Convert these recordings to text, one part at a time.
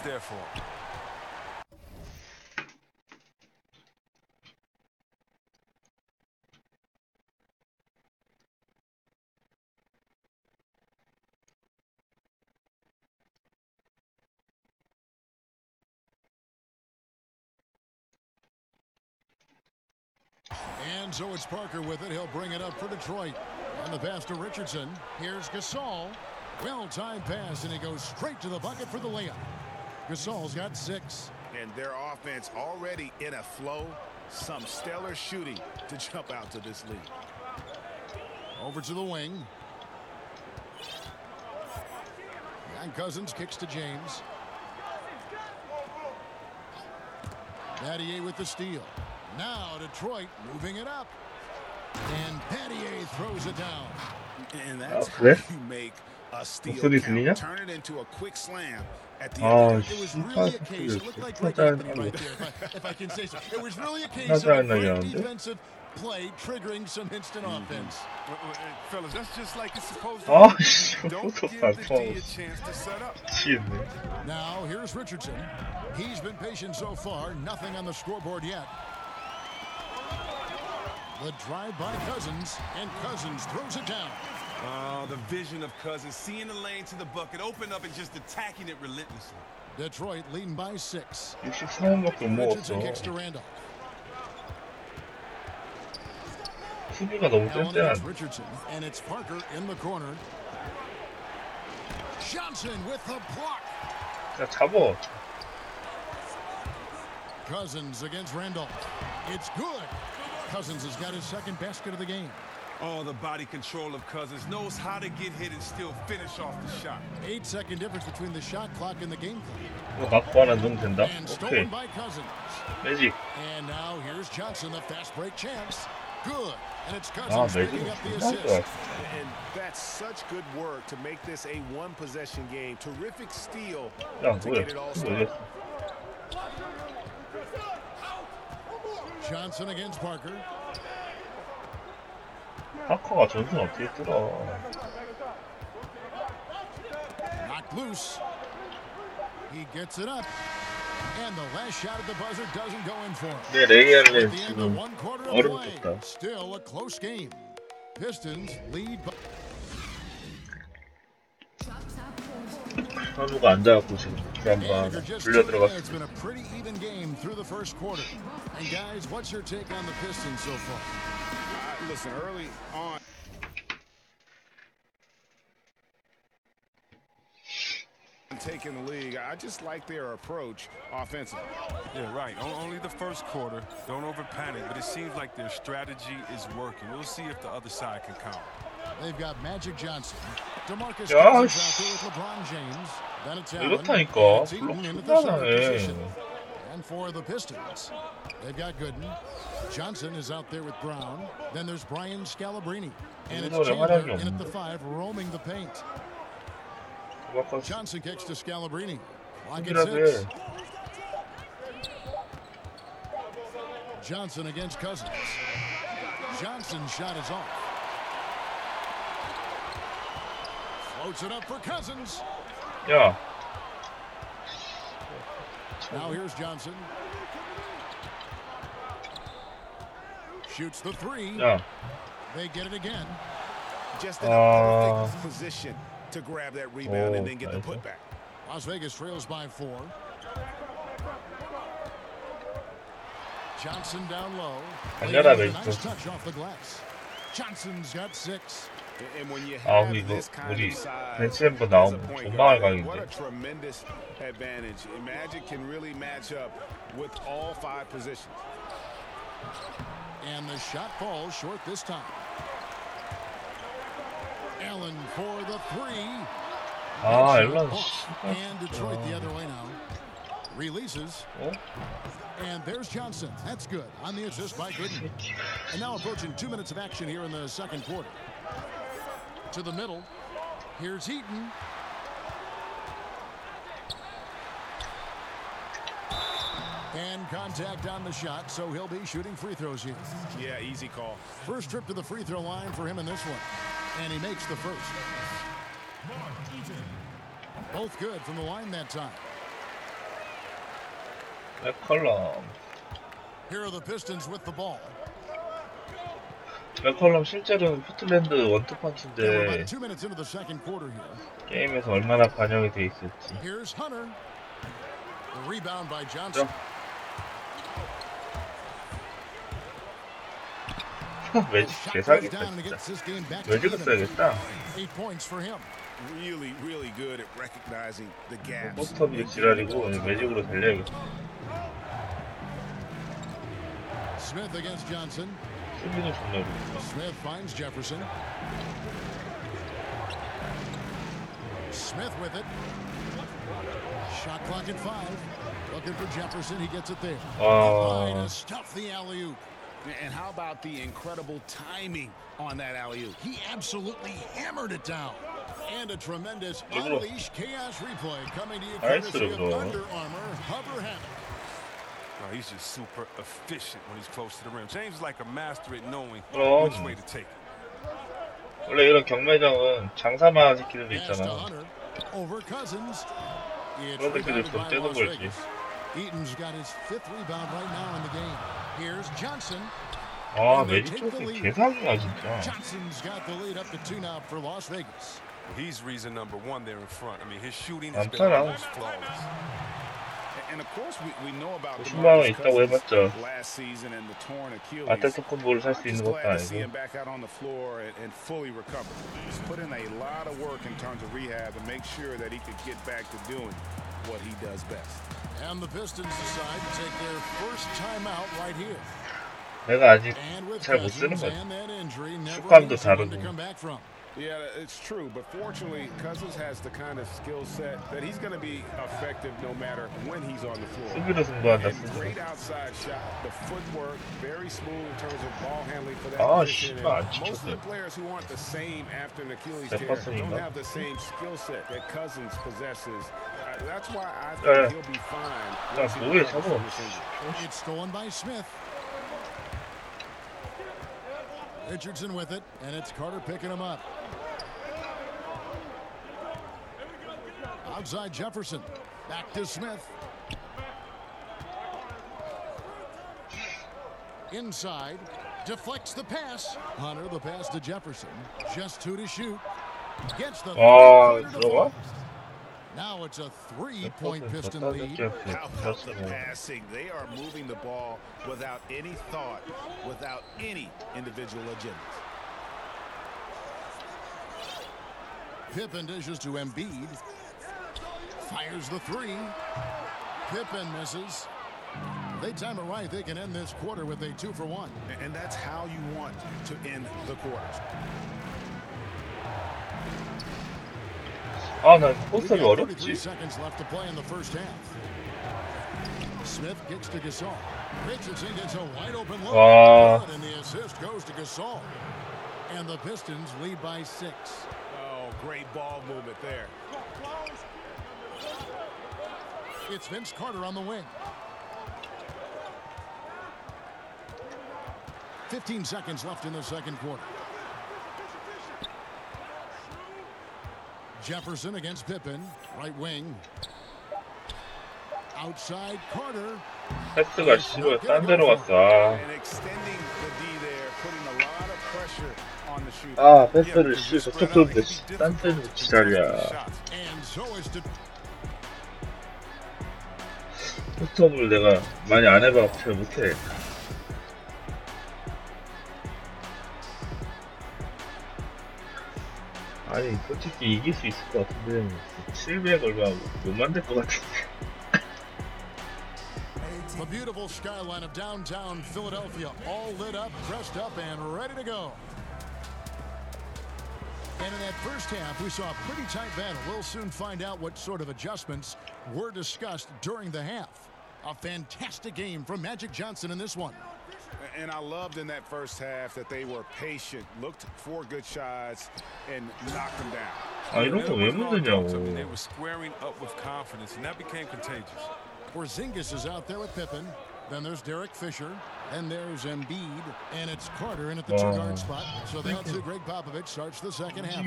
there for him. And so it's Parker with it. He'll bring it up for Detroit. On the pass to Richardson. Here's Gasol. Well-timed pass, and he goes straight to the bucket for the layup. Gasol's got 6. And their offense already in a flow. Some stellar shooting to jump out to this lead. Over to the wing. And Cousins kicks to James. Pattier with the steal. Now Detroit moving it up. And Pattier throws it down. And that's how you make a steal count. Turn it into a quick slam at the end. It was really a case. It looked like right there, if I can say so. It was really a case of a great defensive play triggering some instant offense. Fellas, that's just like it's supposed to be. Don't give the D a chance to set up. Now here's Richardson. He's been patient so far. Nothing on the scoreboard yet. The drive by Cousins, and Cousins throws it down. The vision of Cousins, seeing the lane to the bucket, open up and just attacking it relentlessly. Detroit leading by 6. Richardson kicks to Randolph. 수비가 너무 쎄쎄한. Richardson, and it's Parker in the corner. Johnson with the block. 야, 잡어. Cousins against Randolph. It's good. Cousins has got his second basket of the game. Oh, the body control of Cousins. Knows how to get hit and still finish off the shot. 8-second difference between the shot clock and the game clock. 이거 맞고 하나 넣으면 된다. And 오케이. stolen by Cousins. 매직. And now here's Johnson, the fast break chance. Good. And it's Cousins picking up the assist. And that's such good work to make this a one-possession game. Terrific steal 야, to get it all started. Johnson against Parker. 파커가 전승 어떻게 뚫어? Knocked loose. He gets it up. And the last shot at the buzzer doesn't go in for him. 네, 레이알은 At the end of 지금 one quarter of play, 어렵겠다. still a close game. Pistons lead by... 현우가 앉아갖고 지금 드라마 불려 들어갔어. It's been a pretty even game through the first quarter. And guys, what's your take on the Pistons so far? Listen, early on. Taking the league, I just like their approach offensively. Yeah, right. Only the first quarter. Don't over panic, but it seems like their strategy is working. We'll see if the other side can counter. They've got Magic Johnson, DeMarcus Cousins out there with LeBron James. Then it's Allen. 이렇다니까. It's Eaton 블록 into the center 존나네. position. And for the Pistons, they've got Gooden. Johnson is out there with Brown. Then there's Brian Scalabrine. And it's Chandler in at the 5, roaming the paint. Johnson kicks to Scalabrine. Clock at 6. Johnson against Cousins. Johnson's shot is off. Floats it up for Cousins. 야. Now here's Johnson. Shoots the 3. 야. They get it again. Just in a perfect position to grab that rebound and then get the putback. Las Vegas trails by 4. Johnson down low. Nice touch off the glass. Johnson's got 6. And when you have this kind of size as a point guard, what a tremendous advantage. Magic can really match up with all 5 positions. And the shot falls short this time. Allen for the 3. 앨런. And Detroit the other way now. Releases. And there's Johnson. That's good. On the assist by Gooden. And now approaching 2 minutes of action here in the second quarter. To the middle. Here's Eaton. And contact on the shot, so he'll be shooting free throws here. Yeah, easy call. First trip to the free throw line for him in this one. And he makes the first. Both good from the line that time. 맥컬럼. Here are the Pistons with the ball. 맥컬럼 실제로는 포틀랜드 We're 원투펀치인데 about 2 minutes into the second quarter here. 게임에서 얼마나 반영이 돼 있을지. Here's Hunter. The rebound by Johnson. 매직 개사기다 진짜. 매직을 써야겠다. 8 points for him. Really, really good at recognizing the gaps. 포스터비 지랄이고 매직으로 달려야겠다. Smith against Johnson. 수비는 존나 좋다. Smith finds Jefferson. Smith with it. Shot clock at 5. Looking for Jefferson. He gets it there. Line to stuff the alley-oop. And how about the incredible timing on that alley-oop? He absolutely hammered it down. And a tremendous Unleash Chaos replay coming to you courtesy of Under Armour Hover Hammock. Oh, he's just super efficient when he's close to the rim. James is like a master at knowing which way to take it. 원래 이런 경매장은 장사만 시키는 데 있잖아. Over Cousins. 그런 새끼들 돈 떼는 거지. Eaton's got his 5th rebound right now in the game. Here's Johnson. 아, 매직 쪽이 개사기야 진짜. Johnson's got the lead up to 2 now for Las Vegas. He's reason number 1 there in front. I mean, his shooting has been 많잖아. almost flawless. And of course we know about 50만 원 있다고 해봤자 last season and the torn Achilles. 아테토쿤보를 살 수 있는 것도 Glad to see him 아니고. back out on the floor and fully recover. He's put in a lot of work in terms of rehab and make sure that he could get back to doing what he does best. And the Pistons decide to take their first timeout right here. 내가 아직 잘 못 쓰는 거지. 슛감도 다르고. Yeah, it's true, but fortunately, Cousins has the kind of skill set that he's going to be effective no matter when he's on the floor. 수비로 승부한다. And great outside shot, the footwork, very smooth in terms of ball handling for that 아, position. 씨발 안 Most of the 지켰어. players who aren't the same after an Achilles tear 백퍼슨인가? don't have the same skill set that Cousins possesses. That's why I 야, think he'll be fine. 야, once he 뭐해, recovers 저거. from this injury. It's stolen by Smith. Richardson with it, and it's Carter picking him up. Outside Jefferson. Back to Smith. Inside. Deflects the pass. Hunter, the pass to Jefferson. Just 2 to shoot. Gets the 들어가? Now it's a 3-point Piston lead. How about the passing? They are moving the ball without any thought, without any individual agendas. Pippen dishes to Embiid. Fires the 3. Pippen misses. If they time it right, they can end this quarter with a 2-for-1. And that's how you want to end the quarters. 아, 난 포스터비 33 어렵지. seconds left to play in the first half. Smith gets to Gasol. Richardson gets a wide open look. 와. And the assist goes to Gasol. And the Pistons lead by 6. Oh, great ball movement there. It's Vince Carter on the wing. 15 seconds left in the second quarter. Jefferson against Pippen, right wing. Outside Carter. 패스가 씨발 딴 데로 갔어. 아. And extending the D there, putting a lot of pressure on the shooter. 아, 패스를 씨 저쪽 줬는데 딴 데로 지랄이야. And so is to 포스터블 내가 많이 안 해봐 잘 못해. 아니 솔직히 이길 수 있을 것 같은데 700 얼마 못 만들 것 같은데. the beautiful skyline of downtown Philadelphia, all lit up, dressed up, and ready to go. And in that first half, we saw a pretty tight battle. We'll soon find out what sort of adjustments were discussed during the half. A fantastic game from Magic Johnson in this one. And I loved in that first half that they were patient, looked for good shots, and knocked them down. 아 이런 거 왜 묻느냐고. They were squaring up with confidence, and that became contagious. Porzingis is out there with Pippen. Then there's Derek Fisher. And there's Embiid. And it's Carter in at the 2-guard spot. So that's who Greg Popovich starts the second half.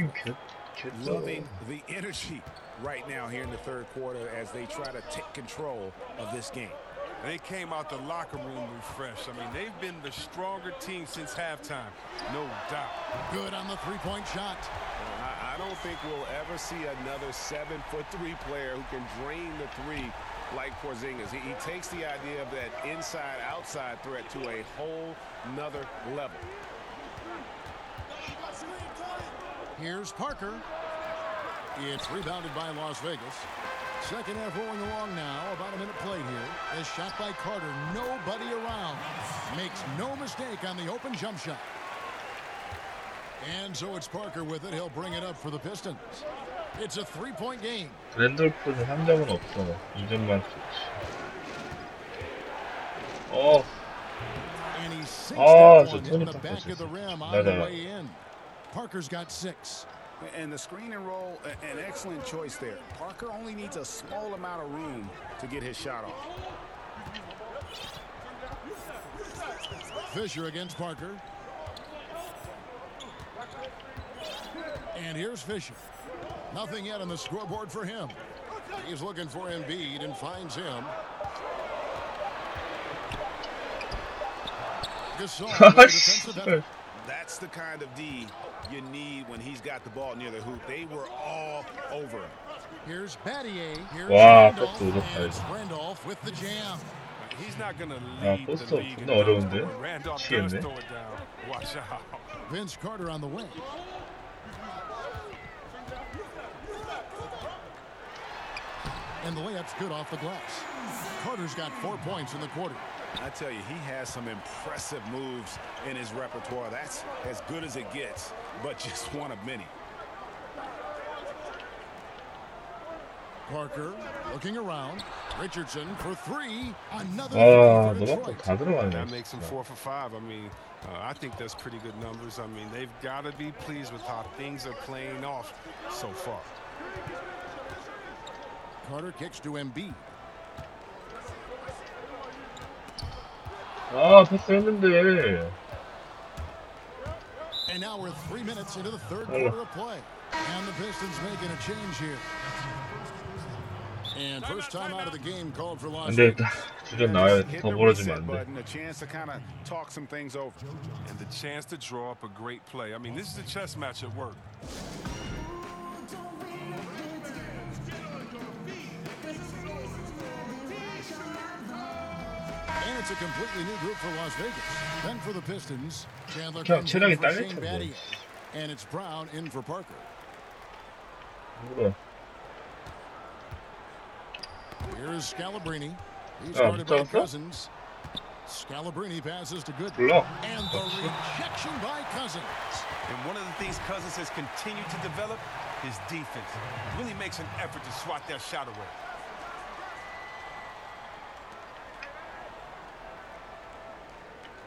Loving the energy right now here in the third quarter as they try to take control of this game. They came out the locker room refreshed. I mean, they've been the stronger team since halftime, no doubt. Good on the three-point shot. I don't think we'll ever see another 7'3" player who can drain the three like Porzingis. He takes the idea of that inside-outside threat to a whole nother level. Here's Parker. It's rebounded by Las Vegas. Second half rolling along now. About a minute played here. A shot by Carter. Nobody around. Makes no mistake on the open jump shot. And so it's Parker with it. He'll bring it up for the Pistons. It's a three-point game. 랜돌프는 한 점은 없어. 2점만 And he sinks 저 that one 손이 in the back of the rim on the way in. Parker's got 6. And the screen and roll, an excellent choice there. Parker only needs a small amount of room to get his shot off. Fisher against Parker. And here's Fisher. Nothing yet on the scoreboard for him. He's looking for Embiid and finds him. Gasol with the defensive effort. That's the kind of D you need when he's got the ball near the hoop. They were all over him. Here's Battier. Here's 와, Randolph. 또 And it's Randolph with the jam. He's not going to lead 포스터 the league. 존나 어려운데? Randolph does 미치겠네. throw it down. Watch out. Vince Carter on the wing. And the layup's good off the glass. Carter's got 4 points in the quarter. I tell you, he has some impressive moves in his repertoire. That's as good as it gets, but just one of many. Parker looking around. Richardson for 3. Another 와, three for 너밖에 Detroit. 다 들어가네. That makes him 4 for 5. I mean, I think that's pretty good numbers. I mean, they've got to be pleased with how things are playing off so far. Carter kicks to Embiid. 패스했는데. And now we're 3 minutes into the third quarter of play. And the Pistons making a change here. And first time out of the game called for Las 안 Vegas. 되겠다. 주전 나와야 Hit 더 the 벌어지면 reset 안 돼. button, a chance to kind of talk some things over. And the chance to draw up a great play. I mean, this is a chess match at work. And it's a completely new group for Las Vegas. Then for the Pistons, Chandler 그냥 comes 체력이 in for 딸릴 Shane 텐데. Battier. And it's Brown in for Parker. 뭐야? Here's Scalabrine. He's 야, guarded by 붙잡았어? Cousins. Scalabrine passes to Good. 몰라. And the rejection by Cousins. And one of the things Cousins has continued to develop, his defense. Really makes an effort to swat that shot away.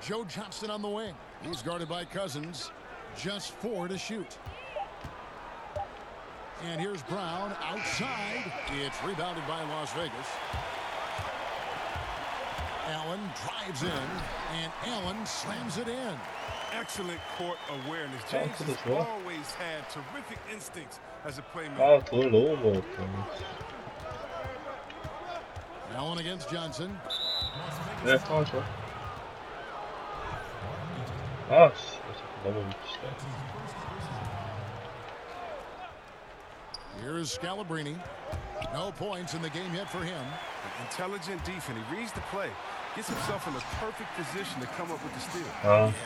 Joe Johnson on the wing. He's guarded by Cousins. Just 4 to shoot. And here's Brown outside. It's rebounded by Las Vegas. Allen drives in, and Allen slams it in. Excellent court awareness. James has 좋아. always had terrific instincts as a playmaker. 돈을 너무 먹었다. Allen against Johnson. 네, 상황 좋아. 씨, 너무 미치다. Here's Scalabrine. No points in the game yet for him. Intelligent defense. He reads the play. Gets himself in a perfect position to come up with the steal.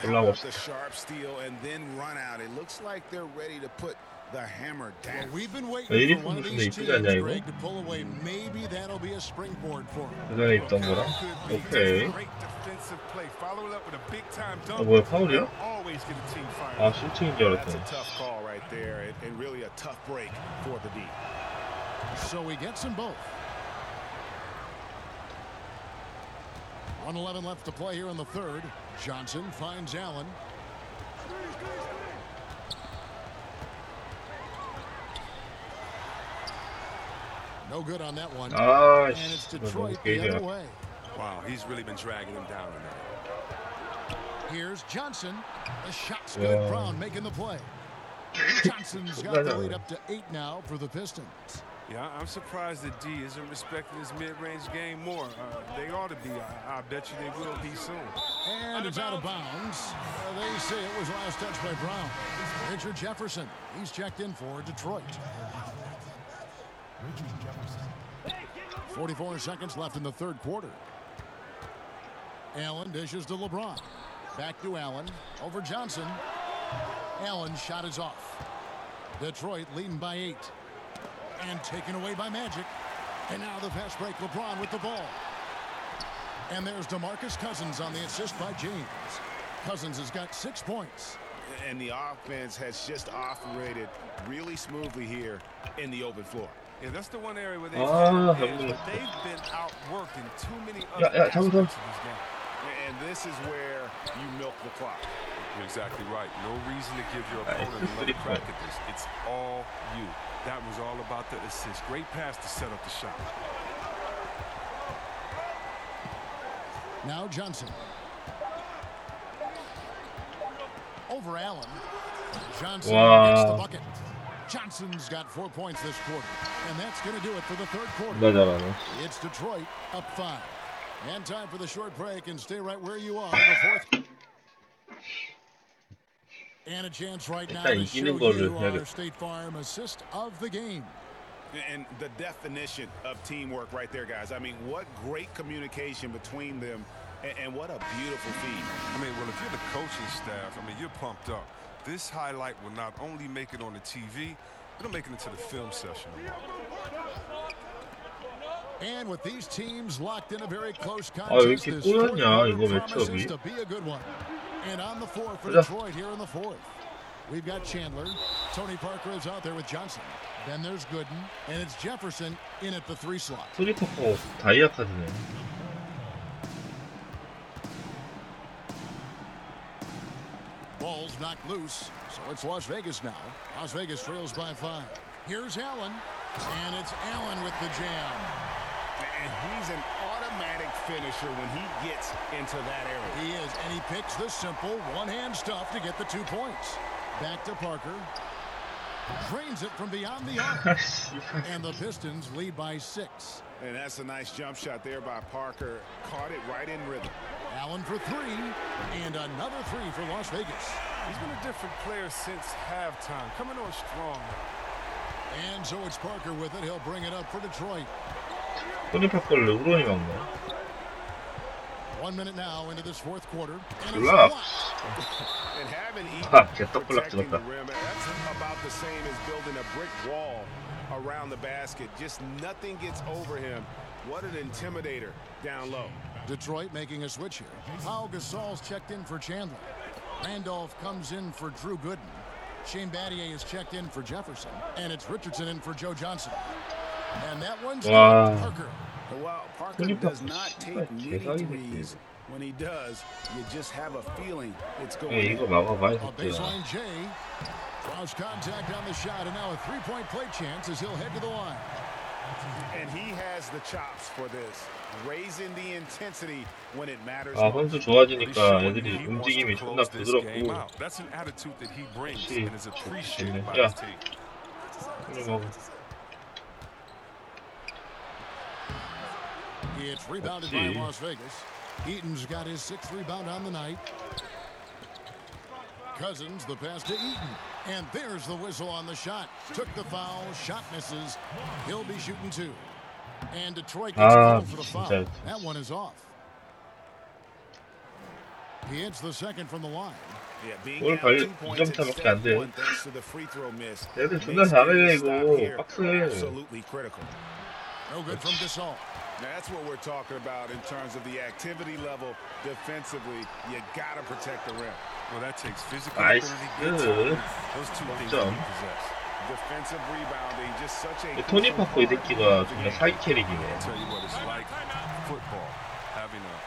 올라가고 The sharp steal and then run out. It looks like they're ready to put the hammer down. Well, we've been waiting 이리 for one of 붙는데 these 이쁘지 teams, 않냐, 이거? Greg, to pull away. Maybe that'll be a springboard for him. 그전에 있던 거랑? 오케이. Great defensive play. Follow it up with a big time dunk. 뭐야, 파울이야? Always get a team fired. 슈팅인 줄 That's a 알았더니. tough call right there, and really a tough break for the D. So he gets them both. 1:11 left to play here in the third. Johnson finds Allen. No good on that one. And it's Detroit the other way. Wow, he's really been dragging him down in there. Here's Johnson. The shot's good. Brown making the play. Johnson's got the lead up to 8 now for the Pistons. Yeah, I'm surprised that D isn't respecting his mid-range game more. They ought to be. I bet you they will be soon. And it's out of bounds. They say it was last touched by Brown. Richard Jefferson. He's checked in for Detroit. 44 seconds left in the third quarter. Allen dishes to LeBron. Back to Allen. Over Johnson. Allen's shot is off. Detroit leading by 8. And taken away by Magic. And now the fast break. LeBron with the ball. And there's DeMarcus Cousins on the assist by James. Cousins has got 6 points. And the offense has just operated really smoothly here in the open floor. Yeah, that's the one area where they've been outworked in too many other aspects of this game. And this is where you milk the clock. You're exactly right. No reason to give your opponent another crack at this. It's all you. That was all about the assist. Great pass to set up the shot. Now Johnson. Over Allen. Johnson gets the bucket. Johnson's got 4 points this quarter. And that's going to do it for the third quarter. It's Detroit up 5. And time for the short break, and stay right where you are in the fourth. And a chance right now to show you our State Farm assist of the game. And the definition of teamwork right there, guys. I mean, what great communication between them, and what a beautiful feed. I mean, well, if you're the coaching staff, I mean, you're pumped up. This highlight will not only make it on the TV, it'll make it into the film session. And with these teams locked in a very close contest, this promises to be a good one. And on the floor for Detroit here in the fourth, we've got Chandler. Tony Parker is out there with Johnson. Then there's Gooden, and it's Jefferson in at the 3 slot. Ball's knocked loose, so it's Las Vegas now. Las Vegas trails by 5. Here's Allen, and it's Allen with the jam. And he's an automatic finisher when he gets into that area. He is, and he picks the simple one-hand stuff to get the 2 points. Back to Parker. Drains it from beyond the arc. And the Pistons lead by 6. And that's a nice jump shot there by Parker. Caught it right in rhythm. Allen for 3, and another 3 for Las Vegas. He's been a different player since halftime, coming on strong. And so it's Parker with it. He'll bring it up for Detroit. 1 minute now into this fourth quarter. And it's and having protecting the rim, that's about the same as building a brick wall around the basket. Just nothing gets over him. What an intimidator down low. Detroit making a switch here. Pau Gasol's checked in for Chandler. Randolph comes in for Drew Gooden. Shane Battier is checked in for Jefferson. And it's Richardson in for Joe Johnson. And that one's Parker. Well, Parker does not take many threes. When he does, you just have a feeling it's going in. A baseline J. Draws contact on the shot, and now a 3-point play chance as he'll head to the line. And he has the chops for this. Raising the intensity when it matters. 선수 좋아지니까 애들이 움직임이 존나 부드럽고. That's an attitude that he brings and is appreciated by his team. It's rebounded by Las Vegas. Eaton's got his 6th rebound on the night. Cousins, the pass to Eaton. And there's the whistle on the shot. Took the foul. Shot misses. He'll be shooting 2. And Detroit gets called for the foul. That one is off. He hits the second from the line. 오늘 2점 차밖에 안 돼. 얘들 존나 잘해 이거. 빡세. No good from Gasol. That's what we're talking about in terms of the activity level defensively. You got to protect the rim. Well, that takes physical ability. Those 2 things that you possess. Defensive rebounding, just such a. 토니 파커 이 새끼가 정말 사이 캐릭이네. I'll tell you what it's like football, having a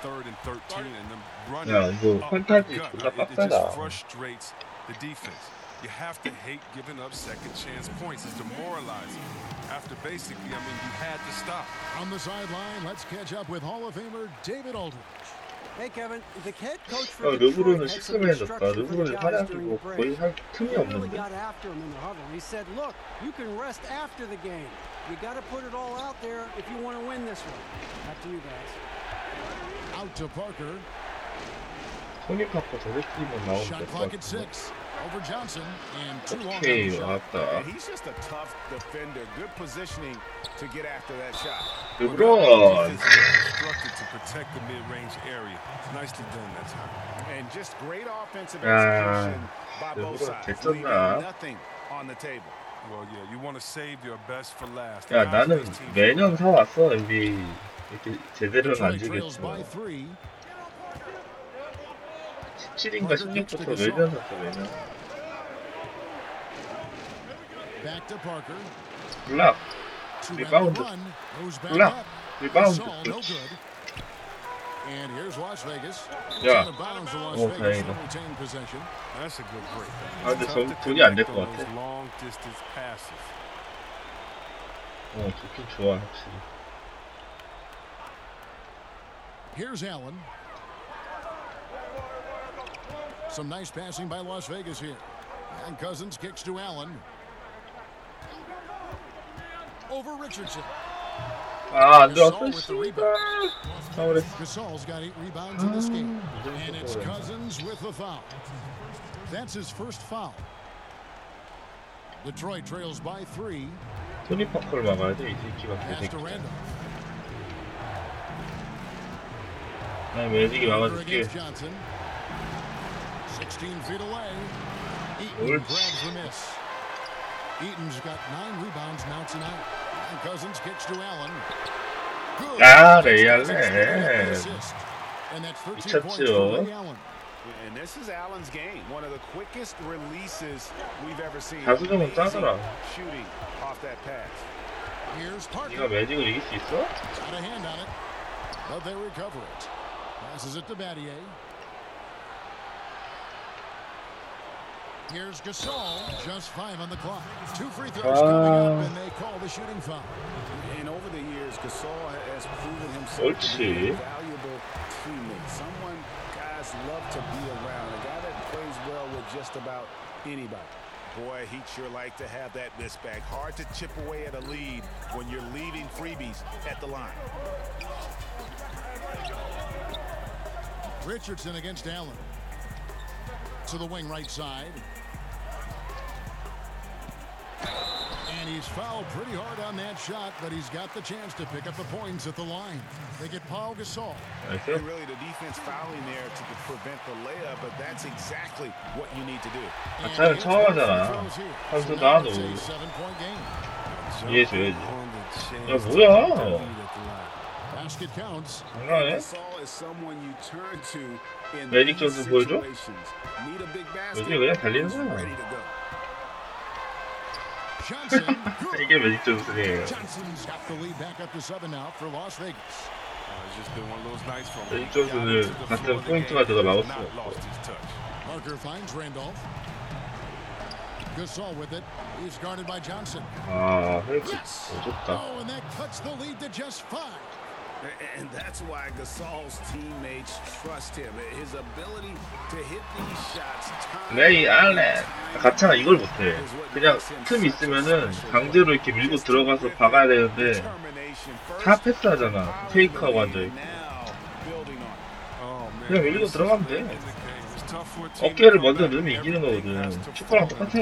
3rd and 13 and them running. 야, 이거 판타지 존나 It 빡세다. just frustrates the defense. You have to hate giving up second chance points. It's demoralizing. After basically, I mean, you had to stop. On the sideline, let's catch up with Hall of Famer David Aldridge. 르브론은 시스맨이었다. 르브론이 활약이고 거의 할 틈이 없는데. 토니 파커 저 새끼만 나오면 될 것 같은데. 오케이, 왔다. 르브론! 야, 르브론 개쩐다. 야, 나는 매년 사왔어, NBA. 이렇게 제대로는 안 주겠지만. 17인가 16부터 매년 샀어, 매년. 블락, 리바운드, 블락, 리바운드. 야, 오, 다행이다. 아, 근데 돈이 안 될 것 같아. 좋긴 좋아, 확실히. Here's Allen. Some nice passing by Las Vegas here. And Cousins kicks to Allen. Over Richardson. 안 들어왔어, Gasol's got 8 rebounds in this game. And it's Cousins with the foul. That's his first foul. Detroit trails by 3. 토니 파커를 막아야 돼, 이 새끼가. 나 매직이 막아줄게. 16 feet away. Eaton grabs the miss. Eaton's got 9 rebounds, bouncing out. And Cousins kicks to Allen. Good. 레이 알렌. 미쳤죠. And this is Allen's game. One of the quickest releases we've ever seen. 자수정은 짜더라. Shooting off that pass. Here's Parker. 네가 매직을 이길 수 있어? Got a hand on it. But they recover it. Passes it to Battier. Here's Gasol. Just 5 on the clock. 2 free throws coming up, and they call the shooting foul. And over the years, Gasol has proven himself 옳지. to be a valuable teammate. Someone guys love to be around. A guy that plays well with just about anybody. Boy, he'd sure like to have that miss back. Hard to chip away at a lead when you're leaving freebies at the line. Richardson against Allen. To the wing right side. And he's fouled pretty hard on that shot, but he's got the chance to pick up the points at the line. They get Paul Gasol. And really the defense fouling there to prevent the layup, but that's exactly what you need to do. 아차는 처음 하잖아. 선수 나도 이해해줘야지. 야, 뭐야? Basket counts. 장난해? 매직 점수 보여줘? 요즘에 그냥 달리는 거야. 이게 매직 점수네요. 매직 점수는 같은 포인트가 들어 나올 수 없고. Gasol with it. He's guarded by Johnson. 좋다. Oh, and that cuts the lead to just 5. And that's why Gasol's teammates trust him. His ability to hit these shots. 레이 알렌. 가차가 이걸 못해. 그냥 틈 있으면은 강제로 이렇게 밀고 들어가서 박아야 되는데 다 패스하잖아. 페이크하고 앉아있고. 그냥 밀고 들어가면 돼. 어깨를 먼저 넣으면 이기는 거거든. 축구랑 똑같아.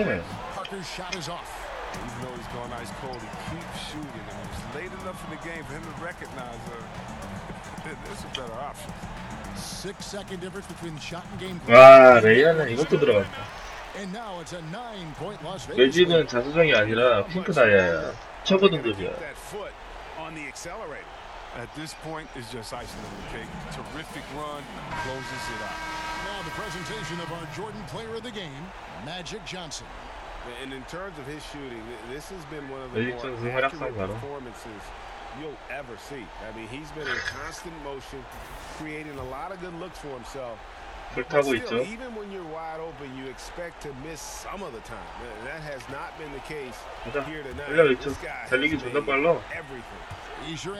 와, 레이아는 이것도 들어갔다. 매직은 자수정이 아니라 핑크 다이아야. 최고 등급이야. At this point, it's just icing on the cake. Terrific run, closes it out. Now the presentation of our Jordan Player of the Game, Magic Johnson. And in terms of his shooting, this has been one of the more accurate performances you'll ever see. I mean, he's been in constant motion, creating a lot of good looks for himself. 불타고 있죠. 가자. 달려 외쳐. 달리기 존나 빨라.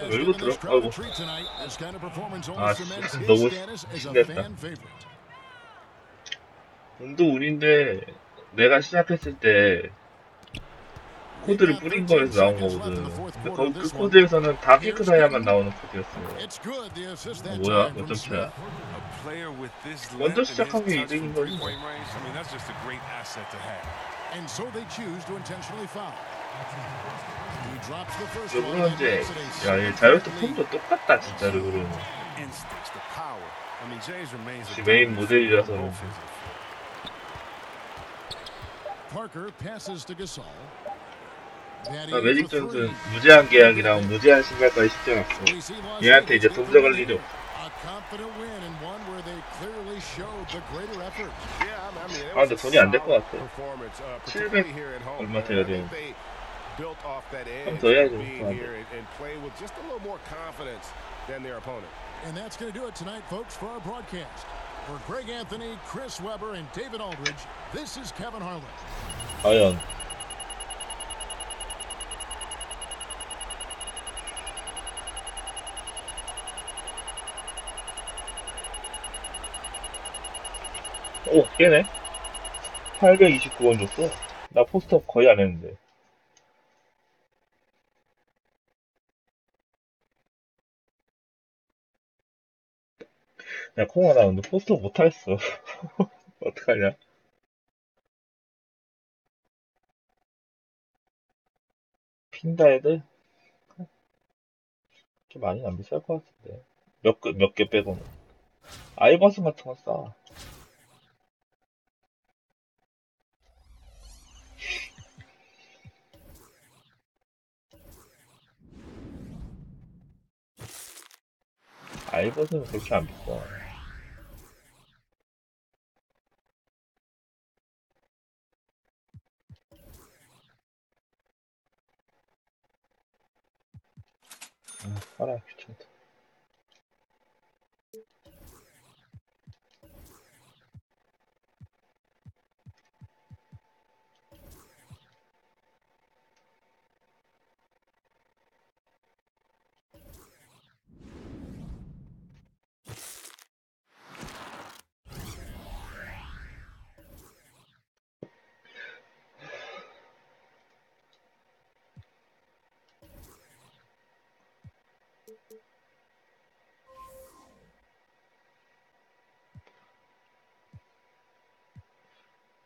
왜 이러고 들어? 아이고. 아 진짜 너무 신났다. 운도 운인데 내가 시작했을 때 코드를 뿌린 거에서 나온 거거든. 근데 그 코드에서는 다 핑크 다이아만 나오는 코드였어. 아, 뭐야? 몇 점 차야? 먼저 시작한 게 이득인 거지. 르브론 이제 야얘 자유투 폼도 똑같다 진짜 르브론. 메인 모델이라서. 매직 존슨 무제한 계약이랑 무제한 신발까지 시켜놨어. 얘한테 이제 돈 들어갈 일이 없어. 아 근데 돈이 안 될 것 같아. 700 얼마 돼야 되는데 좀 더 해야죠. And that's going to do it tonight, folks, for our broadcast. For Greg Anthony, Chris Webber, and David Aldridge, this is Kevin Harlan. 과연 오 깨네. 829원 줬어. 나 포스트업 거의 안 했는데. 야 콩아 나 근데 포스트업 못하겠어. 어떡하냐. 핀다헤드? 그렇게 많이 안 비쌀 것 같은데. 몇 개 빼고는. 아이버슨 같은 거 싸. 아이버슨은 그렇게 안 비싸. 팔아 귀찮다.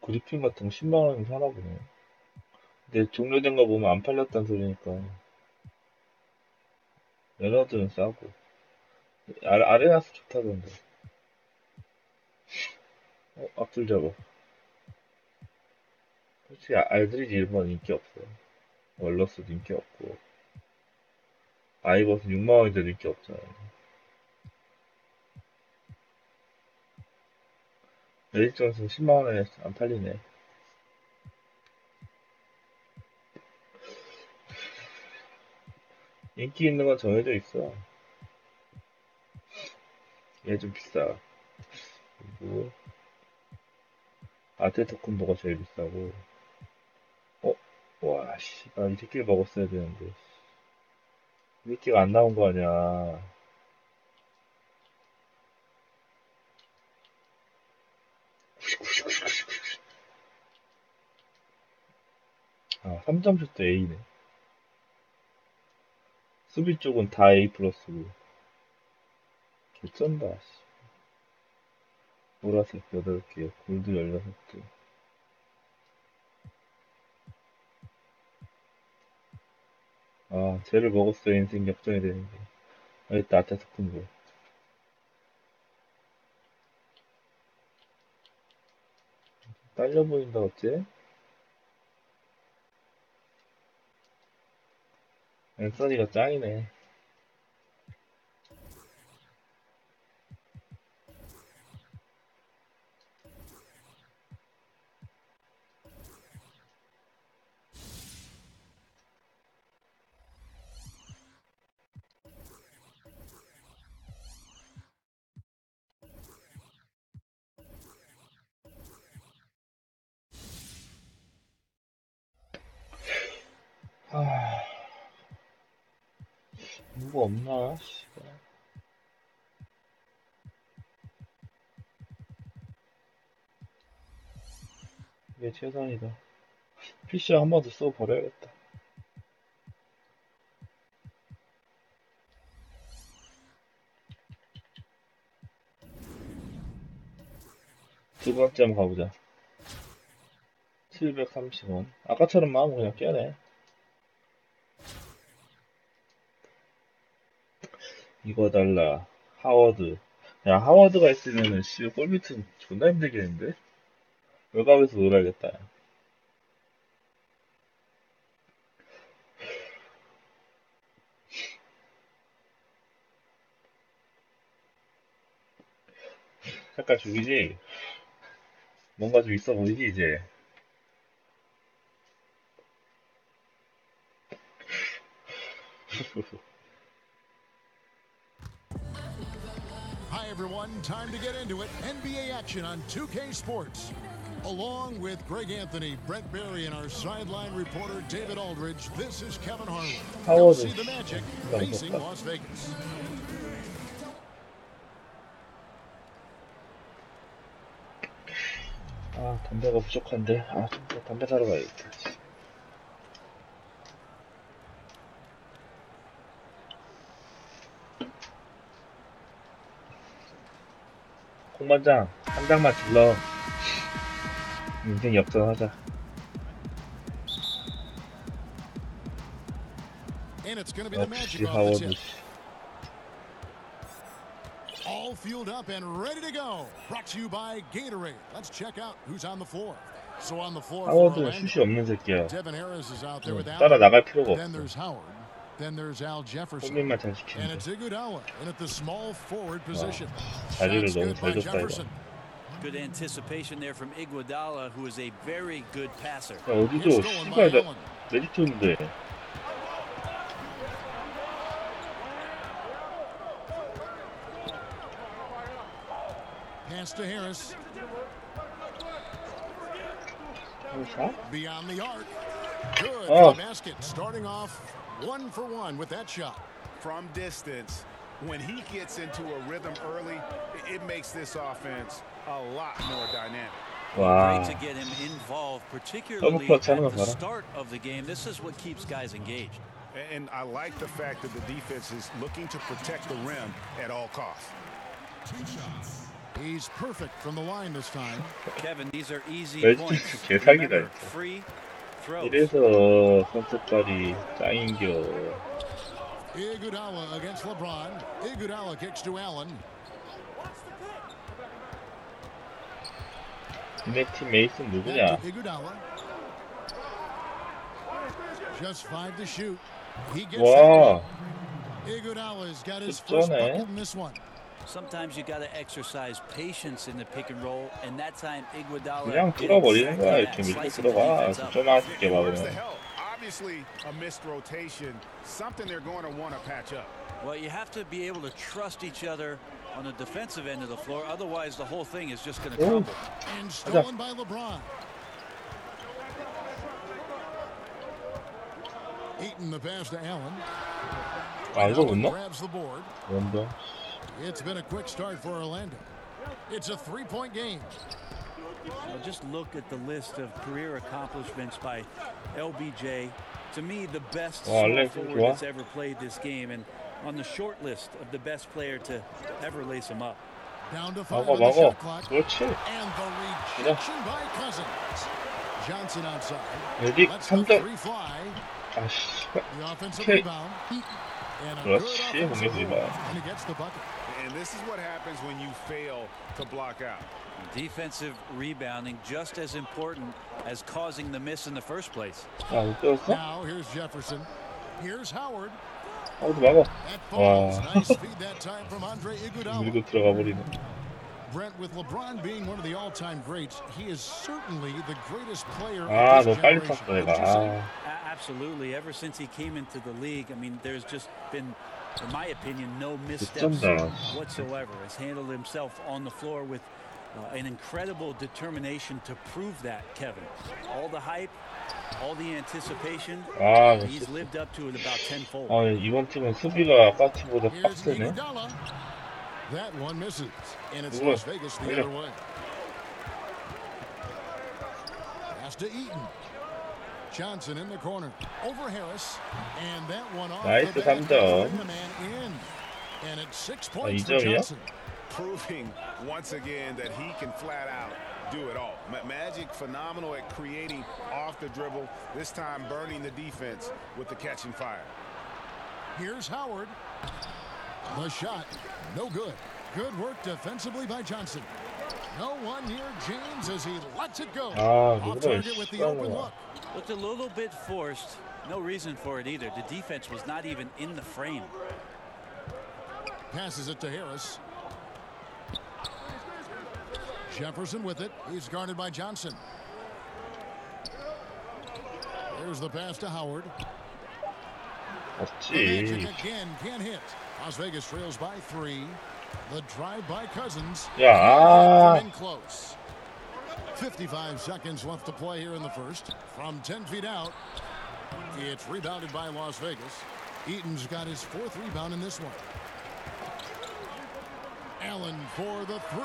그리핀 같은 거 10만원이면 사나 보네. 근데 종료된 거 보면 안 팔렸단 소리니까. 레너드는 싸고. 아레나스 좋다던데. 앞줄 잡아. 솔직히 알드리지 1번 인기 없어. 월러스도 인기 없고. 아이버슨 6만원인데도 인기 없잖아. 매직 존슨 10만원에 안 팔리네. 인기 있는 건 정해져 있어. 얘 좀 비싸. 그리고 아테토쿤보가 제일 비싸고. 와, 씨, 나 이 새끼를 먹었어야 되는데. 이 새끼가 안 나온 거 아니야. 아, 3점슛도 A네. 수비 쪽은 다 A 플러스고. 개쩐다, 씨. 보라색 8개, 골드 16개. 아, 쟤를 먹었어야 인생 역전이 되는데. 아, 이따 아테토쿤보. 딸려 보인다, 어째? 앤서니가 짱이네. 아, 누구 없나? 이게 최선이다. PC 한 번 더 써버려야겠다. 두 번째 한번 가보자. 730원. 아까처럼 마음 그냥 깨네. 이거 달라. 하워드. 야, 하워드가 있으면은, 골밑은 존나 힘들겠는데? 외곽에서 놀아야겠다. 색깔 죽이지? 뭔가 좀 있어 보이지, 이제? Hi, everyone. Time to get into it. NBA action on 2K Sports. Along with Greg Anthony, Brent Barry, and our sideline reporter, David Aldridge, this is Kevin Harlan. You'll see the Magic facing Las Vegas. 아, 담배가 부족한데. 아, 좀 더 담배 사러 가야겠다. 콩반장, 한 장만 질러. 인생 역전하자. And it's going to be the Magic 역시 off the 하워드. tip. All fueled up and ready to go. Brought to you by Gatorade. Let's check out who's on the floor. So on the floor for 하워드는 Orlando, 슛이 없는 새끼야. Devin Harris is out there with 따라 Allen. 나갈 필요가 Then 없어. there's Howard. Then there's Al Jefferson. 손님만 잘 And 시키면 it's 돼. Iguodala in at the small forward position. 자리를 Shots 너무 good by 잘 줬다, 이거. Jefferson. Good anticipation there from Iguodala, who is a very good passer. 야, 어디서, 씨발, 내 집 쳤는데. Pass to Harris. 샷? Beyond the arc. Good Oh. for the basket. Starting off 1-for-1 with that shot. From distance, when he gets into a rhythm early, it makes this offense a lot more dynamic. 와. Great to get him involved, particularly 더블 at 클러치 하는 거 the 봐라. start of the game. This is what keeps guys engaged. And I like the fact that the defense is looking to protect the rim at all costs. He's perfect from the line this time. Kevin, these are easy 멜 points. 진짜 개사기다. Remember, free throws. 이래서 컨셉깔이 짱인겨. Iguodala against LeBron. Iguodala kicks to Allen. 니네 팀 에이스는 누구냐? Back to Iguodala. Just 5 to shoot. He gets 와, that. Iguodala's got his first bucket in this one. Sometimes you got to exercise patience in the pick and roll, and that time Iguodala 그냥 did 뚫어버리는 거야. exactly 이렇게 that, 밀고 slicing the 들어가. defense up. 좀 아쉽게 Where's the 막으면. help? Obviously, a missed rotation, something they're going to want to patch up. Well, you have to be able to trust each other on the defensive end of the floor. Otherwise, the whole thing is just going to crumble. And stolen by LeBron. Eaton the pass to Allen. 아, 이거 못 Allen 넣어? grabs the board. 원더. It's been a quick start for Orlando. It's a 3-point game. Now just look at the list of career accomplishments by LBJ. To me, the best small Alex, forward 좋아. that's ever played this game, and on the short list of the best player to ever lace him up. Down to 5 막어, on the 막어. shot clock. 그렇지. And the rejection by Cousins. Johnson outside. 여기 Let's the 3점. 3 fly. 아씨. The offensive Okay. rebound. And a 그렇지, good offensive 공격 rebound. 리바운드. And he gets the bucket. And this is what happens when you fail to block out. Defensive rebounding just as important as causing the miss in the first place. 아, 못 빼었어? Now here's Jefferson. Here's Howard. 아무도 막어. That falls. 와. Nice feed that time from Andre Iguodala. 밀고 들어가 버리네. Brent, with LeBron being one of the all-time greats, he is certainly the greatest player 아, of this 너무 빨리 generation. 탔어, 내가. Wouldn't you say? 아, Absolutely. Ever since he came into the league, I mean, there's just been, in my opinion, no missteps 득점다. whatsoever. Has handled himself on the floor with an incredible determination to prove that, Kevin. All the hype, All the anticipation, he's lived up to it about tenfold. 아, 이번 팀은 수비가 아까 팀보다 빡세네. That one misses, and it's Las Vegas the other way. Pass to Eaton. Johnson in the corner. Over Harris, and that one off 나이스 the back. 3점. And it's 6 points for Johnson. Proving once again that he can flat out do it all. Magic phenomenal at creating off the dribble, this time burning the defense with the catch and fire. Here's Howard. The shot, no good. Good work defensively by Johnson. No one near James as he lets it go. Off target with the open look. Looked a little bit forced. No reason for it either. The defense was not even in the frame. Passes it to Harris. Jefferson with it. He's guarded by Johnson. There's the pass to Howard. The Magic again can't hit. Las Vegas trails by 3. The drive by Cousins. In close. 55 seconds left to play here in the first. From 10 feet out. It's rebounded by Las Vegas. Eaton's got his 4th rebound in this one. Allen for the 3.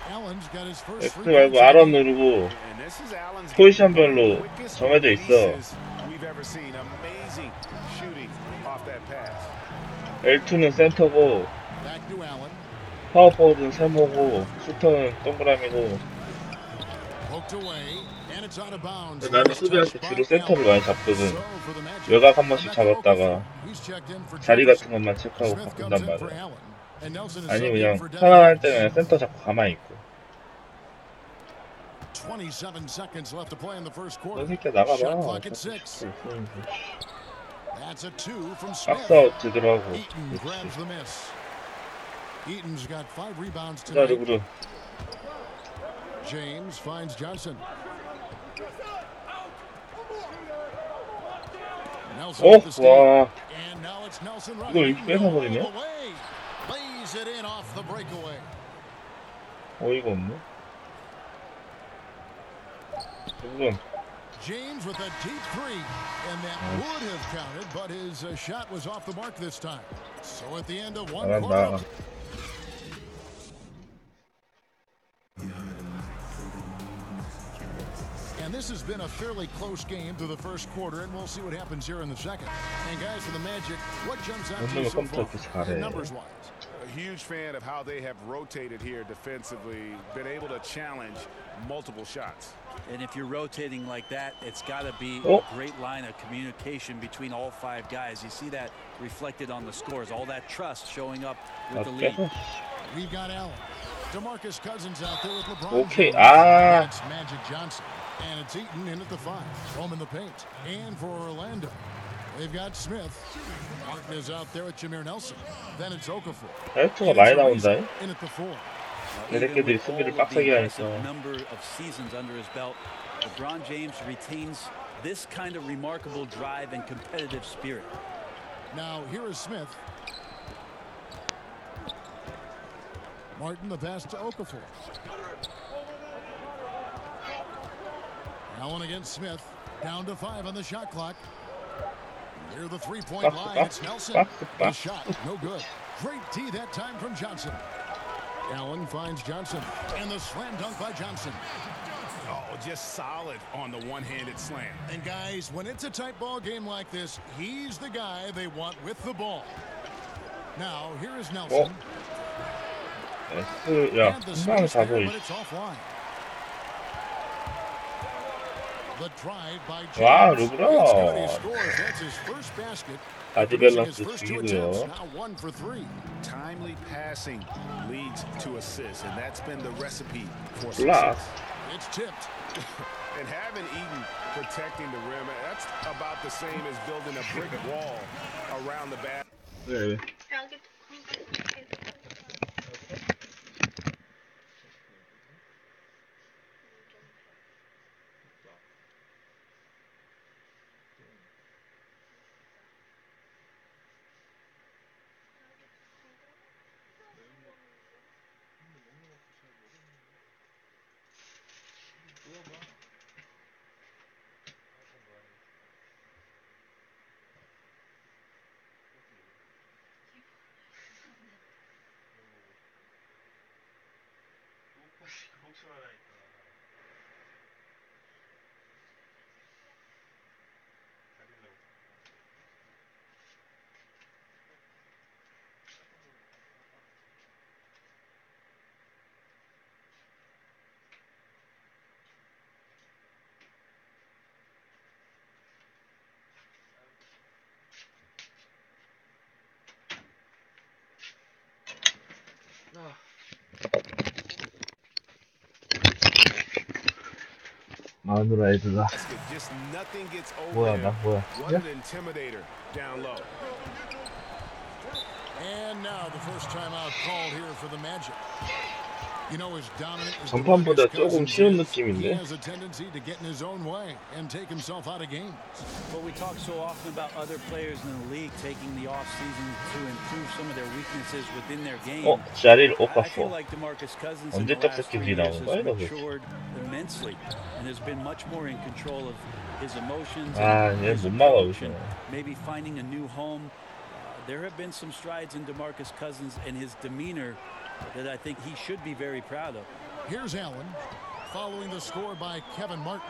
Allen's got his first X 말고 R 누르고 포지션별로 정해져 있어. L2는 센터고 파워포워드는 세모고 슈터는 동그라미고. 나는 수비할 때 주로 센터를 많이 잡거든. 외곽 한 번씩 잡았다가 자리 같은 것만 체크하고 바꾼단 말이야. 아니면 그냥 편안할 때는 센터 잡고 가만히 있고. 너 새끼야 나가봐. 박스아웃 제대로 하고. 기다려. James finds Johnson. 와. 이걸 이렇게 뺏어버리네? 어이가 없네. James with a deep 3, and that would have counted, but his shot was off the mark this time. So at the end of one quarter. And this has been a fairly close game through the first quarter, and we'll see what happens here in the second. And guys, for the Magic, what jumps out to you so far, numbers-wise? A huge fan of how they have rotated here defensively, been able to challenge multiple shots. And if you're rotating like that, it's got to be a great line of communication between all 5 guys. You see that reflected on the scores, all that trust showing up with the lead. We've got Allen. DeMarcus Cousins out there with LeBron. Okay, It's Magic Johnson. And it's Eaton in at the 5. Home in the paint. And for Orlando, they've got Smith. Martin is out there with Jameer Nelson. Then it's Okafor. 헬프가 많이 나온다. In at the 4. 내 새끼들이 수비를 빡세게 하니까. Number of seasons under his belt, LeBron James retains this kind of remarkable drive and competitive spirit. Now here is Smith. Martin the pass to Okafor. Allen against Smith. Down to 5 on the shot clock. Near the 3-point line, it's Nelson. The shot, no good. Great D that time from Johnson. Allen finds Johnson. And the slam dunk by Johnson. Oh, just solid on the one-handed slam. And guys, when it's a tight ball game like this, he's the guy they want with the ball. Now, here is Nelson. 야, 한방에 잡아. 와, 루브라. 아디벨라스 죽이고요. Timely passing leads to assists, and that's been the recipe for success. It's tipped. And having Eaton protecting the rim, that's about the same as building a brick wall around the basket. 네. 뭐야 마누라 애들아. 뭐야 나 뭐야? And now the first timeout called here for the Magic. You know, as dominant as 전판보다 조금 쉬운 느낌인데. he has a tendency to get in his own way and take himself out of games. Well, we talk so often about other players in the league taking the off season to improve some of their weaknesses within their game. 자리를 못 I feel 갔어. like DeMarcus Cousins in 언제 the last 3 짝짝이들이 years 나온 거야, has 너 matured immensely and has been much more in control of his emotions 아, and 얘 his 못 막아 approach 여기서. and maybe finding a new home. There have been some strides in DeMarcus Cousins and his demeanor that I think he should be very proud of. Here's Allen, following the score by Kevin Martin.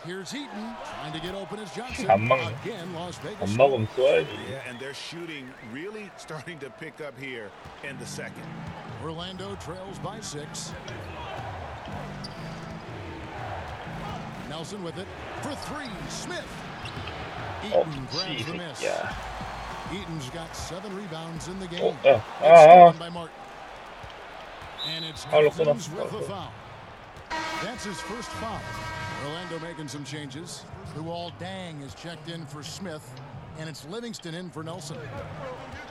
Here's Eaton, trying to get open as Johnson. 안 막네. Again, Las Vegas. 안 막으면 쏘야지. Yeah, and their shooting really starting to pick up here in the second. Orlando trails by 6. Nelson with it for 3. Smith. Eaton grabs the miss. 야. Eaton's got 7 rebounds in the game. 야. It's stolen by Martin. And it's Cousins with a foul. That's his first foul. Orlando making some changes. Luol Deng is checked in for Smith, and it's Livingston in for Nelson.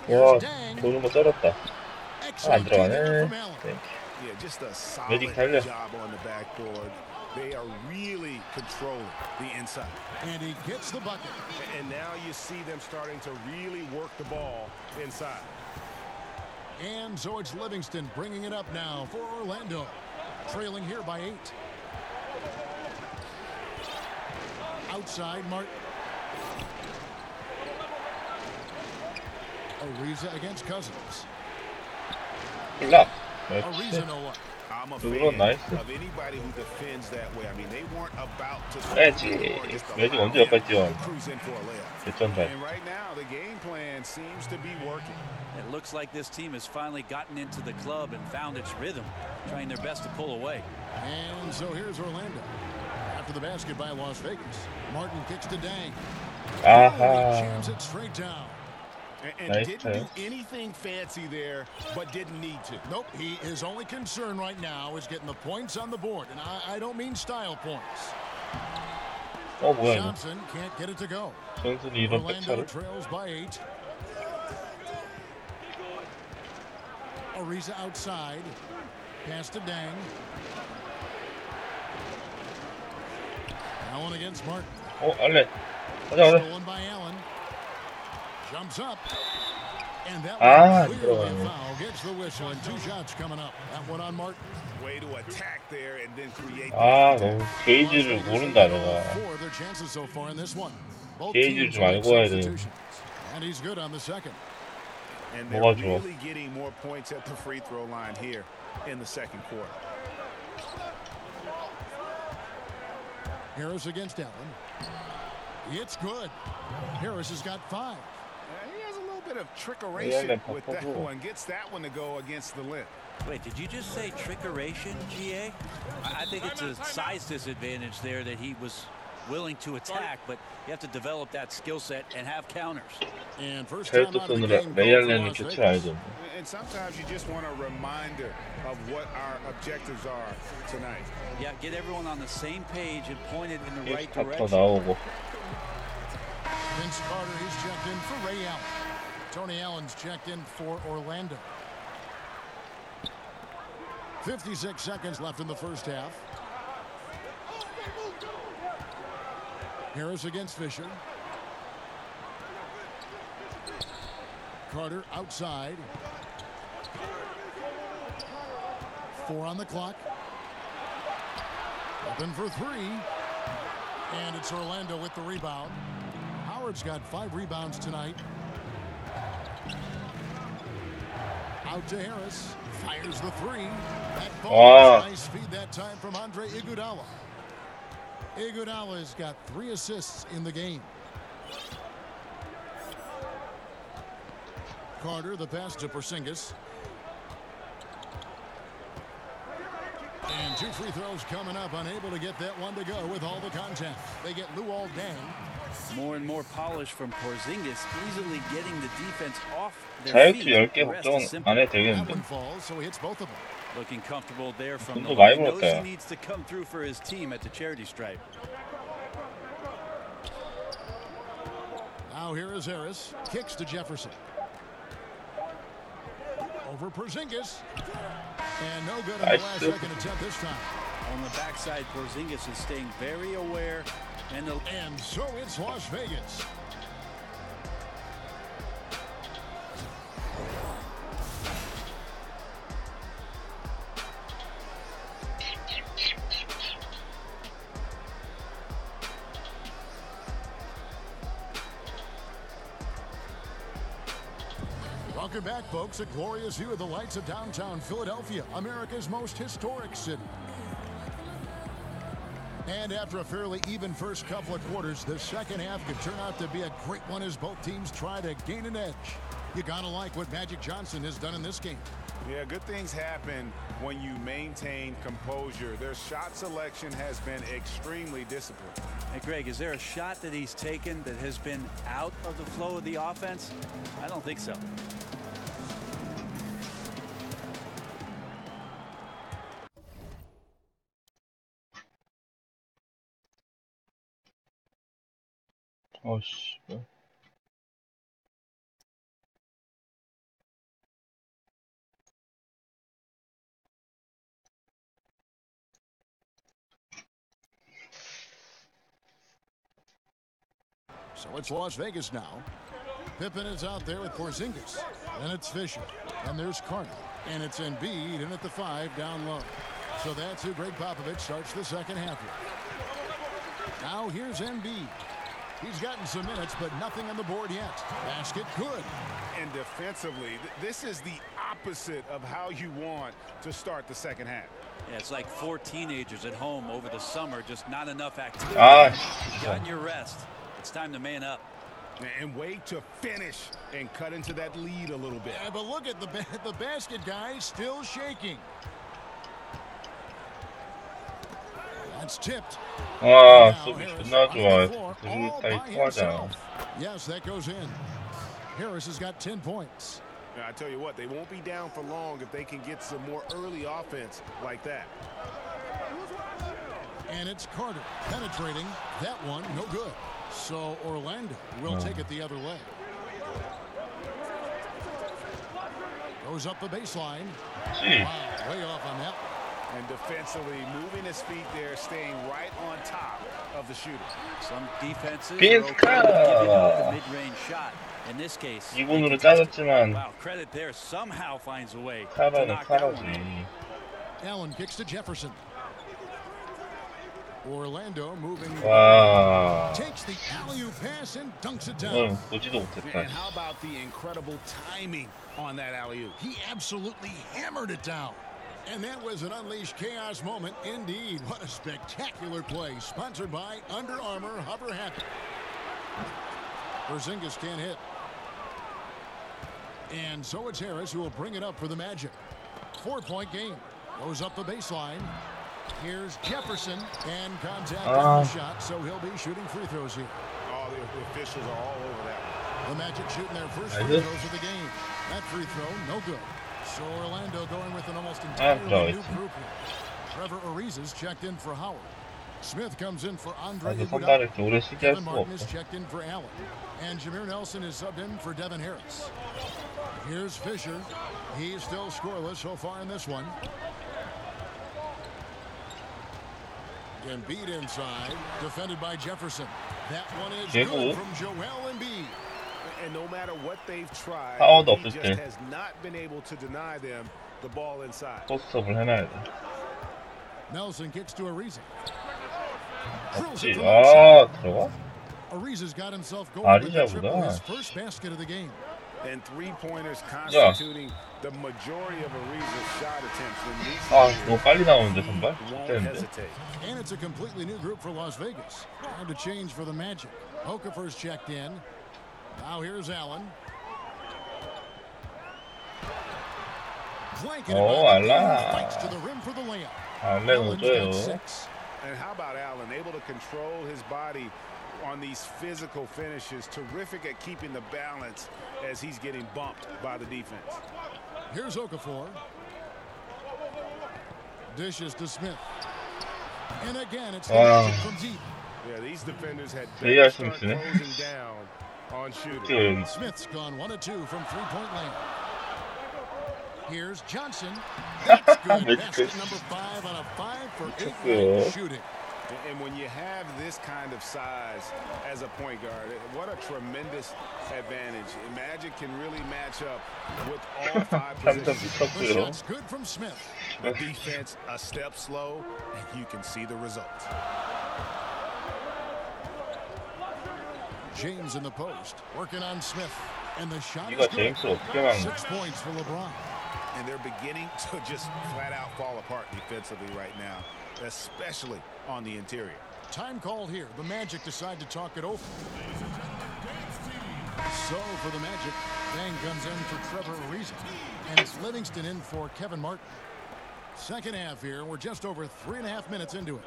와, Here's Deng. 보는 거 쩔었다. 안 Excellent D there 들어가네. from Allen. Yeah, just a solid 매직 달려. job on the backboard. They are really controlling the inside. And he gets the bucket. And now you see them starting to really work the ball inside. And so it's Livingston bringing it up now for Orlando. Trailing here by 8. Outside, Martin. Ariza against Cousins. 올라. Ariza no one. I'm a 누구로 fan 나이스. of anybody who defends that way. I mean, they weren't about to 해야지. 매직 언제 여기까지 뛰어? cruise in for a layup. 개쩐다. And right now, the game plan seems to be working. It looks like this team has finally gotten into the club and found its rhythm, trying their best to pull away. And so here's Orlando. After the basket by Las Vegas, Martin kicks to Deng. 아하. Jams it straight down. And Nice didn't pass. do anything fancy there, but didn't need to. Nope, his only concern right now is getting the points on the board. And I don't mean style points. 뭐야 이거. Johnson can't get it to go. 전순이 이런 Orlando 백차를. trails by 8. Ariza outside. Pass to Deng. Allen against Martin. 알레. 가자. Stolen by Allen. Jumps up. And that Ah, one clearly a 들어가네. foul. Gets the whistle and 2 shots coming up. That one on Martin. Way to attack there and then create. 너무 게이지를 모른다 내가. Four of their chances so far in this one. Both 게이지를 teams 좀 make 알고 와야 돼. substitutions. And he's good on the second. And they're 뭐가 좋아? really getting more points at the free throw line here in the second quarter. Harris against Allen. It's good. Harris has got 5. He has a little bit of trickeration with that 바쁘고. one. Gets that one to go against the limb. Wait, did you just say trickeration, GA? I think it's a size disadvantage there that he was willing to attack, but you have to develop that skill set and have counters. And first time out 헬도 of the 쏘느라 game, 레이알렌이 goal for 교체를 안 Las 해줬네. And sometimes you just want a reminder of what our objectives are tonight. Yeah, get everyone on the same page and pointed in the right 스타터 direction. 나오고. Vince Carter, he's checked in for Ray Allen. Tony Allen's checked in for Orlando. 56 seconds left in the first half. Harris against Fisher. Carter outside. 4 on the clock. Open for 3. And it's Orlando with the rebound. Howard's got 5 rebounds tonight. Out to Harris. Fires the 3. That ball. Nice feed that time from Andre Iguodala. Iguodala's got 3 assists in the game. Carter, the pass to Porzingis. And 2 free throws coming up, unable to get that one to go with all the contact. They get Luol Deng. More and more polish from Porzingis, easily getting the defense off their 자유투 feet. 10개 걱정 안 해도 That 되겠는데. one falls, so he hits both of them. Looking comfortable there from the 돈도 line. 많이 He knows he 벌었다. needs to come through for his team at the charity stripe. Now here is Harris. Kicks to Jefferson. Over Porzingis. And no good on the last second attempt this time. On the backside, Porzingis is staying very aware. And so it's Las Vegas. Welcome back, folks. A glorious view of the lights of downtown Philadelphia, America's most historic city. And after a fairly even first couple of quarters, the second half could turn out to be a great one as both teams try to gain an edge. You gotta like what Magic Johnson has done in this game. Yeah, good things happen when you maintain composure. Their shot selection has been extremely disciplined. Hey, Greg, is there a shot that he's taken that has been out of the flow of the offense? I don't think so. 어, 씨. So it's Las Vegas now. Pippen is out there with Porzingis. And it's Fisher. And there's Carter. And it's Embiid in at the 5 down low. So that's who Greg Popovich starts the second half with. Now here's Embiid. He's gotten some minutes, but nothing on the board yet. Basket good. And defensively, this is the opposite of how you want to start the second half. Yeah, it's like 4 teenagers at home over the summer, just not enough activity. 아, Gotten your rest. It's time to man up. And wait to finish and cut into that lead a little bit. Yeah, but look at the basket guy still shaking. That's tipped. 와, 수비 존나 좋아. 누구 따위 통하자. Yes, that goes in. Harris has got 10 points. I tell you what, they won't be down for long if they can get some more early offense like that. And it's Carter penetrating. That one, no good. So Orlando will take it the other way. Goes up the baseline. Wow, way off on that one. And defensively moving his feet there, staying right on top of the shooter. Some defenses are okay with giving up the mid-range shot. In this case, 2분으로 짜졌지만 wow, credit there somehow finds a way to 카라는 knock that one 카라지. in. Allen kicks to Jefferson. Orlando moving. 와, Takes the alley-oop pass and dunks it down. 이건 보지도 못했다. And how about the incredible timing on that alley-oop? He absolutely hammered it down. And that was an unleashed chaos moment indeed. What a spectacular play. Sponsored by Under Armour Hover Happy. Porzingis can't hit. And so it's Harris who will bring it up for the Magic. 4-point game. Goes up the baseline. Here's Jefferson. And contact on the shot, so he'll be shooting free throws here. Oh, the officials are all over that. The Magic shooting their first free throws of the game. That free throw, no good. So Orlando going with an almost entirely new group here. Trevor Ariza's checked in for Howard. Smith comes in for Andre Iguodala. Kevin Martin is checked in for Allen. And Jameer Nelson is subbed in for Devin Harris. Here's Fisher. He's still scoreless so far in this one. Embiid inside. Defended by Jefferson. That one is good from Joel Embiid. And no matter what they've tried, he just has not been able to deny them the ball inside. 포스트업을 해놔야 돼. Nelson kicks to Ariza. 없지. 아, 들어가? Ariza's got himself going with the triple, his first basket of the game. And three-pointers constituting the majority of Ariza's shot attempts. 아, 너무 빨리 나오는데 선발? And it's a completely new group for Las Vegas. Time to change for the Magic. Okafor's checked in. Now here's Allen. 알라. To the rim for the layup. 알레는 줘요. And how about Allen, able to control his body on these physical finishes, terrific at keeping the balance as he's getting bumped by the defense. Here's Okafor. Dishes to Smith. And again, it's from deep. Yeah, these defenders had better start closing down on shooting. Smith's gone 1 of 2 from three-point land. Here's Johnson. That's good. Basket number 5 on a 5 for 8 shooting. And when you have this kind of size as a point guard, what a tremendous advantage. Magic can really match up with all 5 positions. The shot's good from Smith. The defense a step slow, and you can see the results. James in the post, working on Smith. And the shot is good. 6 points for LeBron. And they're beginning to just flat out fall apart defensively right now, especially on the interior. Time called here. The Magic decide to talk it over. So for the Magic, Bang comes in for Trevor Ariza. And it's Livingston in for Kevin Martin. Second half here. We're just over 3.5 minutes into it.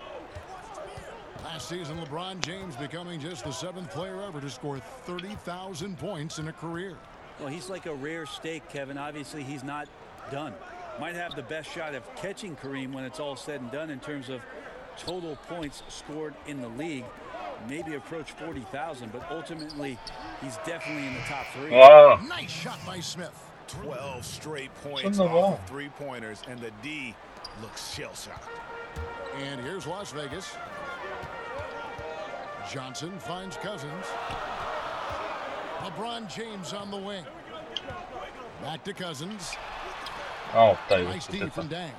Last season, LeBron James becoming just the 7th player ever to score 30,000 points in a career. Well, he's like a rare steak, Kevin. Obviously, he's not done. Might have the best shot of catching Kareem when it's all said and done in terms of total points scored in the league. Maybe approach 40,000, but ultimately, he's definitely in the top 3. Wow. Nice shot by Smith. 12 straight points off of 3-pointers, and the D looks shell-shocked. And here's Las Vegas. Johnson finds Cousins. LeBron James on the wing. Back to Cousins. Nice D from Dang.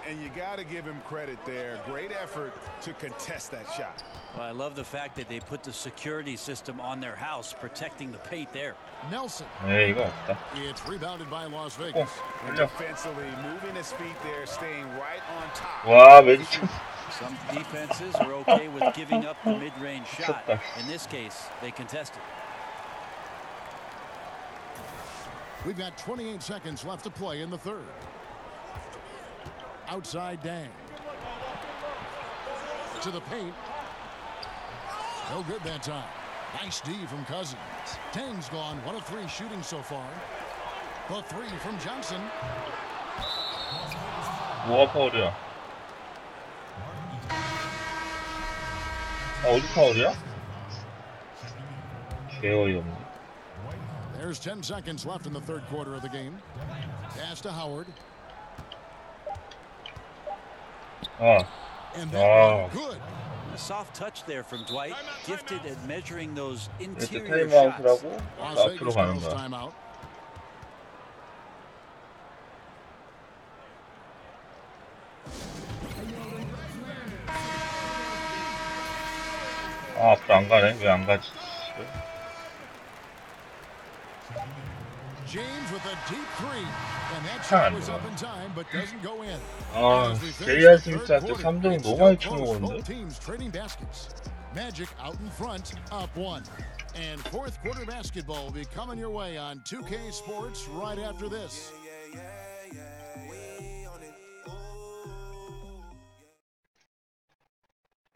And you got to give him credit there. Great effort to contest that shot. Well, I love the fact that they put the security system on their house, protecting the paint there. Nelson. 이거 없다. It's rebounded by Las Vegas. And defensively, moving his feet there, staying right on top. 와, 매직. Some defenses are okay with giving up the mid-range shot. In this case, they contested. We've got 28 seconds left to play in the third. Outside Dang. To the paint. No good that time. Nice D from Cousins. Dang's gone 1 of 3 shooting so far. The 3 from Johnson. 뭐가 파울이야? 어디 파울이야? 개어이없네. There's 10 seconds left in the third quarter of the game. Pass to Howard. And that good. A soft touch there from Dwight, gifted at measuring those interior shots. 앞으로 가는 거야. Timeout. 앞으로 안 가네. 왜 안 가지? James with a deep 3, and that shot was up in time, but doesn't go in. 제이아 스미스한테 3점 너무 많이 쳐먹었는데? Both teams trading baskets. Magic out in front, up 1. And fourth quarter basketball will be coming your way on 2K Sports right after this.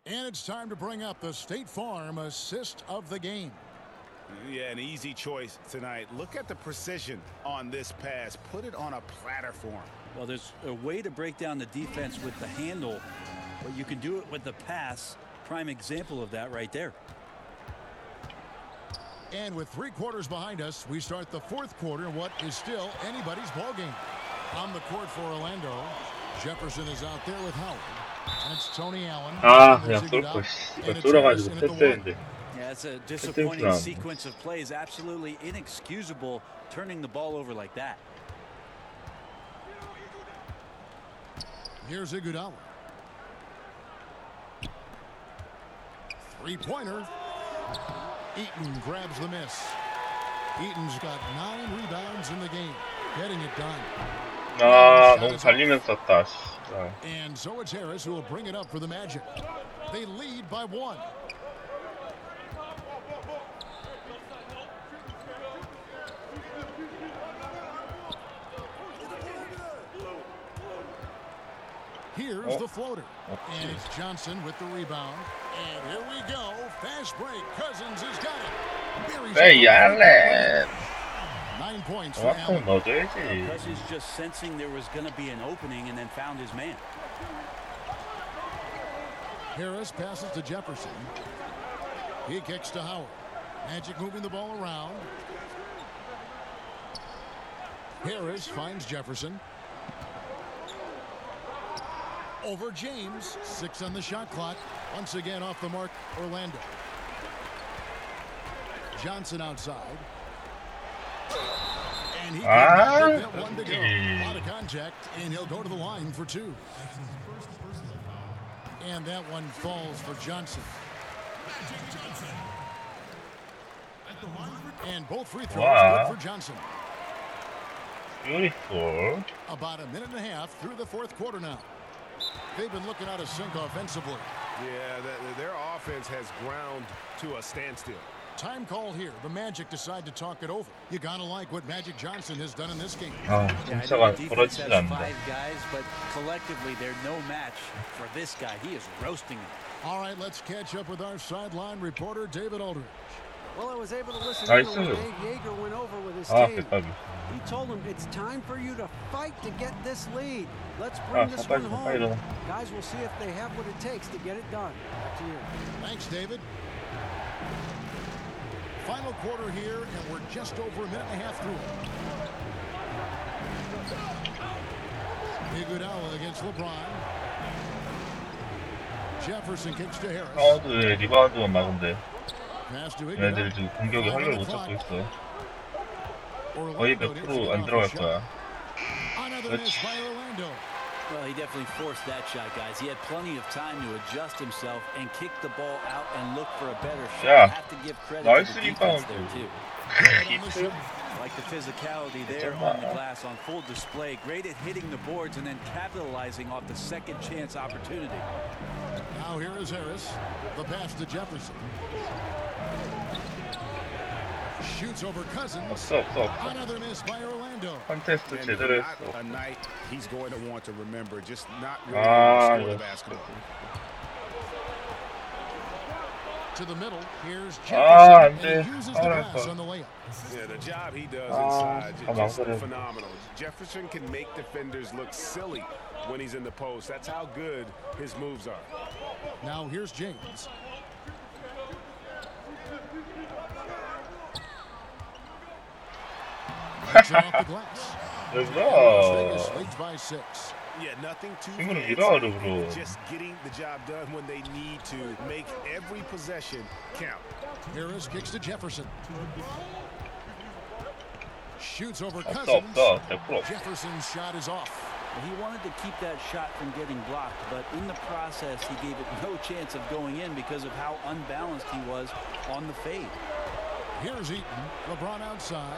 And it's time to bring up the State Farm assist of the game. Yeah, an easy choice tonight. Look at the precision on this pass. Put it on a platter for him. Well, there's a way to break down the defense with the handle, but you can do it with the pass. Prime example of that right there. And with 3 quarters behind us, we start the fourth quarter in what is still anybody's ball game. On the court for Orlando, Jefferson is out there with Howard. That's Tony Allen. 그냥 쏠 거. 이거 쏠아가지고 패스했는데. Yeah, it's a disappointing sequence of plays. Absolutely inexcusable turning the ball over like that. Here's Iguodala. 3-pointer. Eaton grabs the miss. Eaton's got 9 rebounds in the game. Getting it done. 너무 달리면서 쐈다. And so it's Harris who will bring it up for the Magic. They lead by 1. Here's the floater. And it's Johnson with the rebound. And here we go. Fast break. Cousins has got it. Hey, Allen. 9 points for Allen. Cousins just sensing there was going to be an opening and then found his man. Harris passes to Jefferson. He kicks to Howard. Magic moving the ball around. Harris finds Jefferson. Over James. 6 on the shot clock. Once again off the mark, Orlando. Johnson outside. And he can get that one to go. A lot of contact, and he'll go to the line for 2. And that one falls for Johnson. And both free throws good for Johnson. Beautiful. About a minute and a half through the fourth quarter now. They've been looking out of sync offensively. Yeah, their offense has ground to a standstill. Time call here. The Magic decide to talk it over. You gotta like what Magic Johnson has done in this game. 진짜가 부러지지 않는다. 5 guys, but collectively they're no match for this guy. He is roasting them. All right, let's catch up with our sideline reporter, David Aldridge. Well, I was able to listen to what Dave Yeager went over with his team. He told him it's time for you to fight to get this lead. Let's bring this one home. Guys, we'll see if they have what it takes to get it done. Back to you. Thanks, David. Final quarter here, and we're just over a minute and a half through it. Iguodala against LeBron. Jefferson kicks to Harris. 파워드의 리바운드만 막은데 Pass to 얘네들 Iguodala. 지금 공격이 활력을 못 잡고 있어. 거의 100% 안 들어갈 거야. Another miss by Orlando. Well, he definitely forced that shot, guys. He had plenty of time to adjust himself and kick the ball out and look for a better shot. Yeah. Have to give credit Nice to the defense rebound. there, too. 히트? Like the physicality there on the glass on full display. Great at hitting the boards and then capitalizing off the second chance opportunity. Now here is Harris. The pass to Jefferson. Shoots over Cousins. 없어. Another miss by Orlando. 컨테스트 제대로 했어. A night he's going to want to remember. Just not really score the basketball. To the middle. Here's 안 Jefferson. 돼. And he uses the glass on the layup. Yeah, the job he does inside just 망설여. phenomenal. Jefferson can make defenders look silly when he's in the post. That's how good his moves are. Now here's James. Knocks it off the glass. Vegas 그래서 leads by 6. Yeah, nothing too 친구는 fancy. 이러하려 그러. Just getting the job done when they need to. Make every possession count. Harris kicks to Jefferson. Shoots over 없어. Cousins. 100% 없어. Jefferson's shot is off. He wanted to keep that shot from getting blocked, but in the process, he gave it no chance of going in because of how unbalanced he was on the fade. Here's Eaton. LeBron outside.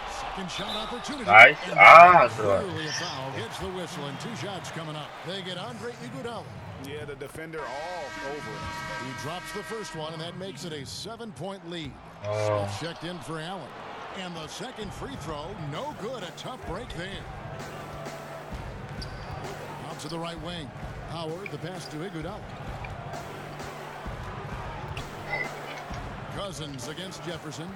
Second shot opportunity. 나이스. And 안 들어가. clearly a foul. Gets the whistle and 2 shots coming up. They get Andre Iguodala. Yeah, the defender all over it. He drops the first one, and that makes it a 7-point lead. Oh. Smith checked in for Allen. And the second free throw, no good. A tough break there. Out to the right wing. Howard, the pass to Iguodala. Cousins against Jefferson.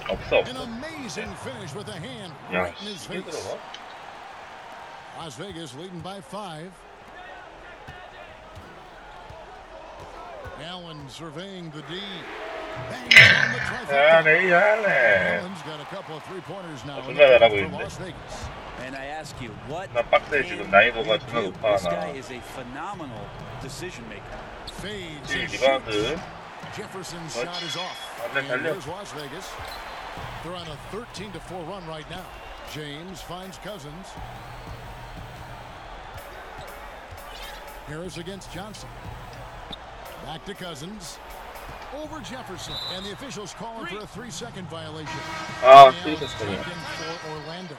없어. An amazing finish with a hand 야, right in his face. 들어가? Las Vegas leading by 5. Allen surveying the D. Bangs on the trifecta. Allen's got a couple of three-pointers now in 존나 the 잘하고 for 있는데. Las Vegas. And I ask you, what 나 빡세 지금 난이도가 존나 do? 높아 This guy 나. is a phenomenal decision maker. Fades 이 and 리바운드. shoots. Jefferson's shot is off. 안돼 And 달려. here's Las Vegas. They're on a 13-4 run right now. James finds Cousins. Harris against Johnson. Back to Cousins. Over Jefferson. And the officials calling for a 3-second violation. 아, And 스위스 스토리. taken for Orlando.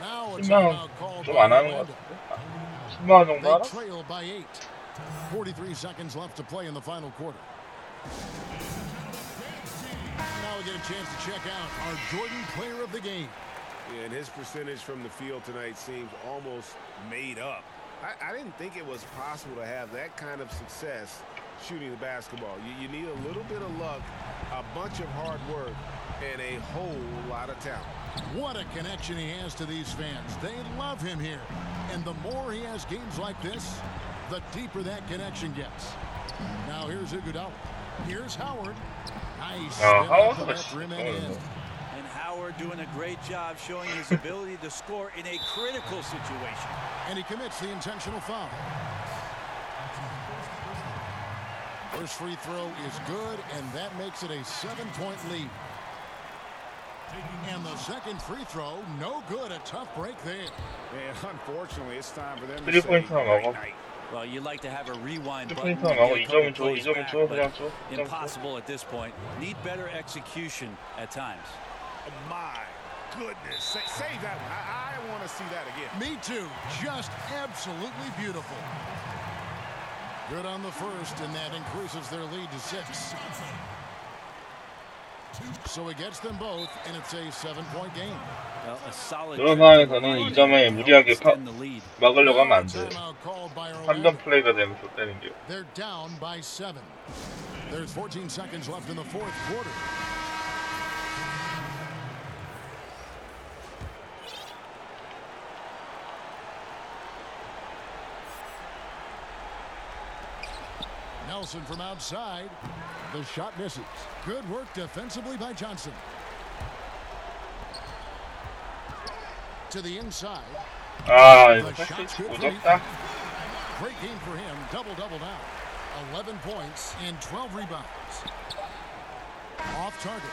Now a 10만 timeout 원 called 좀 by 안 하는 것 Orlando. 같은데? 10만 원 정도 They 하나? trail by 8. 43 seconds left to play in the final quarter. Now we get a chance to check out our Jordan player of the game. And his percentage from the field tonight seems almost made up. I didn't think it was possible to have that kind of success shooting the basketball. You need a little bit of luck, a bunch of hard work, and a whole lot of talent. What a connection he has to these fans. They love him here. And the more he has games like this, the deeper that connection gets. Now here's Iguodala. Here's Howard. Nice. And Howard doing a great job showing his ability to score in a critical situation. And he commits the intentional foul. First free throw is good, and that makes it a 7-point lead. And the second free throw, no good. A tough break there. And unfortunately, it's time for them to 3포인트 나가고. Well, you'd like to have a rewind 3포인트 button. 나가고 2점은 줘, 2점은 줘, 그냥 줘. Impossible at this point. Need better execution at times. Oh my goodness. Save that one. I want to see that again. Me too. Just absolutely beautiful. Good on the first, and that increases their lead to 6. So he gets them both, and it's a 7-point game. 그런 상황에서는 2점에 무리하게 막으려고 하면 안 돼. 3점 플레이가 되면 좋다는 게. They're down by 7. There's 14 seconds left in the fourth quarter. Nelson from outside. The shot misses. Good work defensively by Johnson. To the inside. 이거 패스 무섭다. Great game for him. Double now. 11 points and 12 rebounds. Off target.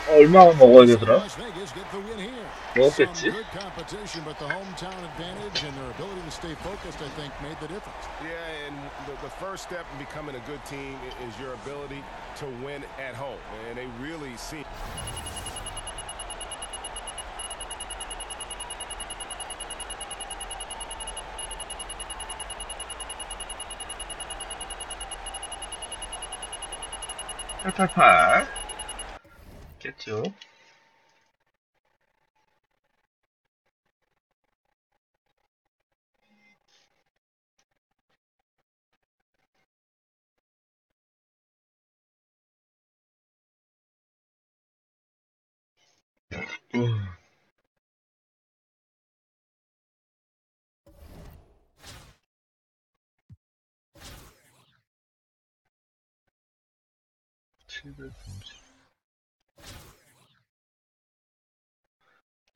얼마나 먹어야 되더라? 먹었겠지? Yeah, and the first step in becoming a good team is your ability to win at home, and they really see. 팔팔팔 겠죠.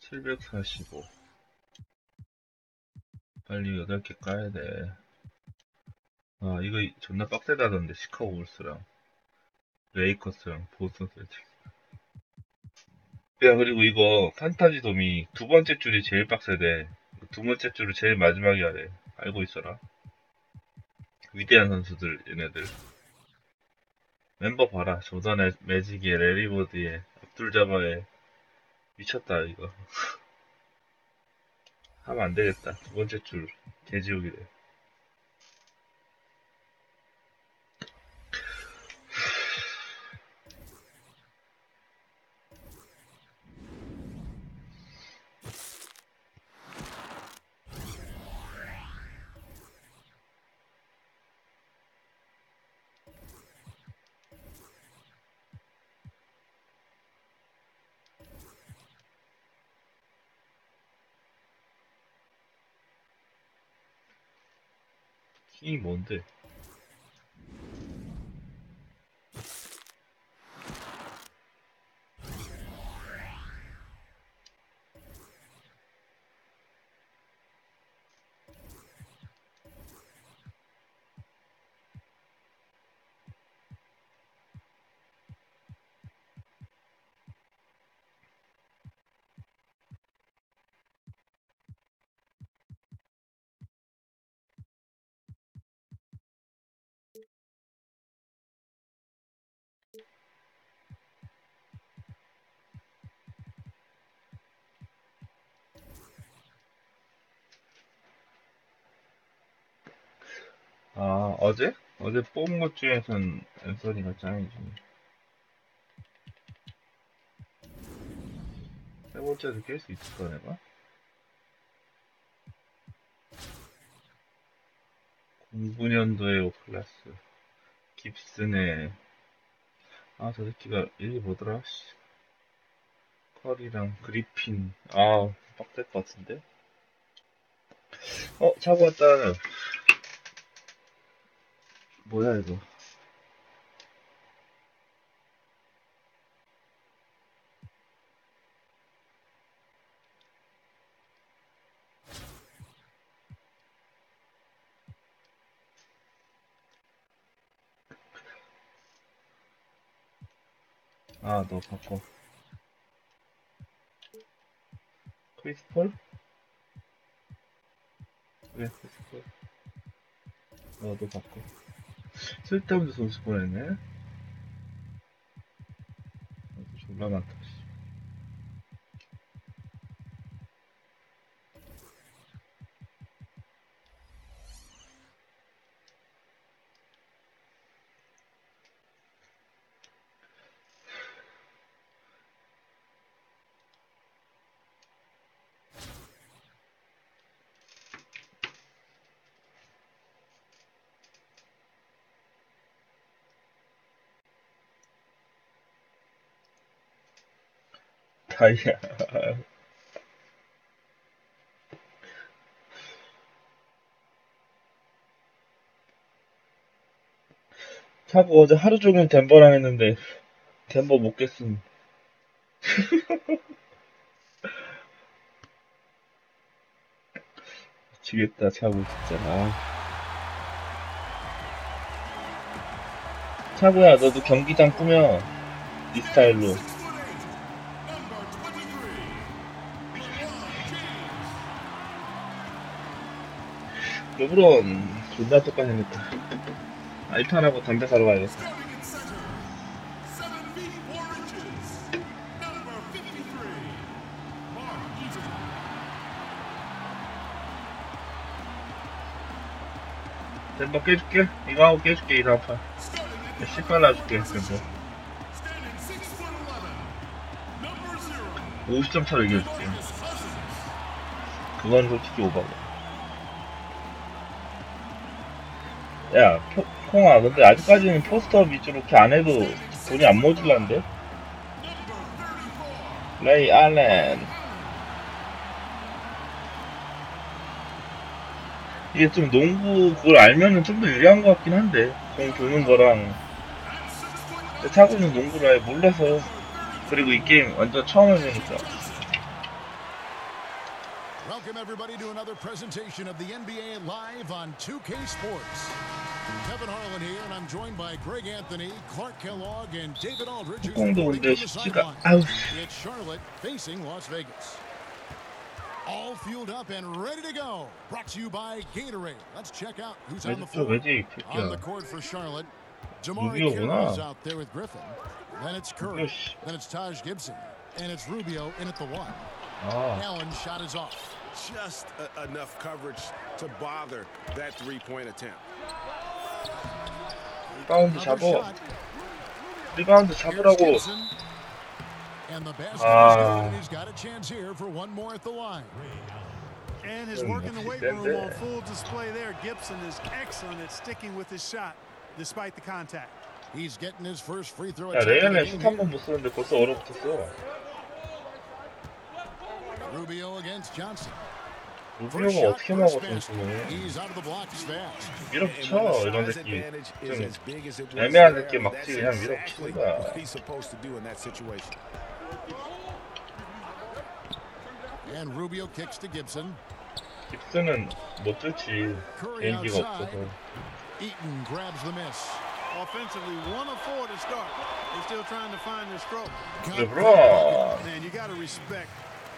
(745) 빨리 8개 까야돼. 이거 존나 빡세다던데. 시카고 울스랑 레이커스랑 보스턴 셀틱스. 야, 그리고 이거 판타지 돔이 두 번째 줄이 제일 빡세대. 두 번째 줄을 제일 마지막에 하래. 알고 있어라. 위대한 선수들, 얘네들. 멤버 봐라. 조던의, 매직의, 레리보드의, 압둘자바의. 미쳤다 이거. 하면 안 되겠다. 두 번째 줄 개지옥이래. 이 뭔데? 어제? 어제 뽑은 것 중에선 앤서니가 짱이지. 세 번째도 깰 수 있을까, 내가? 09년도의 오클라스. 깁슨의, 저 새끼가 일기 뭐더라? 펄이랑 그리핀. 아, 빡될 것 같은데? 차고 왔다. 뭐야, 이거. 아, 너 바꿔. 크리스 폴? 그래, 크리스 폴. 너 바꿔. 쓸데없는 선수 보냈네? 졸라 많다, 씨. 다이아. 차고 어제 하루 종일 덴버랑 했는데, 덴버 못 깼음. 미치겠다, 차고, 진짜. 차고야, 너도 경기장 꾸며. 이 스타일로. 르브론, 존나 똑같이 생겼다. 알탄하고 담배 사러 가야겠다. 덴버 깨줄게. 이거 하고 깨줄게, 이 다음 판. 10판 놔줄게, 덴버. 50점 차로 이겨줄게. 그건 솔직히 오바고. 야, 콩아, 근데 아직까지는 포스터 위주로 이렇게 안 해도 돈이 안 모질란데? 레이 알렌. 이게 좀 농구 그걸 알면은 좀 더 유리한 것 같긴 한데, 공 도는 거랑. 차고는 농구를 아예 몰라서. 그리고 이 게임 완전 처음 해보니까. Welcome everybody to another presentation of the NBA live on 2K Sports. Kevin Harlan here, and I'm joined by Greg Anthony, Clark Kellogg, and David Aldridge. 공도 근데 쉽지가. 아우. It's Charlotte facing Las Vegas. All fueled up and ready to go. Brought to you by Gatorade. Let's check out who's on the floor. On the court for Charlotte, Jamari Carroll's out there with Griffin. Then it's Curry. Then it's Taj Gibson, and it's Rubio in at the one. Allen's shot is off. Just enough coverage to bother that three-point attempt. 리바운드 잡어. 리바운드 잡으라고. And the basket he's got a chance here for one more at the line. And his work in the weight room on full display there. Gibson is excellent at sticking with his shot despite the contact. He's getting his first free throw. 야, 레이언에 슛 한 번 못 쓰는데 벌써 얼어붙었어. Rubio against Johnson. 루비오가 어떻게 막아, 점수는. 밀어붙여, 이런 새끼. 좀 애매한 새끼 막지, 그냥 밀어붙이는 거야. And Rubio kicks to Gibson. 깁슨은 못 들지. 개인기가 없어서. Eaton grabs the miss. Offensively, 1 of 4 to start. They're still trying to find their stroke. LeBron. Man, you got to respect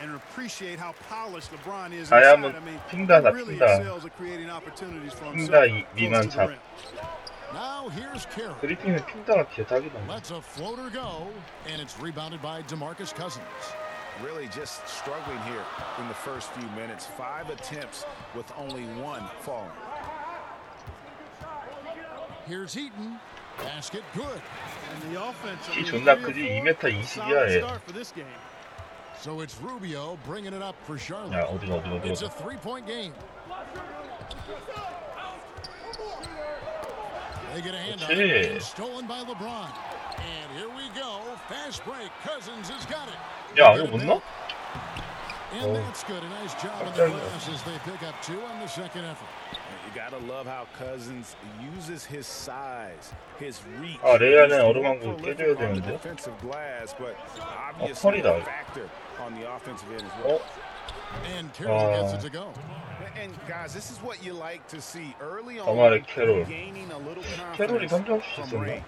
and appreciate how polished LeBron is. 다이아몬드 핑다다, really 핑다. excels at creating opportunities for 핑다 himself. 미만 잡. Now here's Carroll. 그리핀은 핑다가 개사기다. Lets a floater go, and it's rebounded by DeMarcus Cousins. Really just struggling here in the first few minutes. 5 attempts with only 1 falling. Here's Eaton. Basket good. And the offense. 키 존나 크지? 2m 20이야 얘. So it's Rubio bringing it up for Charlotte. 야, 어디가. It's a 3-point game. They get a handoff and stolen by LeBron. And here we go Fast break. Cousins has got it. 야, 이거 못 넣어? And that's good. A nice job on the glass as they pick up 2 on the second effort. You gotta love how Cousins uses his size, his reach. 아, 레이아는 얼음왕국 깨줘야 되는데. Defensive glass, but 펄이다. obviously a factor on the offensive end as well. And Carroll gets it to go. And guys, this is what you like to see early on. 정말의 캐롤. Gaining a little 캐롤이 confidence 3점 from 슛 range.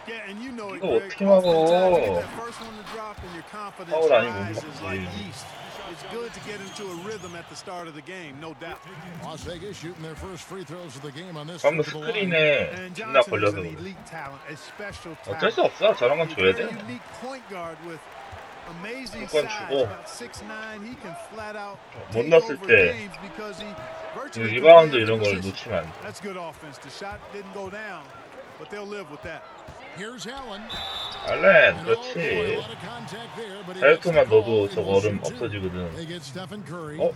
Yeah, and you know it, 이거 Greg. 어떻게 막어? That first one to drop and your confidence 파울 아니면 못 rises like 막지. yeast. It's good to get into a rhythm at the start of the game, no doubt. Las Vegas shooting their first free throws of the game on this. 방금 스크린에 And 존나 Johnson is 걸려서 an 그래. elite talent, a special 어쩔 talent. 수 없어. 저런 건 줘야 돼. Very unique point guard with amazing 무조건 size, 주고. about 6'9". He can flat out 못 take 넣었을 over 때 games because he 그 virtually 리바운드 commands 이런 the 걸 position. 놓치면 안 돼. That's good offense. The shot didn't go down, but they'll live with that. Here's Allen. 알렌, And oh boy, a 그렇지. lot of contact there, but he gets the 다이어트만 넣어도 call. 저거 It will 얼음 shoot 2. 없어지거든. They get Stephen Curry. 어?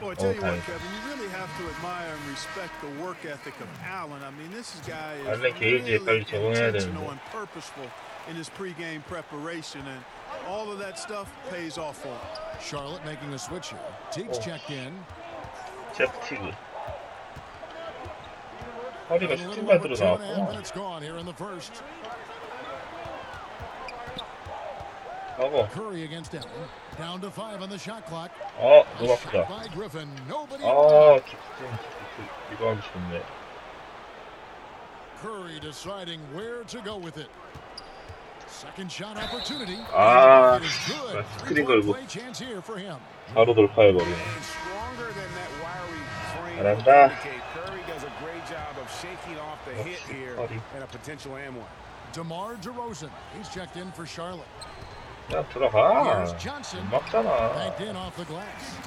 Boy, I tell you what, 다행이다. Kevin, you really have to admire and respect the work ethic of Allen. I mean, this guy is 알렌 게이지에 빨리 really 적응해야 intentional 되는데. and purposeful in his pregame preparation, and all of that stuff pays off for him. Charlotte making a switch here. Teague's checked in. 제프 티그. 허리가 And a 슈팅 little over 받으러 2.5 나왔고. minutes gone here in the first. 하고. Curry against Allen. Down to 5 on the shot clock. 아, A 너무 shot 아프다. by Griffin. Nobody. 아, 이거 하기 좋네. Curry deciding where to go with it. Second shot opportunity. 아, It is good. 스크린 3-point 걸고 play chance here for him. 바로 돌파해버리네. And stronger than that wiry frame 잘한다. would indicate. Curry does a great job of shaking off the hit here Curry. and a potential and one. DeMar DeRozan. He's checked in for Charlotte. 야, 들어가. Here's Johnson. 막잖아. Banked in off the glass.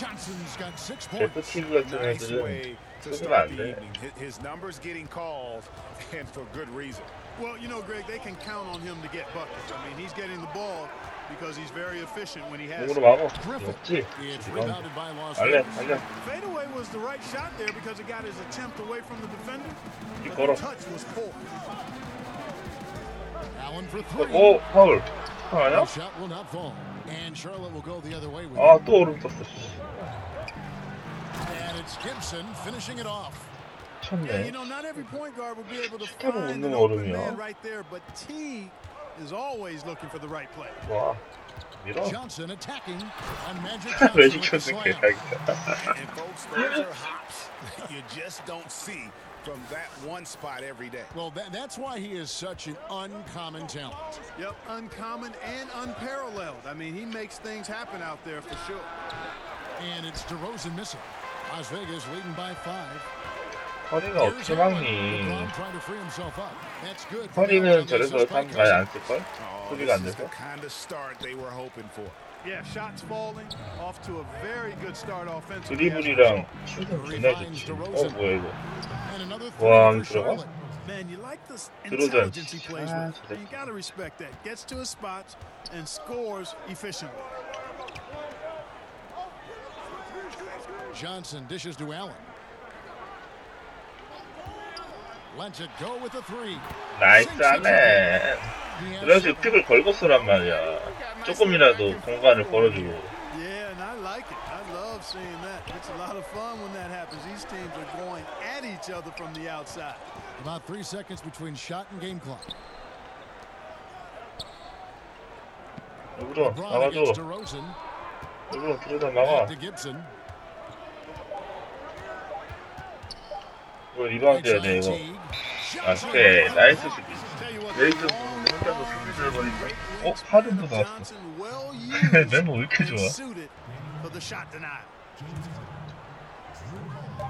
Johnson's got 6 제프 points. 티그 같은 Nice 애들은 way to 쓰면 start 안 the 돼. evening. His numbers getting called, and for good reason. Well, you know, Greg, they can count on him to get buckets. I mean, he's getting the ball because he's very efficient when he has 공으로 it. 막어. Griffin. 없지? It's rebounded by Las 알렌, Vegas. 알렌. Fadeaway was the right shot there because it got his attempt away from the defender. 이 But 걸어. the touch was poor. Allen for 3. 오, 파울. 파울 아니야? The shot will not fall. And Charlotte will go the other way with 아, it. 또 얼음 떴어. And it's Gibson finishing it off. Yeah, you 미쳤네. know, not every point guard will be able to 스텝을 못 find an 넣는 open 얼음이야. man right there, but Teague is always looking for the right play. 와, 밀어. Johnson attacking on Magic 왜 Johnson with the 시켰는 slam. 개야겠다. And folks, those are hops that you just don't see from that one spot every day. Well, that's why he is such an uncommon talent. Yep, uncommon and unparalleled. I mean, he makes things happen out there for sure. And it's DeRozan missing. Las Vegas leading by 5. 허리가 Here's 어떻게 Allen. 막니? LeBron trying to free himself up. That's good. for 허리는 Allen. 저래서 Assist by 참 많이 안 Cousins. 쓸걸? Oh, 소리가 안 this is 돼서? the kind of start they were hoping for. Yeah, shots falling, off to a very good start offensively. 드리블이랑 슛은 존나 좋지. 뭐야 이거? And another 와, three for 들어가? Charlotte. Man, you like the 들어오자. intelligence he plays 아, with. You got to respect that. Gets to his spots and scores efficiently. Johnson dishes to Allen. Lets it go with a 3. 나이스 알렌. 그래서 픽을 걸고 쓰란 말이야. 조금이라도 공간을 벌어주고. Yeah, and I like it. I love seeing that. It's a lot of fun when that happens. These teams are going at each other from the outside. About 3 seconds between shot and game clock. 여기로 LeBron against 나가줘. DeRozan. 여기로 들여다 Back 막아. to Gibson. 이거 리바운드 해야 돼 이거. 아, 오케이. 나이스 수비. 레이트 혼자서 수비 들어버리니까. 어? 하든도 나왔어. 멤버 왜 이렇게 좋아?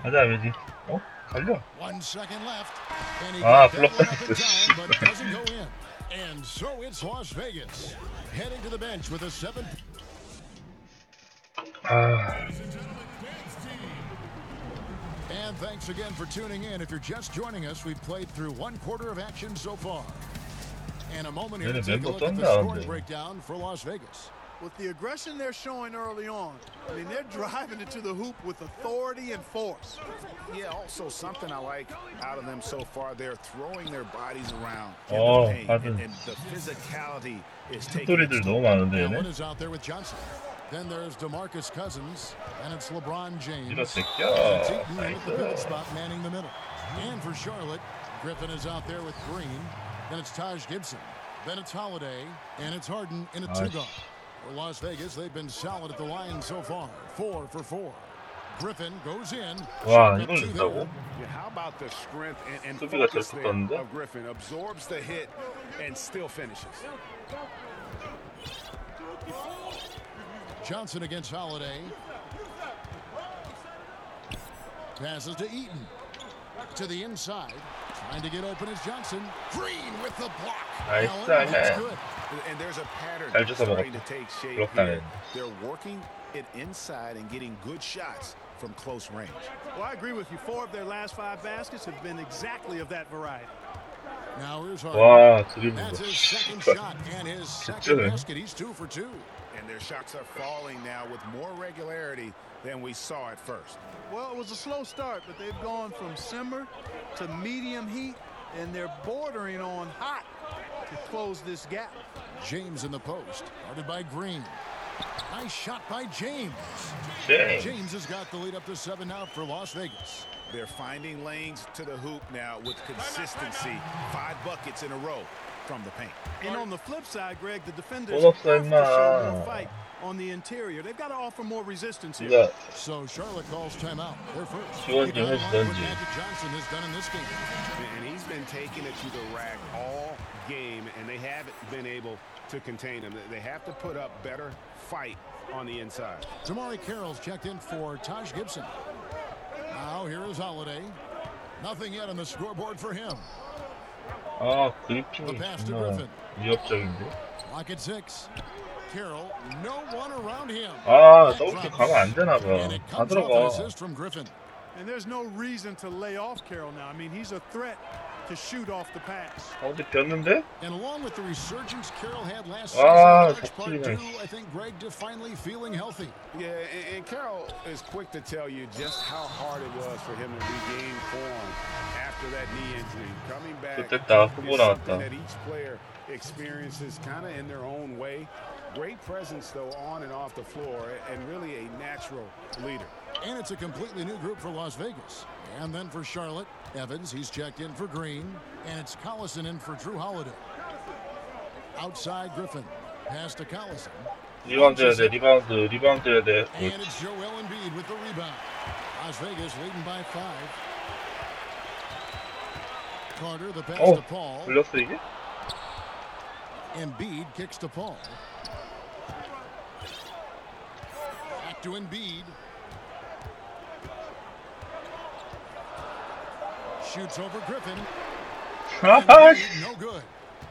가자 매지. 어? 갈려. 1 second left. And he 아, got that 블록 one up in 당했어. time, but doesn't go in. And so it's Las Vegas heading to the bench with a 7. 아, And thanks again for tuning in. If you're just joining us, we've played through 1/4 of action so far. And a moment here to 얘네 take a 멤버 look at the 떴나, scoring 근데. breakdown for Las Vegas. With the aggression they're showing early on, I mean, they're driving it to the hoop with authority and force. Yeah, also something I like out of them so far, they're throwing their bodies around in the paint, and the physicality is taking its toll. Allen is out there with Johnson. Then there's DeMarcus Cousins, and it's LeBron James. It's Eaton in at the pivot spot, manning the middle. And for Charlotte, Griffin is out there with Green. Then it's Taj Gibson. Then it's Holiday, and it's Harden in a two-guard. For Las Vegas, they've been solid at the line so far. 4 for 4. Griffin goes in. 와, 이걸 넣는다고? How about the strength and focus there of Griffin? Absorbs the hit and still finishes. Johnson against Holiday. Passes to Eaton. To the inside. Trying to get open is Johnson. Green with the block. Nice. Good. And there's a pattern starting to take shape here. They're working it inside and getting good shots from close range. Well, I agree with you. 4 of their last 5 baskets have been exactly of that variety. Now here's 와, Harden. That's his second shot and his second basket. He's 2 for 2. And their shots are falling now with more regularity than we saw at first. Well, it was a slow start, but they've gone from simmer to medium heat, and they're bordering on hot to close this gap. James in the post, guarded by Green. Nice shot by James. James has got the lead up to 7 now for Las Vegas. They're finding lanes to the hoop now with consistency. 5 buckets in a row from the paint. And on the flip side, Greg, the defenders have to show more fight on the interior. They've got to offer more resistance here. Yeah. So Charlotte calls timeout. They're first. What Magic Johnson has done in this game. And he's been taking it to the rack all game, and they haven't been able to contain him. They have to put up better fight on the inside. Tamari Carroll's checked in for Taj Gibson. Now here is Holiday. Nothing yet on the scoreboard for him. 아, 그리핀이 정말 위협적인데. Lock at 6. Carroll, no one around him. 아, 더블킥 가면 안 되나 봐. 다 들어가. And there's no reason to lay off Carroll now. I mean, he's a threat to shoot off the pass. 어디 폈는데? And along with the resurgence Carroll had last season, part 2, I think Greg to finally feeling healthy. Yeah, and Carroll is quick to tell you just how hard it was for him to regain form after that knee injury. Coming back 됐다. is something that each player experiences kind of in their own way. Great presence, though, on and off the floor, and really a natural leader. And it's a completely new group for Las Vegas. And then for Charlotte, Evans, he's checked in for Green. And it's Collison in for Drew Holiday. Outside Griffin. Pass to Collison. 리바운드 해야 돼, 리바운드 해야 돼. And it's Joel Embiid with the rebound. Las Vegas leading by 5. Carter, the pass to Paul. 불렸어 이게? Embiid kicks to Paul. Back to Embiid. Shoots over Griffin. No good.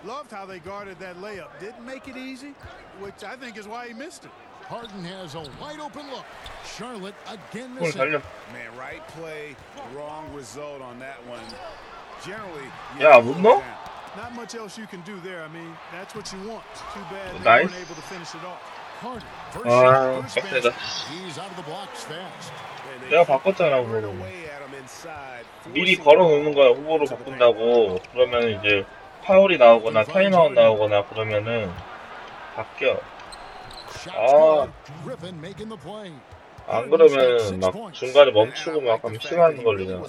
Loved how they guarded that layup. Didn't make it easy, which I think is why he missed it. Harden has a wide open look. Charlotte again missing. Man, right play, wrong result on that one. Generally, 야, 못 넣어? Not much else you can do there. I mean, that's what you want. Too bad they nice. weren't able to finish it off. Harden, first 빡세다. He's out of the blocks fast. 내가 바꿨잖아, 그거. 미리 걸어놓는 거야, 후보로 바꾼다고. 그러면 이제 파울이 나오거나 타임아웃 나오거나 그러면은 바뀌어. 안 그러면 막 중간에 멈추고 막 하면 시간 걸리잖아.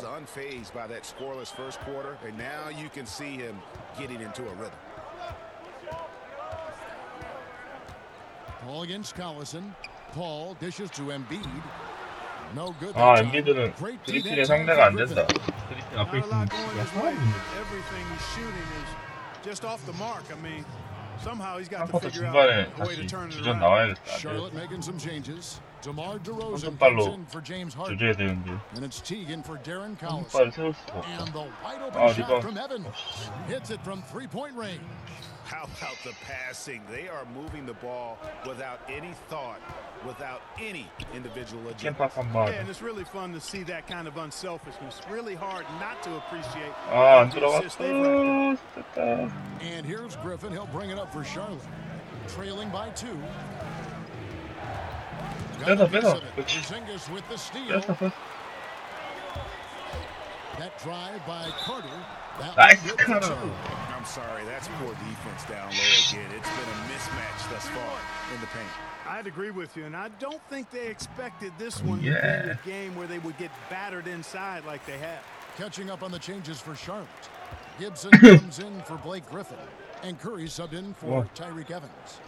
Paul against Collison. Paul dishes to Embiid. No good. 아, 엔비드는 그리핀의 상대가 안 된다. 그리핀 앞에 있으면 Everything he's shooting is just off the mark. I mean, somehow he's got to 한쿼터 figure 중간에 out a way to 다시 turn it 주전 around. 나와야겠다. Charlotte making some changes. DeMar DeRozan comes 한발로 in for James Harden. 조져야 되는데. And it's Teagan for Darren Collison. 한발 세울 수가 없다. And the wide open 아, shot 리바운드. from Evans. Hits it from 3-point range. How about the passing? They are moving the ball without any thought, without any individual agenda. 캠파스 한 번. Yeah, and it's really fun to see that kind of unselfishness. Really hard not to appreciate. 아, 안 들어갔어. 됐다. And here's Griffin. He'll bring it up for Charlotte. Trailing by 2. 뺏어. 그렇지. 뺐어. That drive by Carter. 나이스 카라. I'm sorry, that's poor defense down low again. It's been a mismatch thus far in the paint. I'd agree with you, and I don't think they expected this one to be a game where they would get battered inside like they have. Catching up on the changes for Charlotte. Gibson comes in for Blake Griffin, and Curry subbed in for Tyreek Evans.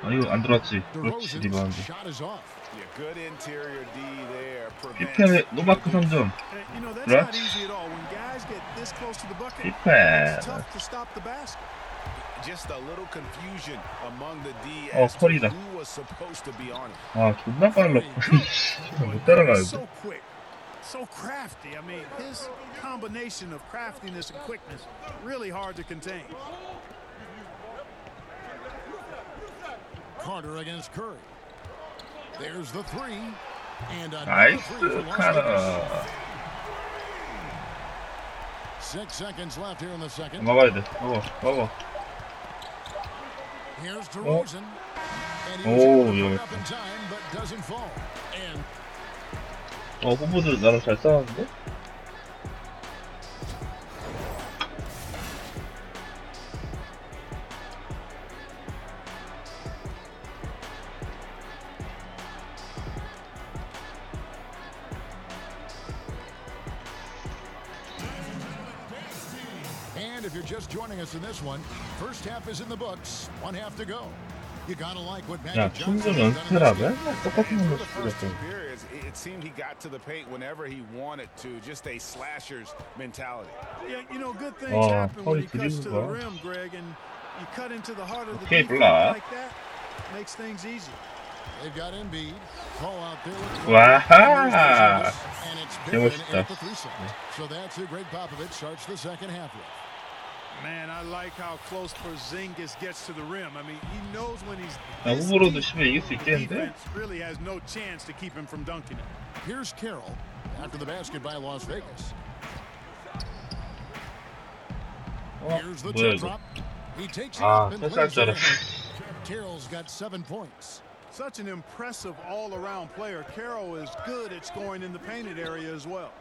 이거 안 들어왔지. 그렇지, 리바운드. Shot is off. Yeah, good interior D there. 힙해, 노마크 3점. You know, that's not easy at all. When guys get this close to the bucket, 힙해. it's tough to stop the basket. Just a little confusion among the D as to who was supposed to be on it. 아, 존나 빨라. 못 따라가요. So quick, so crafty. I mean, his combination of craftiness and quickness really hard to contain. Carter against Curry. There's the three. And 나이스 카라. 6 seconds left here in the second. 막아야 돼. 먹어. Here's DeRozan. 오, 이거. Up in time, but doesn't fall. And 후보들 나랑 잘 싸웠는데? And if you're just joining us in this one, first half is in the books. 1 half to go. You gotta like what Magic Johnson has done in this game. It seemed he got to the paint whenever he wanted to. Just a slasher's mentality. Yeah, you know, good things happen when he cuts to the rim, Greg, and you cut into the heart of the defense like that. Makes things easy. They've got Embiid. Call out there. 와하. And it's 재밌다. at the 3 seconds. So that's who Greg Popovich starts the second half with. Man, I like how close Porzingis gets to the rim. I mean, he knows when he's 후보로도 치면 이길 수 있겠는데? defense really has no chance to keep him from dunking it. Here's Carroll after the basket by Las Vegas. Here's the tip drop. He takes it up and plays it in. Carroll's got 7 points. Such an impressive all-around player. Carroll is good at scoring in the painted area as well.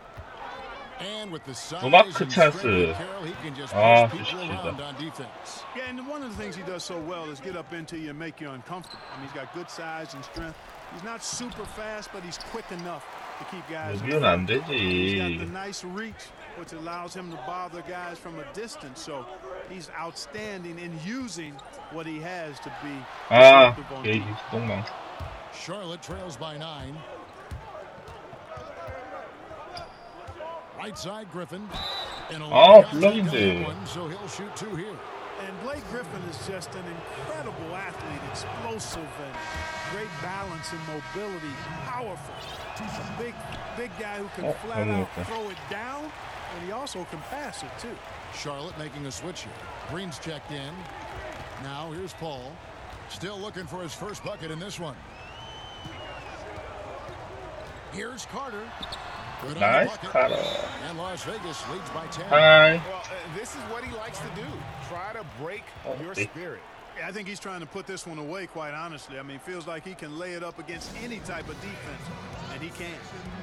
And with the size 노마크 and 찬스. strength of Carroll, he can just push people 좋습니다. around on defense. Yeah, and one of the things he does so well is get up into you and make you uncomfortable. I mean, he's got good size and strength. He's not super fast, but he's quick enough to keep guys. 여기는 안 He's got 되지. the nice reach, which allows him to bother guys from a distance. So he's outstanding in using what he has to be. 게이지 똥망. Charlotte trails by 9. Right side Griffin. And 블락인데. so he'll shoot 2 here. And Blake Griffin is just an incredible athlete, explosive and great balance and mobility, powerful. He's a big guy who can flat out throw it down, and he also can pass it too. Charlotte making a switch here. Green's checked in. Now here's Paul. Still looking for his first bucket in this one. Here's Carter. 나이스 카라. And Las Vegas leads by 10. 하이. Well, this is what he likes to do. Try to break your spirit. Yeah, I think he's trying to put this one away, quite honestly. I mean, feels like he can lay it up against any type of defense, and he can.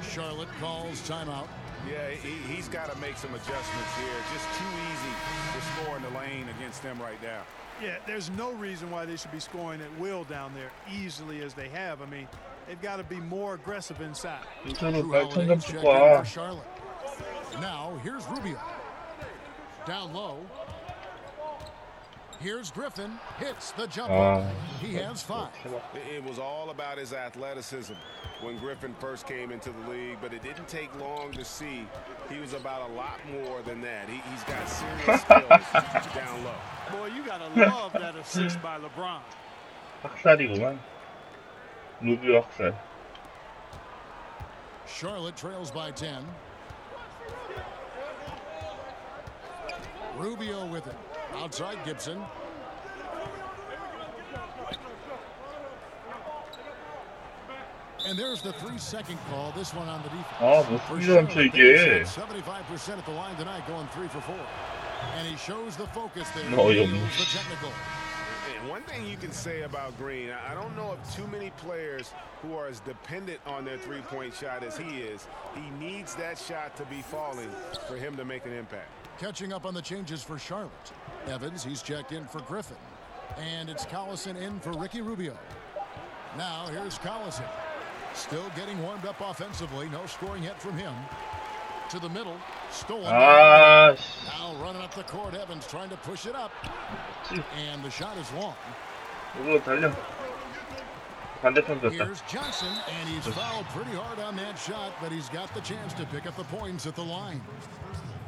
Charlotte calls timeout. Yeah, he's got to make some adjustments here. Just too easy to score in the lane against them right now. Yeah, there's no reason why they should be scoring at will down there easily as they have. I mean, they've got to be more aggressive inside. For Charlotte. Now here's Rubio. Down low. Here's Griffin. Hits the jumper. He has 5. It was all about his athleticism when Griffin first came into the league, but it didn't take long to see he was about a lot more than that. He's got serious skills down low. Boy, you got to love that assist by LeBron. 학살이구만. 루비오 학살. Charlotte trails by 10. Rubio with it. Outside Gibson. And there's the 3-second call. This one on the defense. 뭐 스피드함쳐 이게. 75% at the line tonight, going 3 for 4. And he shows the focus there. 어이없네. The technical. And one thing you can say about Green, I don't know of too many players who are as dependent on their three-point shot as he is. He needs that shot to be falling for him to make an impact. Catching up on the changes for Charlotte. Evans, he's checked in for Griffin. And it's Collison in for Ricky Rubio. Now here's Collison. Still getting warmed up offensively. No scoring yet from him. To the middle. Stolen. Now running up the court. Evans trying to push it up. And the shot is long. Here's Johnson, and he's fouled pretty hard on that shot, but he's got the chance to pick up the points at the line.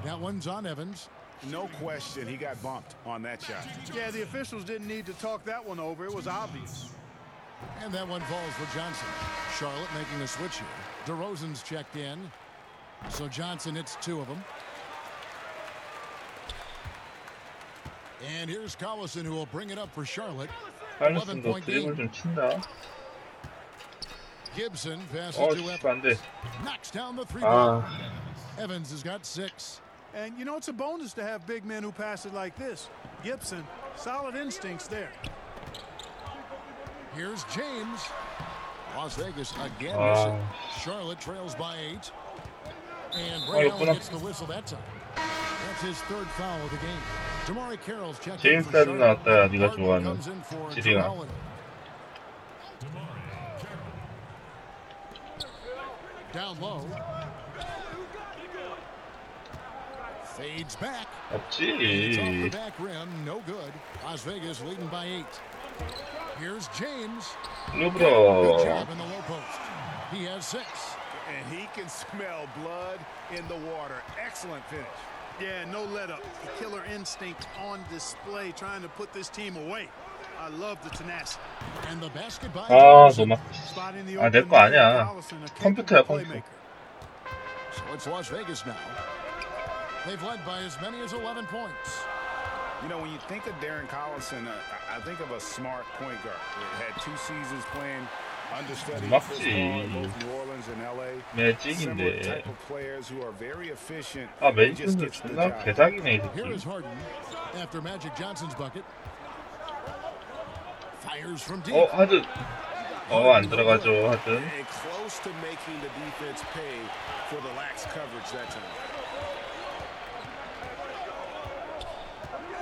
That one's on Evans. No question, he got bumped on that shot. Yeah, the officials didn't need to talk that one over. It was obvious. And that one falls for Johnson. Charlotte making a switch here. DeRozan's checked in. So Johnson hits two of them. And here's Collison, who will bring it up for Charlotte. 11-point game. Gibson passes to Evans. Knocks down the three-pointer. Evans has got 6. And, you know, it's a bonus to have big men who pass it like this. Gibson, solid instincts there. Here's James. Las Vegas again missing. Charlotte trails by 8. And Bray Allen gets the whistle that time. That's his 3rd foul of the game. DeMar Carroll's checking in for Charlotte. Harden comes in for Drew. Down low. Fades back. It's off the back rim. No good. Las Vegas leading by 8. Here's James. Good job in the low post. He has 6. And he can smell blood in the water. Excellent finish. Yeah, no let up. The killer instinct on display, trying to put this team away. I love the tenacity. And the basket by 내 거 아니야. 컴퓨터야, 컴퓨터. So it's Las Vegas now. They've led by as many as 11 points. You know, when you think of Darren Collison, I think of a smart point guard. He had 2 seasons playing understudy football in both New Orleans and LA. Similar type of players who are very efficient. 매직은 존나 개사기네, 이 Here is 새끼. Harden after Magic Johnson's bucket. Fires from deep. 하든. 안 들어가죠, 하든. And close to making the defense pay for the lax coverage that time.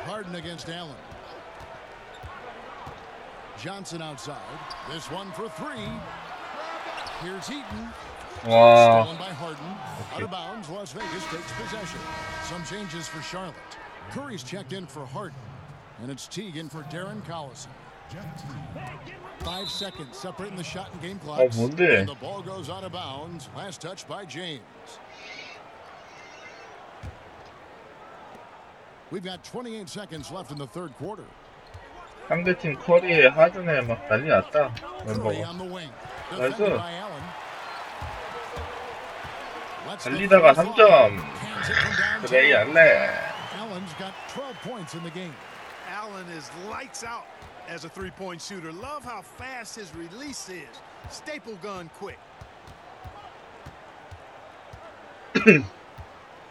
Harden against Allen. Johnson outside. This one for 3. Here's Eaton. Stolen by Harden. Out of bounds. Las Vegas takes possession. Some changes for Charlotte. Curry's checked in for Harden. And it's Teague in for Darren Collison. 5 seconds separating the shot and game clocks. 뭔데? And the ball goes out of bounds. Last touch by James. We've got 28 seconds left in the 3rd quarter. 상대팀 커리에 하든에 막 난리 났다. Curry 멤버가. on the wing. 나이스. Defended by Allen. 달리다가 3점. 그래, 알레. Allen's got 12 points in the game. Allen is lights out as a three-point shooter. Love how fast his release is. Staple gun quick.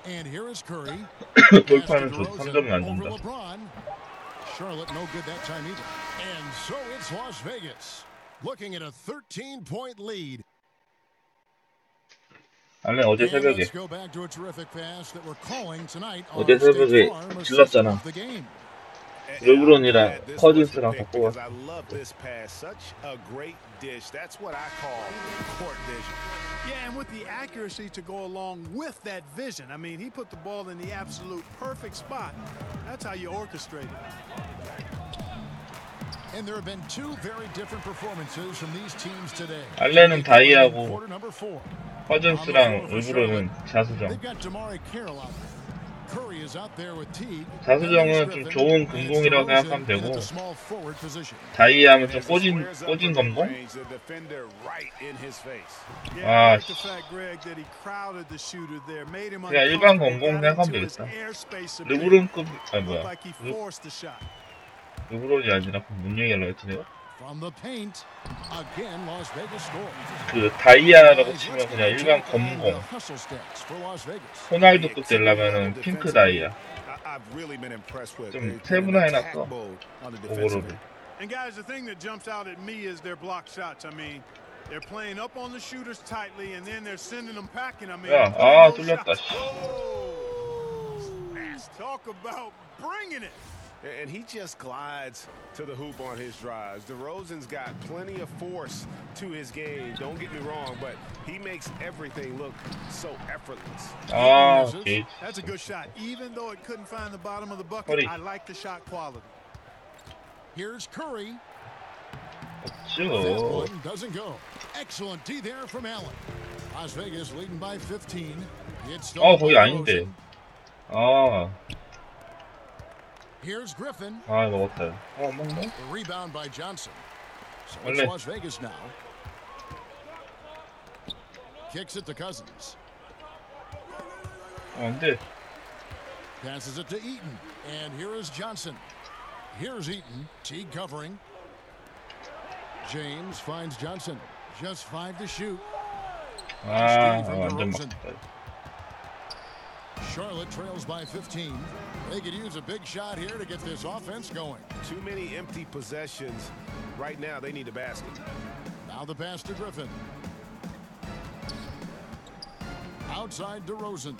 And here is Curry. 돌파는 3점을 안 준다. LeBron. Charlotte no good that time either. And so it's Las Vegas looking at a 13-point lead. 알레 어제 새벽에. Let's go back to a terrific pass that we're calling tonight on 어제 새벽에 질렀잖아. the game. 르브론이랑 커진스랑 갖고 와. I love this pass. Such a great dish. That's what I call court vision. Yeah, and with the accuracy to go along with that vision. I mean, he put the ball in the absolute perfect spot. That's how you orchestrate it. And there have been 2 very different performances from these teams today. 알레는 다이아고 Quarter number 4. 커진스랑 르브론은 자수정. They've got DeMar Carroll out there. Curry is out there with Teague. 자수정은 좀 좋은 근공이라고 생각하면 되고 다이아는 좀 꽂은 검공? 그냥 일반 검공 생각하면 되겠다. 르브론급 아니 뭐야 르브론이 아니라 뭔 얘기하려고 했지 내가? 그 다이아라고 치면 그냥 일반 검공. 호날두급 되려면은 핑크 다이아. 좀 세분화해놨어. 오버로드. And guys, the thing that jumps out at me is their block shots. I mean, they're playing up on the shooters tightly, and then they're sending them packing. I mean, 야, 뚫렸다. talk about bringing it. And he just glides to the hoop on his drives. DeRozan's got plenty of force to his game. Don't get me wrong, but he makes everything look so effortless. 오케이. That's a good shot. Even though it couldn't find the bottom of the bucket, I like the shot quality. Here's Curry. 쭉. That one doesn't go. Excellent D there from Allen. Las Vegas leading by 15. 거기 아닌데. Here's Griffin. 먹었다. The rebound by Johnson. So it's Las Vegas now. Kicks it to Cousins. 안 돼. Passes it to Eaton. And here is Johnson. Here's Eaton. Teague covering. James finds Johnson. Just 5 to shoot. 완전 막혔다. Charlotte trails by 15. They could use a big shot here to get this offense going. Too many empty possessions. Right now, they need a basket. Now the pass to Griffin. Outside DeRozan.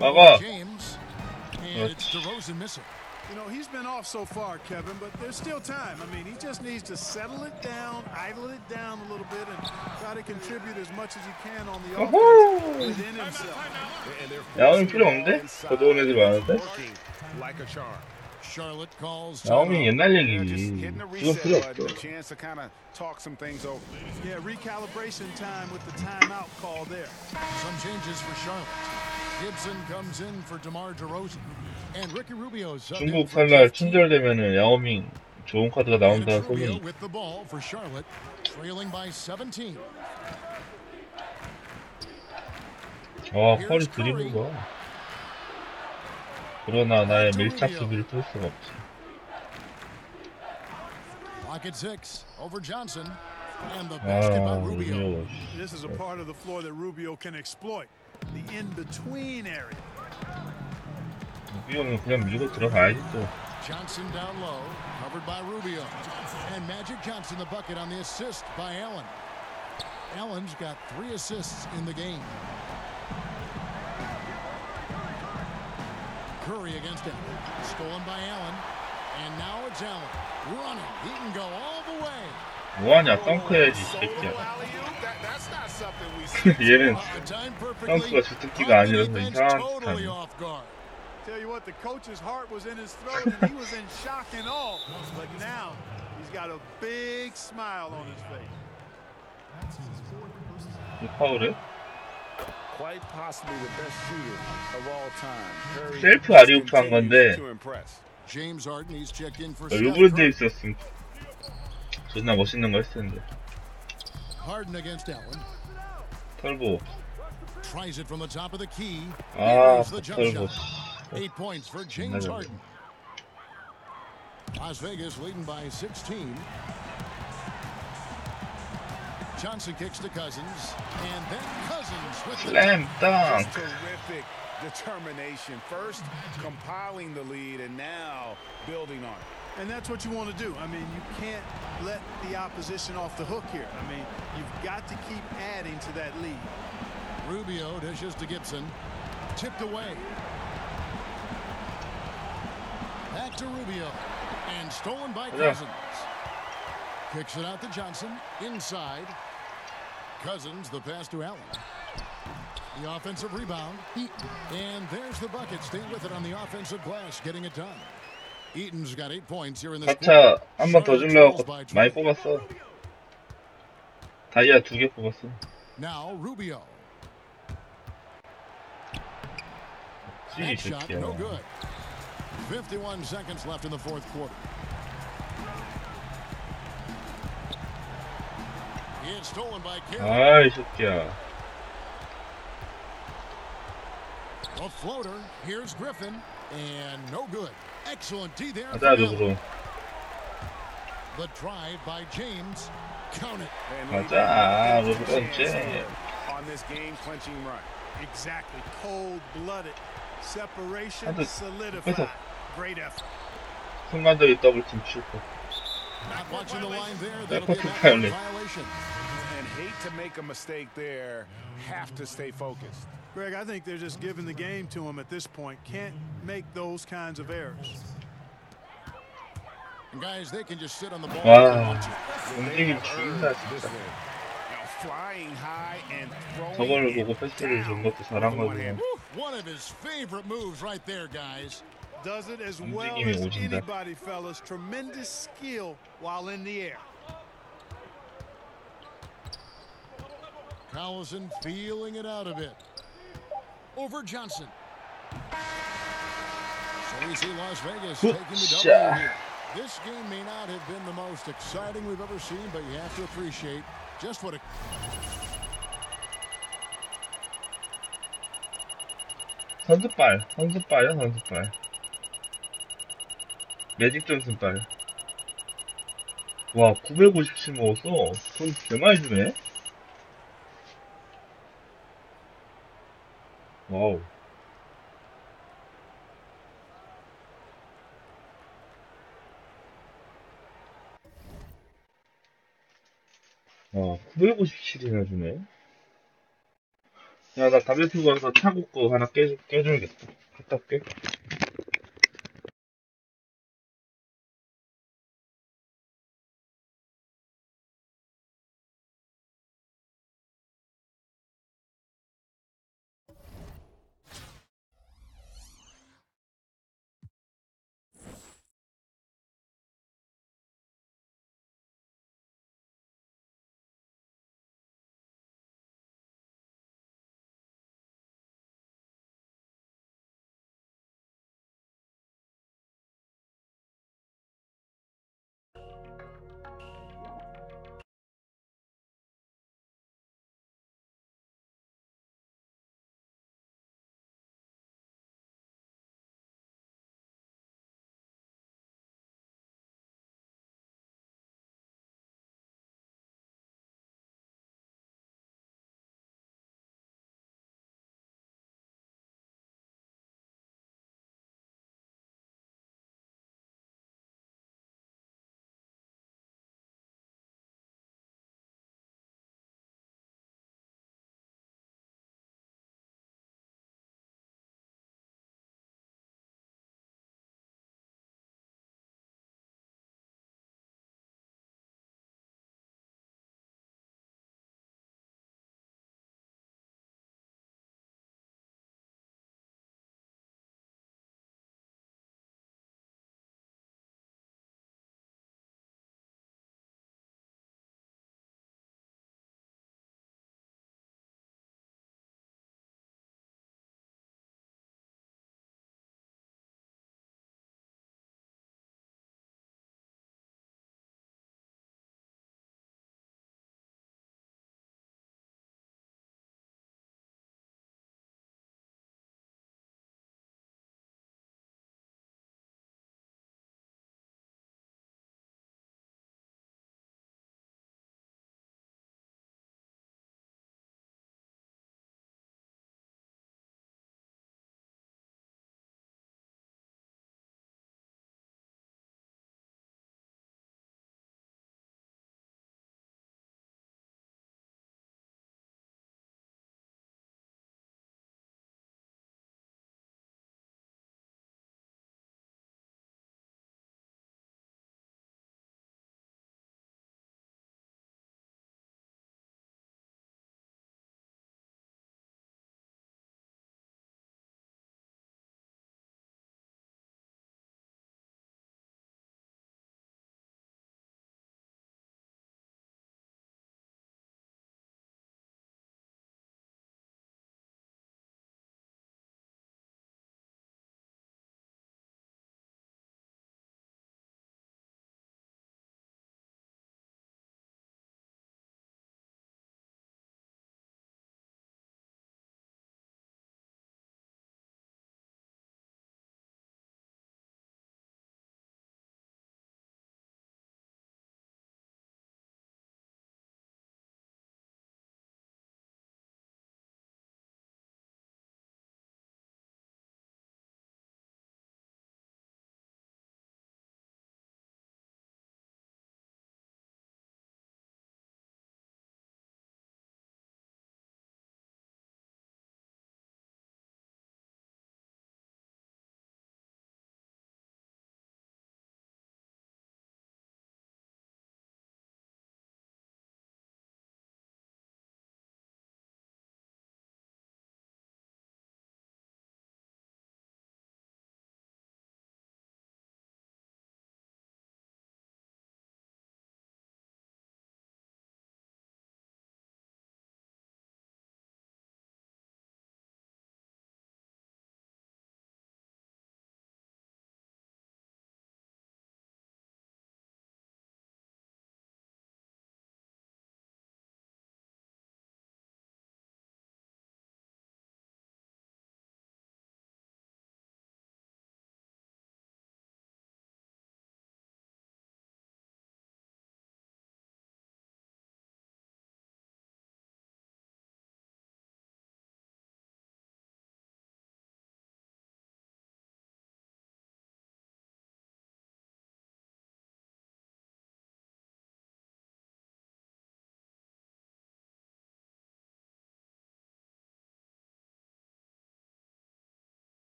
막아. James. And it's DeRozan missing. You know, he's been off so far, Kevin, but there's still time. I mean, he just needs to settle it down, idle it down a little bit, and try to contribute as much as he can on the offense within himself. 야옹이 필요 없는데? 더 좋은 애들 많은데? Charlotte calls. 야옹이 옛날 얘기지. 지금 필요 없어. Yeah, recalibration time with the timeout call there. Some changes for Charlotte. Gibson comes in for DeMar DeRozan. And Ricky Rubio's 중국 칼날 친절되면은 야오밍 좋은 카드가 나온다는 소문이. with the ball for Charlotte, trailing by 17. 허리 드리블 봐. 그러나 나의 밀착 수비를 뚫을 수가 없지. Pocket 6 over Johnson. And the basket by Rubio. This is a part of the floor that Rubio can exploit. The in-between area. 루비오는 그냥 밀고 들어가야지 또. Johnson down low, covered by Rubio. And Magic Johnson the bucket on the assist by Allen. Allen's got 3 assists in the game. Curry against Allen. Stolen by Allen. And now it's Allen. Running. He can go all the way. 뭐하냐, 덩크해야지, 이 새끼야. 얘는 덩크가 주특기가 아니라서 이상한 짓 하네. Tell you what, the coach's heart was in his throat and he was in shock and awe. But now he's got a big smile on his face. 파울해? Quite possibly the best shooter of all time. 셀프 아리우프 한 건데 James Harden he's checked in for 르브론 데이비스 있었으면 존나 멋있는 거 했을 텐데. Harden against Allen. 털보. Tries it from the top of the key. 털보. 8 points for James Harden. Las Vegas leading by 16. Johnson kicks to Cousins, and then Cousins with the slam dunk. Terrific determination. First compiling the lead, and now building on it. And that's what you want to do. I mean, you can't let the opposition off the hook here. I mean, you've got to keep adding to that lead. Rubio dishes to Gibson. Tipped away. Back to Rubio. And stolen by Cousins. Kicks it out to Johnson. Inside. Cousins, the pass to Allen. The offensive rebound. Eaton. And there's the bucket. Stay with it on the offensive glass. Getting it done. Eaton's got 8 points here in this quarter. 한 번 더 주려고 많이 뽑았어. 다이아 2개 뽑았어. Now Rubio. That shot no good. 51 seconds left in the fourth quarter. It's stolen by Kerry. 아이 새끼야. A floater. Here's Griffin. And no good. Excellent D there. 가자 누구로. The drive by James. Count it. 가자 르브론 제임스. On this game-clinching run. Exactly. Cold-blooded. Separation solidified. Great effort. 순간적인 더블팀 실패. Not watching the line there. 네, That'll be a 커팅 backcourt 파울링. violation. And hate to make a mistake there. Have to stay focused. Greg, I think they're just giving the game to him at this point. Can't make those kinds of errors. And guys, they can just sit on the ball. 와, 움직임 죽인다 진짜. Flying high and 저걸 throwing 보고 패스를 준 것도 잘한 거고. One of his favorite moves right there, guys. Does it as well 움직임이 as 오진다. anybody, fellas. Tremendous skill while in the air. Collison feeling it out a bit. Over Johnson. So we see Las Vegas taking the W here. This game may not have been the most exciting we've ever seen, but you have to appreciate just what a... 선수빨이야, 선수빨. 매직 존슨빨. 와, 957 먹었어. 돈 개많이 주네. 와우. 와, 957이나 주네. 야, 나 담배 피고 가서 차고 거 하나 깨줘야겠다. 갔다 올게.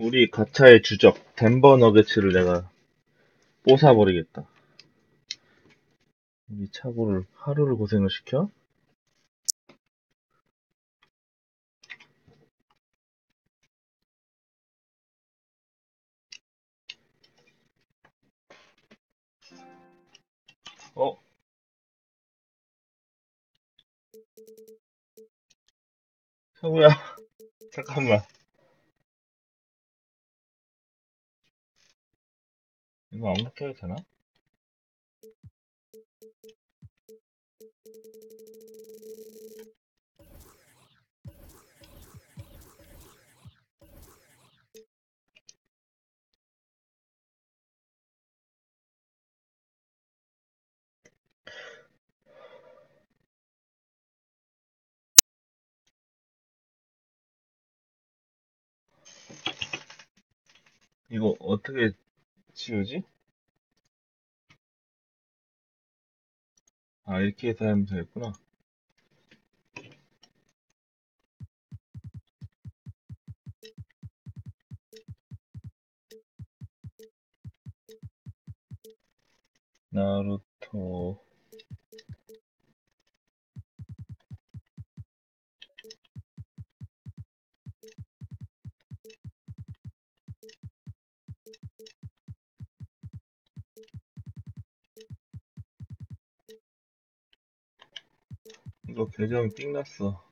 우리 가차의 주적 덴버 너게츠를 내가 뽀사버리겠다. 우리 차고를 하루를 고생을 시켜? 어? 차고야 잠깐만. 이거 아무렇게 해도 되나? 이거 어떻게 지우지? 아, 이렇게 해서 하면 되겠구나. 나루토. 이거 계정이 삥 났어.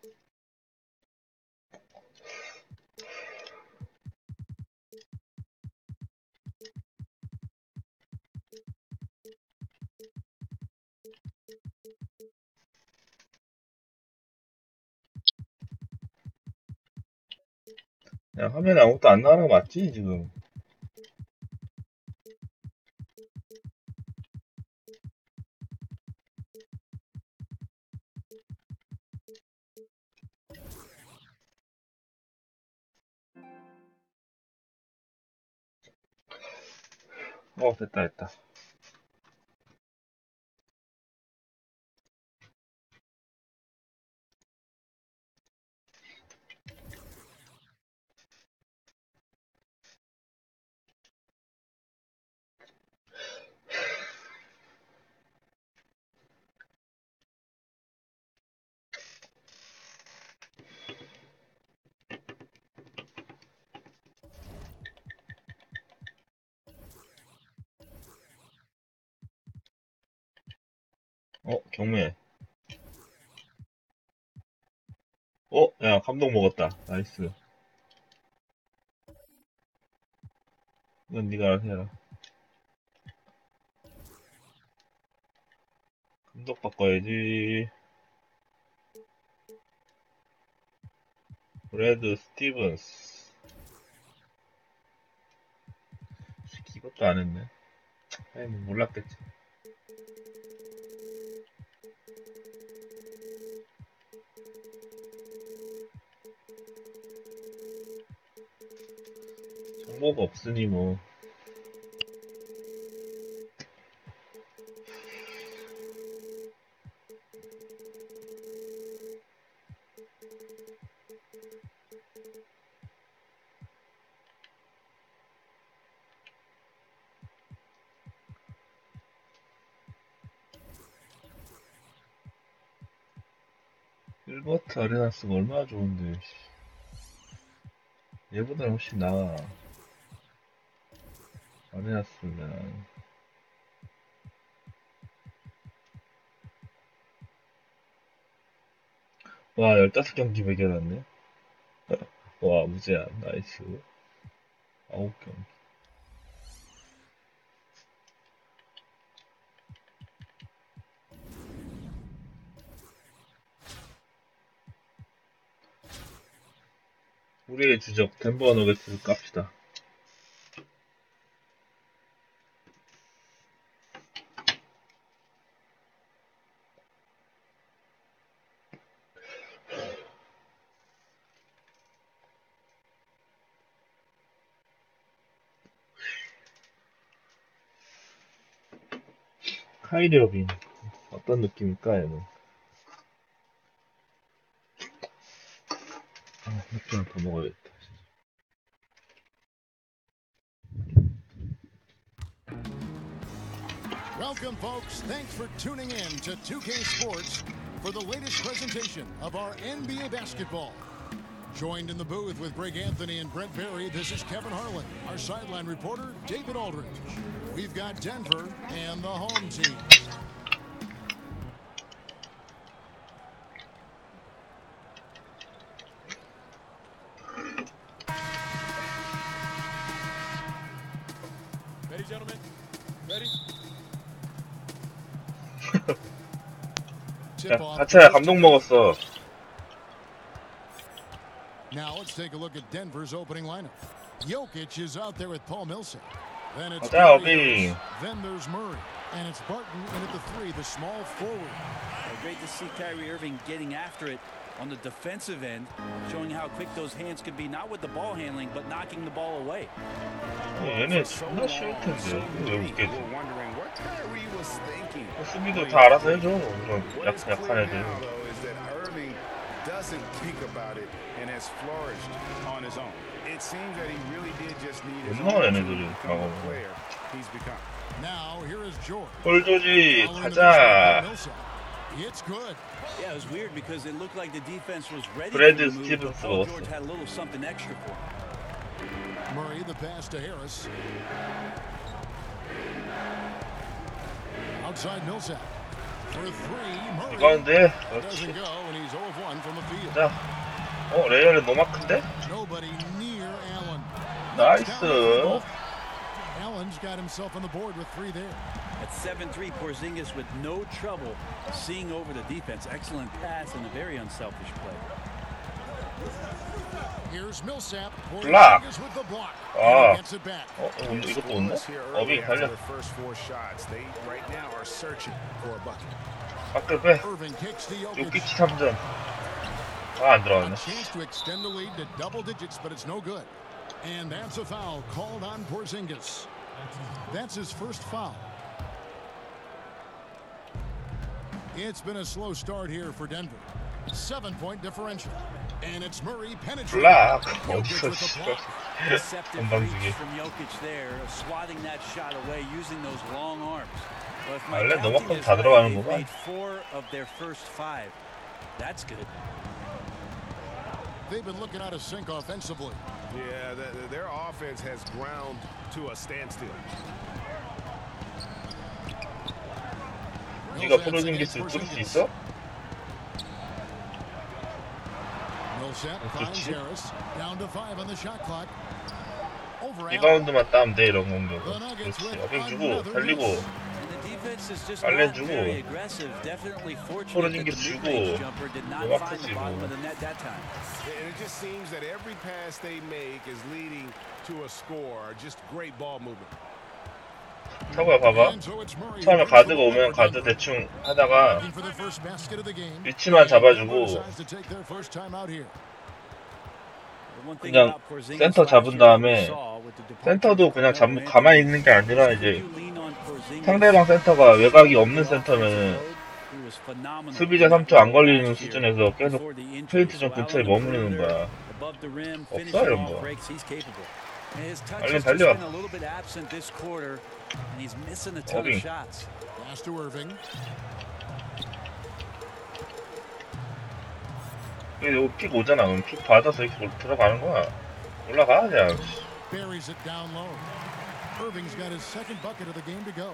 야, 화면에 아무것도 안 나오는 거 맞지, 지금? 됐다, 됐다. 경매. 야, 감동 먹었다. 나이스. 이건 네가 알아서 해라. 감독 바꿔야지. 브래드 스티븐스. 이것도 안 했네. 아니, 뭐 몰랐겠지. 정보가 없으니 뭐. 일버트 아레나스가 얼마나 좋은데. 얘보다는 훨씬 나아. 아레나스는. 와, 15경기 매겨놨네. 와, 무제한. 나이스. 9경기. 우리의 주적 덴버 너게츠를 깝시다. 카이리 어빙 어떤 느낌일까 얘는. 맥주 한 더 먹어야겠다. Welcome, folks. Thanks for tuning in to 2K Sports for the latest presentation of our NBA basketball. Joined in the booth with Greg Anthony and Brent Berry, this is Kevin Harlan. Our sideline reporter, David Aldridge. We've got Denver and the home team. Ready, gentlemen? Ready? 야, 하차야 감동 먹었어. Now let's take a look at Denver's opening lineup. Jokic is out there with Paul Millsap. Then it's Then there's Murray. And it's Barton in at the 3, the small forward. Great to see Kyrie Irving getting after it on the defensive end, showing how quick those hands could be, not with the ball handling, but knocking the ball away. 얘네 존나 쉬울 텐데 왜 웃겠지? Wondering what Kyrie was thinking. 수비도 다 알아서 해줘. 이런 약한 애들. Irving doesn't think about it and has flourished on his own. It seems that he really did just need his own player he's become. Now here is George. 홀조지 가자. It's good. Yeah, it was weird because it looked like the defense was ready 브래드 to move, but 스티븐스 Paul 먹었어. George had a little something extra for him. Murray, the pass to Harris. Outside Millsap. For 3, Murray. 이건데 Doesn't 그렇지. go, and he's 0 of 1 from the field. 자, 레이얼은 너무 큰데? Nobody near Allen. 나이스. Allen's got himself on the board with 3 there. At 7-3, Porzingis with no trouble seeing over the defense. Excellent pass and a very unselfish play. Here's Millsap. 블락. Porzingis with the block. 아, Gets it back. 이것도 온다? 어비 달려. First 4 shots, they right now are searching for a bucket. 밖을 빼. Irving kicks to Jokic. 요키치 3점. 아, 안 A 들어갔네. chance to extend the lead to double digits, but it's no good. And that's a foul called on Porzingis. That's his first foul. It's been a slow start here for Denver. 7-point differential. And it's Murray penetrating. 블락. Jokic 어디서 with the 씨발. block. Deceptive 건방지게. reach from Jokic there, swatting that shot away using those long arms. But if my 원래 counting 너만큼 is 다 right, 들어가는 they've 거구나. made 4 of their first 5. That's good. They've been looking out of sync offensively. Yeah, their offense has ground to a standstill. 네가 포르징기스 뚫을 수 있어? Millsap finds Harris. Down to 5 on the shot clock. Over 리바운드만 따면 돼 이런 공격. 그렇지. 어빙 주고 달리고 And the defense is just 알렌 not 주고 very aggressive. Definitely fortunate that 포르징기스 the 주고 mid-range jumper did not 음악 find the 쓰고. bottom of the net that time. And it just seems that every pass they make is leading to a score. Just great ball movement. 서구야 봐봐. And so it's Murray. 처음에 가드가 오면 가드 대충 하다가 Looking for the first basket of the game. 위치만 잡아주고 Decides to take their first time out here. 그냥 센터 잡은 다음에 센터도 그냥 가만히 있는 게 아니라 이제 상대방 센터가 외곽이 없는 센터면 수비자 3초 안 걸리는 수준에서 계속 페인트 좀 근처에 머무르는 거야. 없어 이런 거. 알렌 달려. 어빙. Pass to Irving. 픽 오잖아. 그럼 픽 받아서 이렇게 들어가는 거야. 올라가 그냥. Buries it down low. Irving's got his second bucket of the game to go.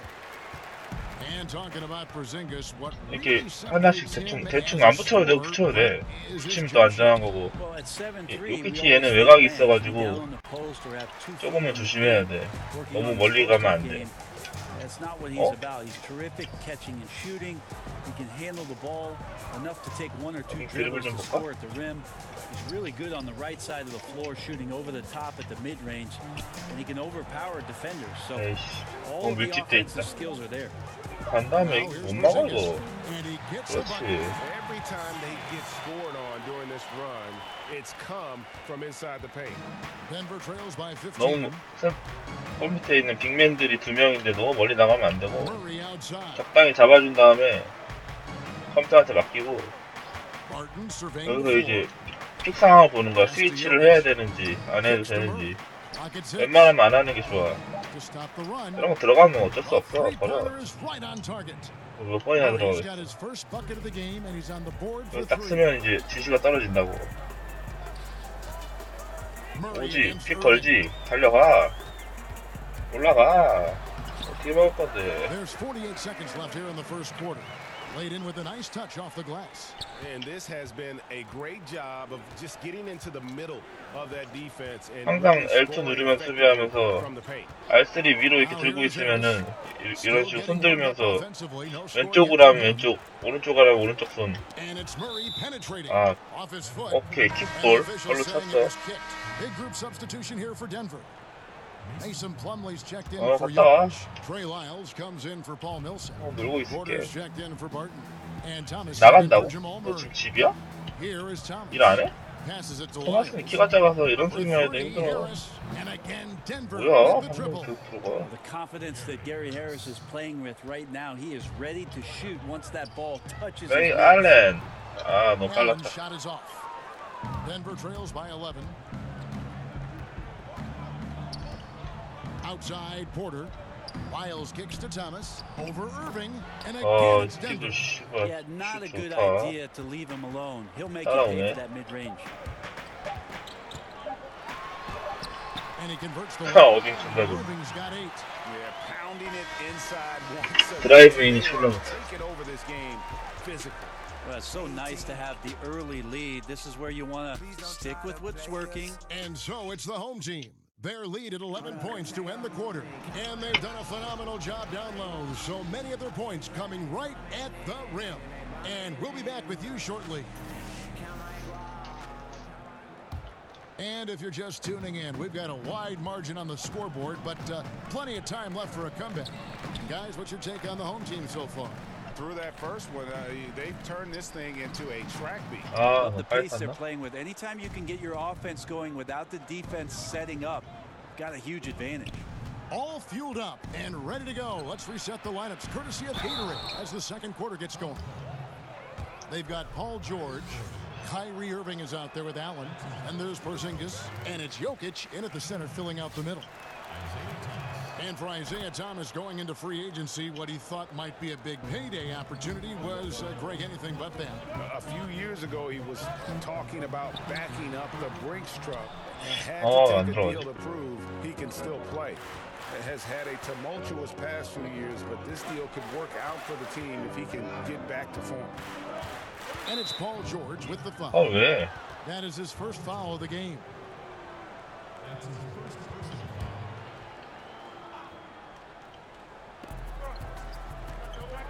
And talking about Porzingis, what 이렇게 하나씩 대충 안 붙여도 되고 붙여도 돼. 붙이면 또 안전한 거고. 요키치 얘는 외곽이 있어가지고 조금은 조심해야 돼. 너무 멀리 가면 안 돼. That's not what he's about. He's terrific catching and shooting. He can handle the ball enough to take 1 or 2 dribbles to score at the rim. He's really good on the right side of the floor, shooting over the top at the mid-range, and he can overpower defenders. So all of the offensive skills are there. 간 다음에 못 막아 이거. And he gets the 그렇지. bucket. Every time they get scored on during this run, it's come from inside the paint. Denver trails by 15. 너무 골 밑에 있는 빅맨들이 2명인데 너무 멀리 나가면 안 되고 Murray outside. 적당히 잡아준 다음에 컴퓨터한테 맡기고 Barton surveying 여기서 the 이제 floor. 픽 상황을 보는 거야. 스위치를 해야 되는지 안 해도 되는지. Pockets it. 웬만하면 안 하는 게 좋아. to stop the run. 이런 거 들어가면 어쩔 수 없어. 버려. Three-pointer is right on target. 몇 번이나 He's 들어가겠어. got his first bucket of the game and he's on the board for 딱 three. 쓰면 이제 지시가 떨어진다고. 오지, 픽 걸지, 달려가, 올라가. 어떻게 먹을 건데? There's 48 seconds left here in the first quarter. Laid in with a nice touch off the glass. And this has been a great job of just getting into the middle of that defense. 항상 L2 누르면 수비하면서 R3 위로 이렇게 들고 있으면은 이런 식으로 손 들면서 왼쪽으로 하면 왼쪽, 오른쪽 하면 오른쪽 손. 아, 오케이, 킥볼 걸로 찼어. Big group substitution here for Denver. Mason Plumlee's checked in for 갔다 와. Jokic. Trey Lyles comes in for Paul Millsap. 놀고 있을게. Porter's checked in for Barton. And Thomas 나간다고? Jamal 너 Murray. 지금 집이야? Here is Thomas. 일 안 해? Passes it to 토마스는 Lyles. 키가 작아서 이런 수비 해야 돼 힘들어. And again Denver 뭐야? with the 방금 triple. 교프로가. The confidence that Gary Harris is playing with right now, he is ready to shoot once that ball touches his 레이 lips. 알렌. 아, 너무 Allen 빨랐다. shot is off. Denver trails by 11. Outside Porter. Lyles kicks to Thomas. Over Irving. And again it's Denver. 뒤도 씨발. Yeah, not a 슛 good 좋다. idea to leave him alone. He'll make you pay for that mid-range. And he converts the 어딘 준다고. Irving's got 8. Yeah, pounding it inside once. 드라이브인이 출렁. Take it over this game physically. Well, it's so nice to have the early lead. This is where you want to stick with what's working. And so it's the home team. Their lead at 11 points to end the quarter. And they've done a phenomenal job down low. So many of their points coming right at the rim. And we'll be back with you shortly. And if you're just tuning in, we've got a wide margin on the scoreboard, but plenty of time left for a comeback. Guys, what's your take on the home team so far? Through that first one, they've turned this thing into a track meet. The pace they're playing with. Anytime you can get your offense going without the defense setting up, got a huge advantage. All fueled up and ready to go. Let's reset the lineups courtesy of Gatorade as the second quarter gets going. They've got Paul George. Kyrie Irving is out there with Allen. And there's Porzingis. And it's Jokic in at the center filling out the middle. And for Isaiah Thomas going into free agency, what he thought might be a big payday opportunity was, Greg, anything but that. A few years ago, he was talking about backing up the Brinks truck and had to take a deal to prove he can still play. Has had a tumultuous past few years, but this deal could work out for the team if he can get back to form. And it's Paul George with the foul. Oh, 왜? That is his first foul of the game.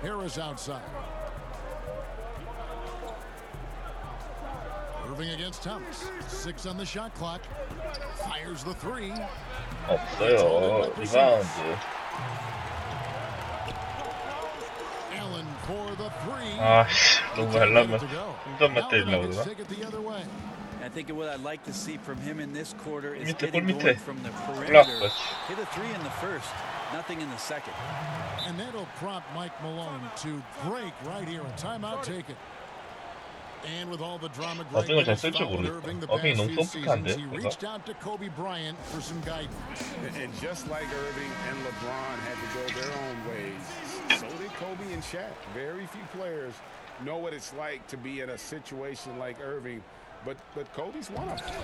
Harris outside. Irving against Thomas. 6 on the shot clock. Fires the three. 없어요. 리바운드. Allen for the three. 아씨, 너무 하려면 힘좀 때리려고 그러나? Take it the other way. I think what I'd like to see from him in this quarter is 밑에, getting 골 밑에. going from the perimeter. 올라갔어. Hit a three in the first, nothing in the second. And that'll prompt Mike Malone to break right here. A timeout taken. And with all the drama 어떤 잘 쓸 줄 모르겠어. 어빙이 너무 소프트한데? he reached out to Kobe Bryant for some guidance. And just like Irving and LeBron had to go their own ways, so did Kobe and Shaq. Very few players know what it's like to be in a situation like Irving, but Kobe's one of them.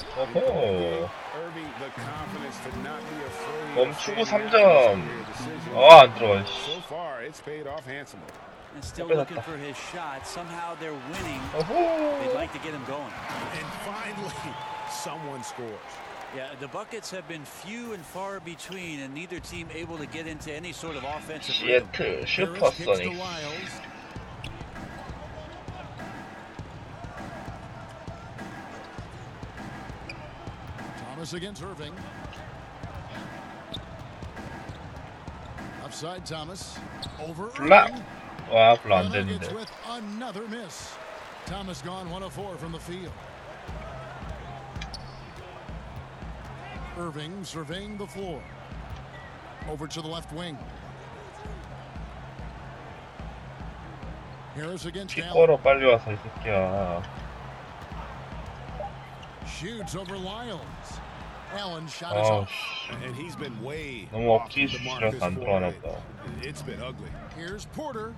Irving, the confidence to not be afraid. 멈추고 3점. 안 들어가. So far, it's paid off handsomely. And still looking for his shot. Somehow they're winning. They'd like to get him going. And finally, someone scores. Yeah, the buckets have been few and far between, and neither team able to get into any sort of offensive rhythm. 시애틀 슈퍼소닉. Thomas against Irving. Upside Thomas. Over Irving. 와, 별로 안 되는데. With another miss. Thomas gone 1 of 4 from the field. Irving surveying the floor. Over to the left wing. Harris against 킥걸어 빨리 와서 이 새끼야. Shoots over Lyles. Allen shot is off. And he's been way 너무 off 억지 the mark 수치라서 안 this 들어가나 quarter. 보다. It's been ugly. Here's Porter.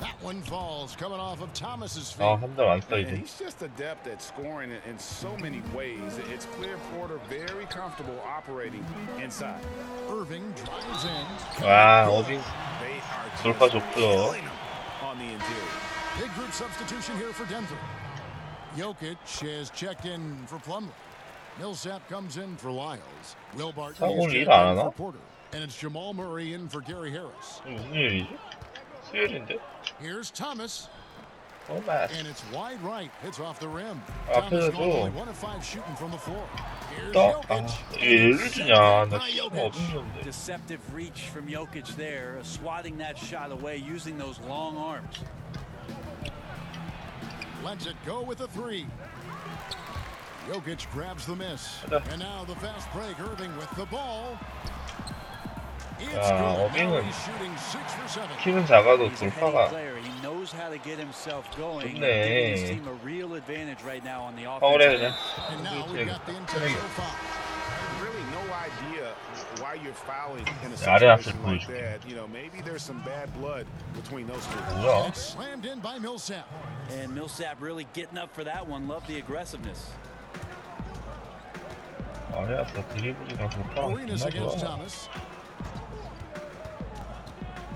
That one falls, coming off of Thomas's feet. 아, 한 점 안 써, And 이제. he's just adept at scoring in so many ways. It's clear Porter very comfortable operating inside. Irving drives in. 와, 어빙 They are 돌파 just 좋고요. killing him on the interior. Big group substitution here for Denver. Jokic is checked in for Plumlee. Millsap comes in for Lyles. Will Barton 아, is 오늘 checked 일 안 in 하나? for Porter. And it's Jamal Murray in for Gary Harris. 무슨 일이지? 수요일인데? Here's Thomas. 토마스. And it's wide right. Hits off the rim. 앞에서 Thomas only 줘. 1 of 5 shooting from the floor. Here's 또? 아, Jokic. 왜 얘를 주냐? 나 진짜 어빙인데. Deceptive reach from Jokic there, swatting that shot away using those long arms. Lets it go with a 3. Jokic grabs the miss. And now the fast break. Irving with the ball. It's 야, good. 어빙은 Now he's shooting 6 for 7. 키는 작아도 He's a heady 돌파가 player. He knows how to get himself going. 좋네. Giving his team a real advantage right now on the 파울해 offense. 그냥. And now we've got the intentional foul. Really no idea why you're fouling in a 아래 앞을 situation like 보여줄게. that. You know, maybe there's some bad blood between those two. 뭐야? It's slammed in by Millsap. And Millsap really getting up for that one. Love the aggressiveness. 아래 앞에 드리블이랑 돌파가 Arenas 존나 against 좋아. Thomas.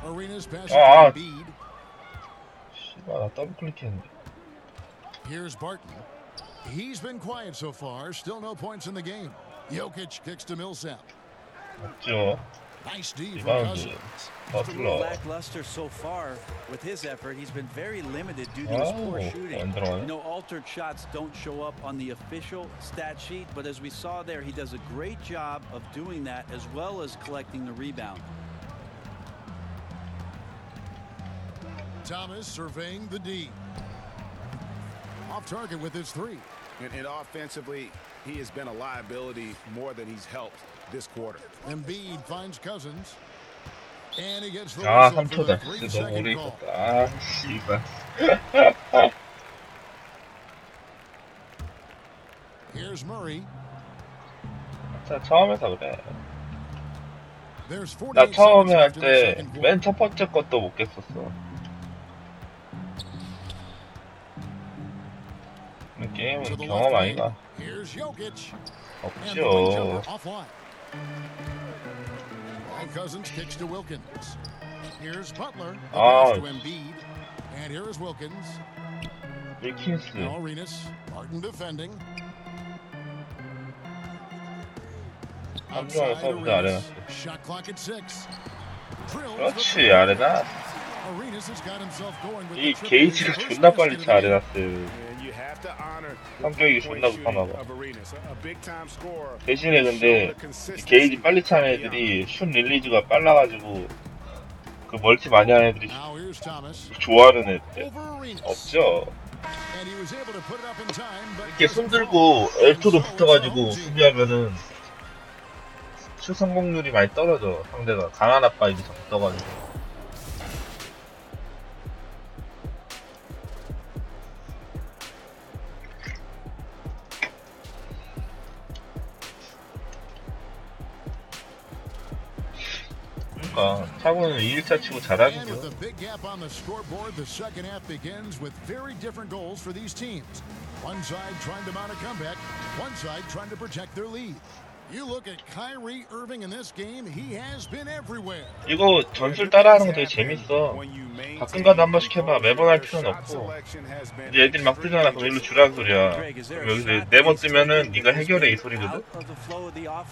Arenas passing 아, 아. to Embiid. 씨발, 나 더블 클릭했는데. Here's Barton. He's been quiet so far. Still no points in the game. Jokic kicks to Millsap. 없죠. Nice D from 리바운드. Cousins. Just a little 버틀러. lackluster so far with his effort. He's been very limited due to his poor 아우, shooting. 안 들어가네. You know, altered shots don't show up on the official stat sheet, but as we saw there, he does a great job of doing that as well as collecting the rebound. Thomas surveying the D. Off target with his 3. And offensively, he has been a liability more than he's helped this quarter. Embiid finds Cousins. And he gets the 아, whistle for the 3초다. 진짜 너무 3-second 오래 call. 있었다. 아, 씨발. Here's Murray. 자, 처음 해서 그래. There's 나 48 처음에 seconds 할 left in the 때 second quarter. 맨 첫 번째 것도 못 깼었어. 게임은 To the 경험 left 아니가? wing. Here's Jokic. And the wing jumper 없죠. offline. And Cousins kicks to Wilkins. Here's Butler. The Ah. pass to Embiid. And here is Wilkins. 밀킨스. Now Arenas. Martin defending. 한주환 서브도 아레나스. Shot clock at 6. 그렇지, 아레나. Arenas has got himself going with 이 the triple. 게이지가 His first 존나 빨리 basket 차, of the game. 아레나스. And you have to honor the 성격이 three-point 존나 shooting 급하나 봐. of Arenas. A big-time scorer. 대신에 근데 이 게이지 빨리 차는 애들이 슛 릴리즈가 빨라가지고 그 멀티 많이 하는 애들이 Now here's Thomas. 좋아하는 애들 Over Arenas. 없죠? And he was able to put it up in time, but 이렇게 손 들고 L2로 붙어가지고 수비하면은 슛 성공률이 많이 떨어져. 상대가 강한 아빠 이제 붙어가지고. 그러니까 타고는 2일차 치고 And 잘하는데요. with a big gap on the scoreboard, the second half begins with very different goals for these teams. One side trying to mount a comeback, one side trying to protect their lead. You look at Kyrie Irving in this game, he has been everywhere. 이거 전술 따라하는 거 되게 재밌어. 가끔가다 한 번씩 해봐. 매번 할 필요는 없고. 이제 애들이 막 뜨잖아. 그럼 일로 주라는 소리야. 그럼 여기서 4번 뜨면은 네가 해결해 이 소리거든.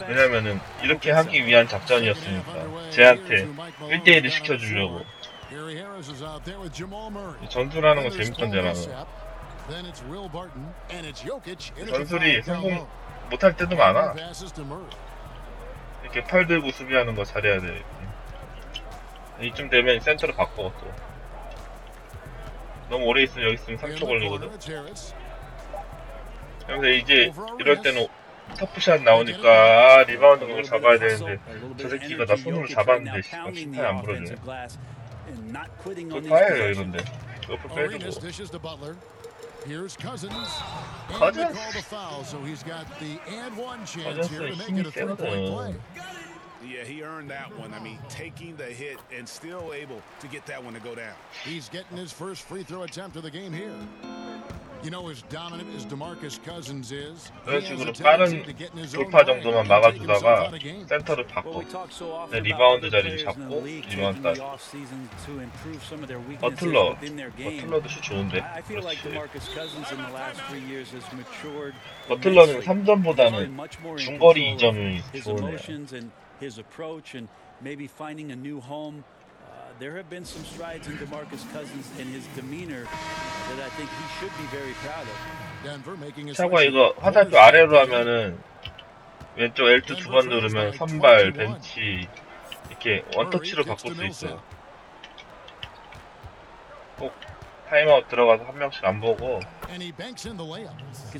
왜냐면은 이렇게 하기 위한 작전이었으니까. 쟤한테 1대1을 시켜주려고. Gary Harris is out there with Jamal Murray. 전술하는 거 And there's 재밌던데 Cole 나는. Millsap. Then it's Will Barton and it's Jokic. 전술이 성공 못할 때도 많아. Passes to Murray. 이렇게 팔 들고 수비하는 거 잘해야 돼. 이쯤 되면 센터로 바꿔 또. 너무 오래 있으면 여기 있으면 3초 걸리거든. 그런데 이제 이럴 때는 터프샷 나오니까 리바운드 공을 잡아야 되는데 저 새끼가 나 손으로 잡았는데 심판이 안 불어주네. 그거 파예요 이런데. 옆으로 빼주고. Arenas dishes to Butler. Here's Cousins. And they call the foul, so he's got the and one chance here to make it a 3-point play. Yeah, he earned that one. I mean, taking the hit and still able to get that one to go down. He's getting his first free throw attempt of the game here. You know, as dominant as DeMarcus Cousins is, 그런 식으로 빠른 돌파 정도만 막아주다가 센터를 바꿔. 리바운드 자리를 잡고 리바운드 버틀러도 슛 좋은데. 버틀러는 3점보다는 중거리 2점이 좋으네요. There have been some strides in DeMarcus Cousins and his demeanor that I think he should be very proud of. 차과 이거 화살표 아래로 하면은 왼쪽 L2 두 번 누르면 선발, 벤치 이렇게 원터치로 바꿀 수 있어요. 꼭 타임아웃 들어가서 한 명씩 안 보고. You can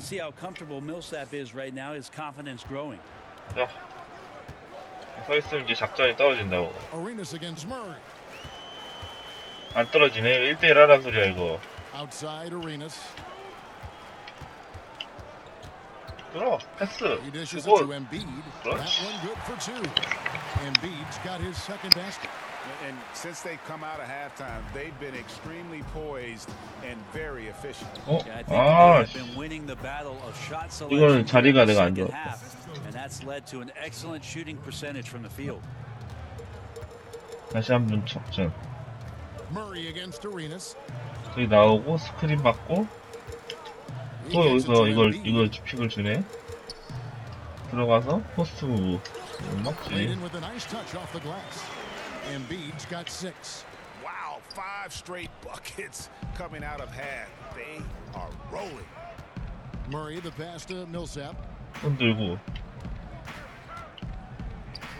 see how comfortable Millsap is right now. His confidence growing. 자, 서 있으면 이제 작전이 떨어진다고. 안 떨어지네. 1대1 하란 소리야 이거. 들어. 패스. 주고. 그렇지. And since they've come out of halftime, they've been extremely poised and very efficient. 아, 이거는 자리가 내가 안 좋아. And that's led to an excellent shooting percentage from the field. 다시 한번 접전. 저기 나오고 스크린 받고 또 여기서 이걸 픽을 주네. 들어가서 포스트 무브. 맞지? Wow, 5 straight buckets coming out of half. They are rolling. Murray the pass to Millsap. 손 들고.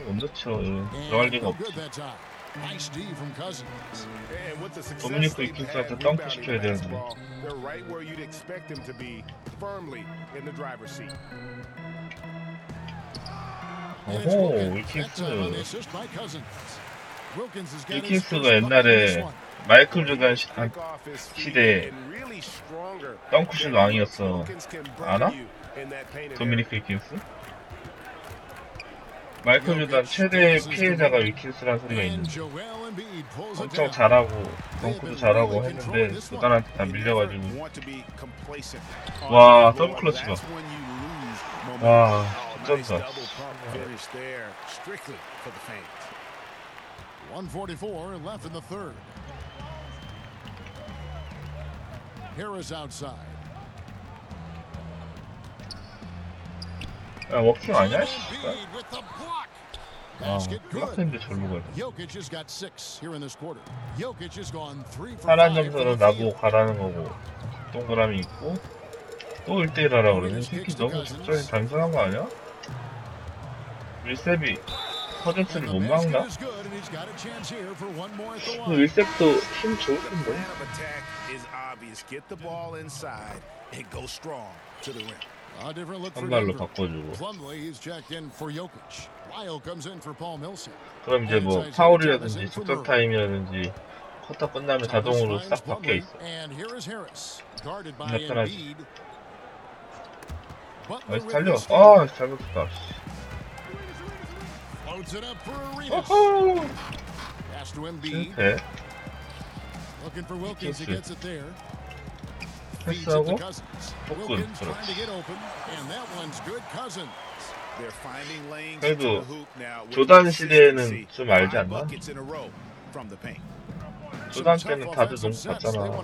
언제 쳐? 들어갈 리가 없지. Nice D from Cousins. 도미니크 이킨스한테 덩크 시켜야 되는데. They're right where you'd expect them to be, firmly in the driver's seat. 오호, 윌킨스가 옛날에 마이클 조던 시대에 덩크슛 왕이었어. 알아? 도미니크 윌킨스? 마이클 조던 최대 피해자가 윌킨스라는 소리가 있는데 엄청 잘하고 덩크도 잘하고 했는데 조던한테 다 밀려가지고 와 더블 클러치 봐. 와 진짜 144 left in the third. Harris outside. 야 워킹 아니야? 아 블락했는데 절로 가네. 하나는 점수는 나보고 가라는 거고 동그라미 있고 또 1대1 하라고 그러네. 새끼 너무 적절히 단순한 거 아니야? 윌셉이 커즌스를 못 막나? 윌셉도 힘 좋을 텐데. 한 발로 바꿔주고. 그럼 이제 뭐 파울이라든지 적절 타임이라든지 쿼터 끝나면 자동으로 싹 바뀌어 있어. 근데 편하지. 나이스 달려. 아 잘못했다. 어허. 실패. 패스하고 복근. 그래도 조단 시대에는 좀 알지 않나? 조단 때는 다들 농구 봤잖아.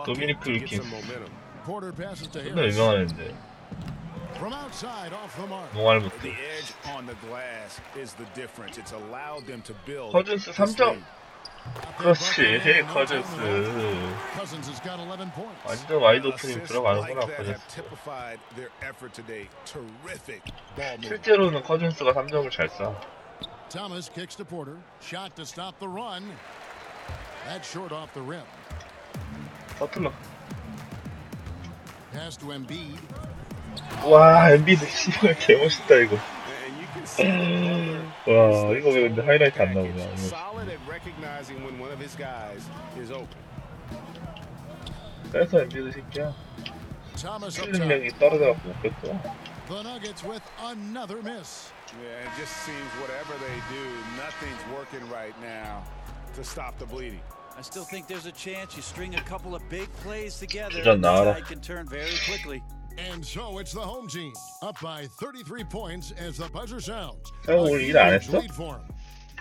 도미니크 윌킨스 존나 유명한 애인데 몽알 못해. 커즌스 3점. 그렇지 커즌스 완전 와이드 오픈이 들어가는구나. 커즌스 실제로는 커즌스가 3점을 잘 쏴. 버틀러. 와 엠비드 씨발 개멋있다 이거. 와 이거 왜 근데 하이라이트 안 나오냐. 뺏어 엔비드 새끼야. 스트리밍이 떨어져갖고 못 뺐어. The Nuggets with another miss. Yeah, it just seems whatever they do, nothing's working right now to stop the bleeding. I still think there's a chance you string a couple of big plays together 주전 and the 나와라. tide can turn very quickly. And so it's the home team up by 33 points as the buzzer sounds. 형 오늘 일 안 했어? Lead for 'em.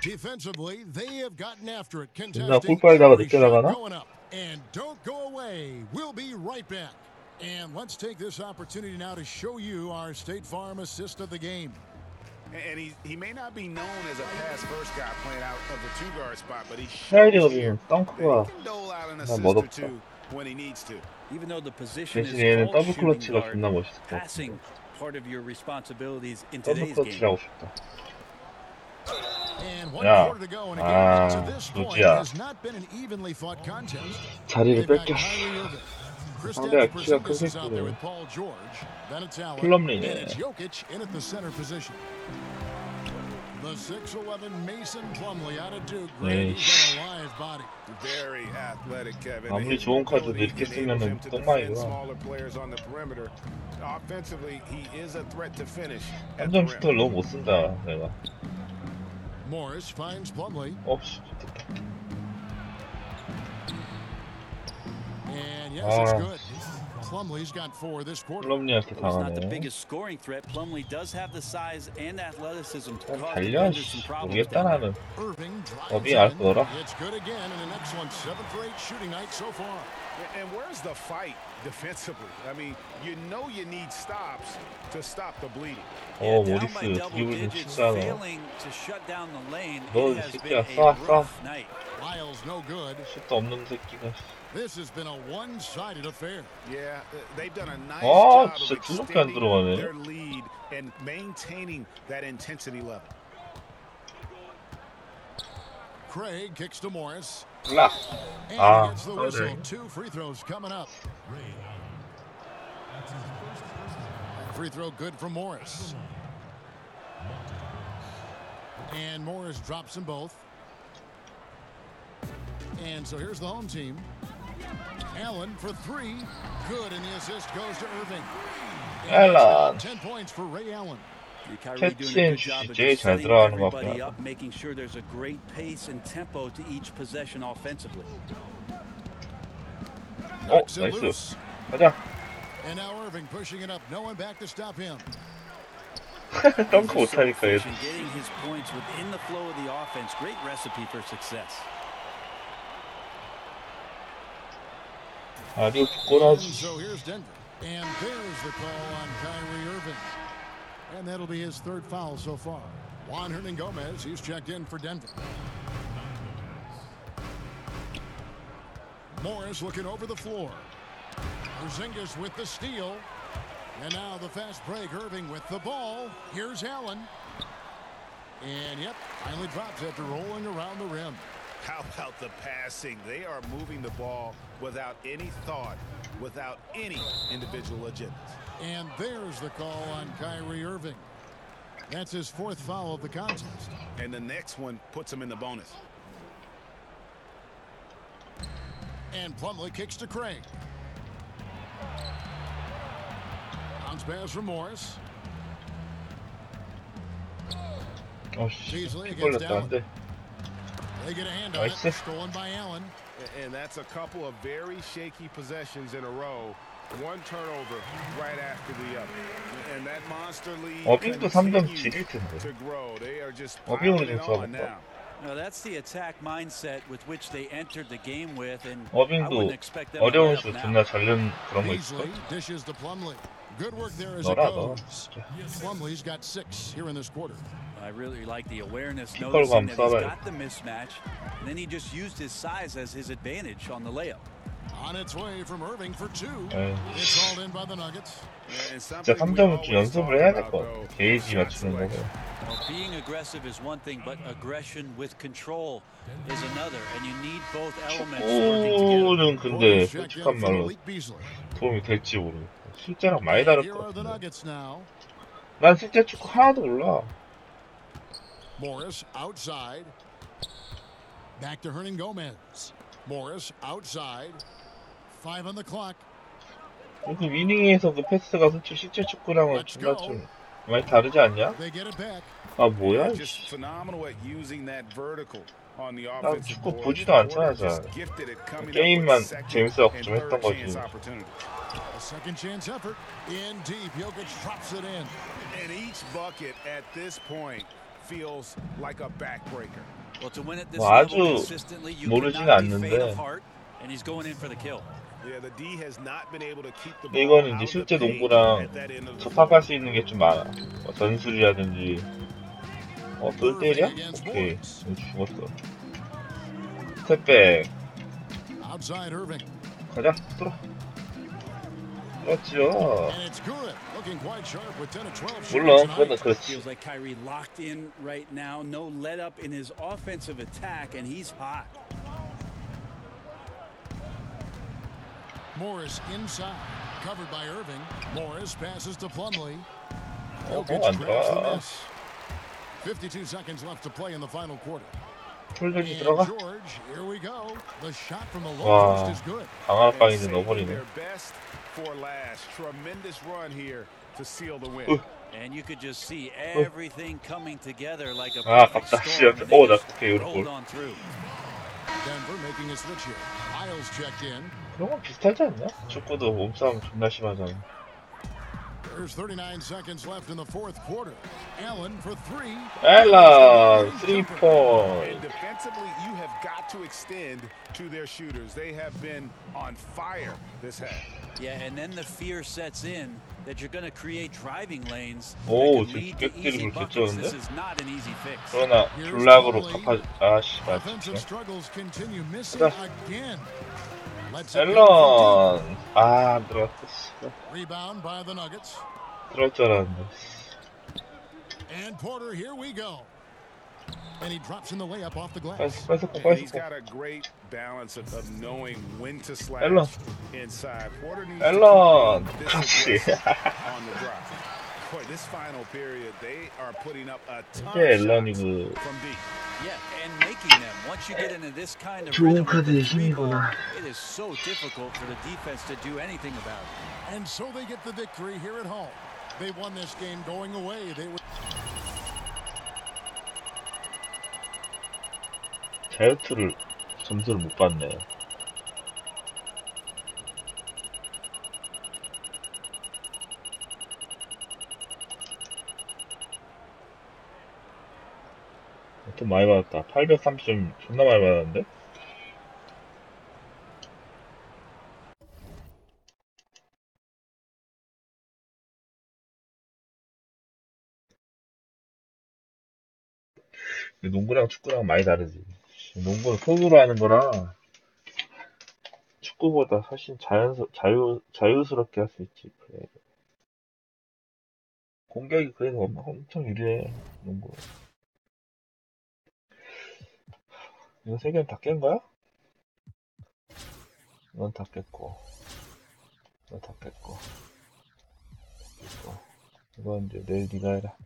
Defensively, they have gotten after it, 나 contesting 꿀빨다가 every 늦게 shot 나가나? going up. And don't go away. We'll be right back. And let's take this opportunity now to show you our State Farm assist of the game. And he may not be known as a pass first guy playing out of the two guard spot, but he 스타일이 shows you 보면 덩크가 he can dole out an 나 assist or 멋없다. two when he needs to. Even though the position is 대신 얘는 called 더블 shooting 클러치가 guard, 존나 멋있을 것 같아. passing part of your responsibilities in 더블 today's 클러치를 game. 하고 싶다. And one 야, quarter to go in a game to 아, this point 루지야. has not been an evenly fought contest. 자리를 They've got 뺏겨. Kyrie Irving. 상대가 Kristaps 키가 Porzingis is out there 크겠구나. with Paul George. Then it's Allen. 플럼리네. And it's Jokic in at the center position. The 6'11" Mason Plumlee out of Duke. Great. He's got a live body. Very athletic, Kevin. 아무리 His 좋은 카드도 ability 이렇게 enables him 쓰면은 to 똥망이구나. defend smaller players on the perimeter. Offensively, he is a threat to finish at the 3점 rim. 슈터를 너무 못 쓴다 내가. Morris finds Plumlee. 없이 좋겠다. And yes, Ah. it's good. Plumlee's got 4 this quarter. 플럼리한테 Though he's not the 당하네. biggest scoring threat, Plumlee does have the size and athleticism to cause 달려. defenders some 씨. problems 모르겠다 down there. 나는. Irving drives 어비 알 in. 거라. It's good again and an excellent 7 for 8 shooting night so far. And where's the fight defensively? I mean, you know you need stops to stop the bleeding. Yeah, down by 모리스 double 드리블 좀 digits, 친다 너. failing to shut down the lane. 너 It has 새끼야, been 쏴, a rough night. Lyles no good. 슛도 없는 새끼가. This has been a one-sided affair. Yeah, they've done a nice 아, job 진짜 of 두껍게 안 extending 들어가네. their lead and maintaining that intensity level. Craig kicks to Morris. 락. And Ah, he gets the whistle. okay. 2 free throws coming up. Free throw good for Morris. And Morris drops them both. And so here's the home team. Allen for 3. Good, and the assist goes to Irving. And Allen. 10 points for Ray Allen. Kyrie doing a 캐치 good 앤 job 슛이 of 제일 just 잘 setting 들어가는 것 everybody 같구나. up, making sure there's a great pace and tempo to each possession offensively. Knocks it 나이스. loose. 가자. And now Irving pushing it up. No one back to stop him. 덩크 못하니까 얘. And getting his points within the flow of the offense, great recipe for success. 아주 And 부끄러지. so here's Denver. And there's the call on Kyrie Irving. And that'll be his 3rd foul so far. Juan Hernangomez, he's checked in for Denver. Morris looking over the floor. Porzingis with the steal. And now the fast break. Irving with the ball. Here's Allen. And yep, finally drops after rolling around the rim. How about the passing? They are moving the ball without any thought, without any individual agendas. And there's the call on Kyrie Irving. That's his 4th foul of the contest. And the next one puts him in the bonus. And Plumlee kicks to Craig. Bounce pass from Morris. 어씨, Beasley 피 against 걸렸다. Allen. 안 돼. They get a hand on it. 나이스. Stolen by Allen. And that's a couple of very shaky possessions in a row. One turnover right after the other. And that monster lead 어빙도 3점 continues 지릴 텐데. to grow. They are just 어빙으로 piling 좀 it on 써볼까? now. Now that's the attack mindset with which they entered the game with, and I 어빙도 wouldn't expect them to 어려운 let 슛 up 존나 now. 잘 넣는 그런 거 있어. Beasley dishes to Plumlee. Good work there as it 너라 너. goes. Plumlee's got 6 here in this quarter. I really like the awareness, 킥걸고 noticing 한번 that he's 쏴봐요. got the mismatch, and then he just used his size as his advantage on the layup. On its way from Irving for 2. 에이, It's hauled in by the Nuggets. And 진짜 something we 3점은 좀 always 연습을 talk 해야 될 about, 것 though, 같아. 게이지 shot 맞추는 거고. selection. Well, being aggressive is one thing, but aggression with control is another, and you need both elements working together. 축구는 근데 Morris checked 솔직한 in for 말로 Malik Beasley. 도움이 될지 모르겠다. 실제랑 많이 다를 Here 것 are the 같은데. Nuggets now. 난 실제 축구 하나도 몰라. Morris outside. Back to Hernangomez. Morris outside. 5 on the clock. 그 위닝에서 그 패스가 솔직히 실제 축구랑은 존나 좀 많이 다르지 않냐? They get it back. 아 뭐야? Just phenomenal at using that vertical on the 난 offensive 축구 boards. 보지도 않잖아, Just 잘. gifted at coming up 게임만 with second 재밌어갖고 and 좀 했던 third 거지. chance opportunities. A second chance effort. In deep. Jokic drops it in. And each bucket at this point feels like a backbreaker. Well, to win at this 뭐 level 아주 consistently, you 모르진 cannot be faint 않는데 of heart, and he's going in for the kill. Yeah, the D has not been able to keep the 근데 ball 이거는 out 이제 of the 실제 paint 농구랑 at that end of the floor. 접합할 수 있는 게 좀 많아. 뭐 전술이라든지. 또 때려? 오케이. 죽었어. 스텝백. Outside Irving. 가자. 뚫어. 그렇죠. And it's good. Looking quite sharp with 10 of 12 물론 shooting 그거는 tonight. 그렇지. Feels like Kyrie locked in right now. No let up in his offensive attack, and he's hot. Morris inside. Covered by Irving. Morris passes to Plumlee. 안 Jokic grabs the 들어가. miss. 52 seconds left to play in the final quarter. 풀들이 And 들어가. George, here we go. The shot from the low 와, post is good. 강할 And 빵인데 saving 넣어버리네. their best for last. Tremendous run here to seal the win. And you could just see everything coming together like a 아, perfect 아깝다. storm. 씨, and they 나 just 오케이, 우리 rolled 골. on through. Denver making a switch here. Miles checked in. 그런 건 비슷하지 않냐? 축구도 몸싸움 존나 심하잖아. There's 39 seconds left in the fourth quarter. Allen for three. 앨런, And 3포인트. defensively, you have got to extend to their shooters. They have been on fire this half. Yeah, and then the fear sets in that you're going to create driving lanes 오, that could 지금 lead to easy 객기를 buckets. 개쩌는데? This is not an easy fix. 그러나 블락으로 갚아. 아씨, 나 Offensive 진짜. struggles continue missing 가자. again. Let's it go from 앨런. 아, 안 들어갔어. deep. Rebound by the Nuggets. 들어갈 줄 알았는데. And Porter, here we go. And he drops in the layup off the glass. And he's got a great balance of knowing when to slash 앨런. inside. Porter needs 앨런. to keep 그렇지. being this aggressive on the drive. Boy, this final period, they are putting up a ton 이게 of 앨런이고. shots from deep. Yeah, and making them. Once you get into this kind of 좋은 rhythm with the 카드의 three ball, 힘이구나. it is so difficult for the defense to do anything about it. And so they get the victory here at home. They won this game going away. They were 자유투를 점수를 못 받네. 돈 많이 받았다. 830점 존나 많이 받았는데? 농구랑 축구랑 많이 다르지. 농구는 손으로 하는 거라 축구보다 훨씬 자유스럽게 할 수 있지. 그래. 공격이 그래도 엄청 유리해. 농구. 이거 세 개는 다 깬 거야? 이건 다 깼고, 이건 다 깼고, 이건 이제 내일 네가 해라.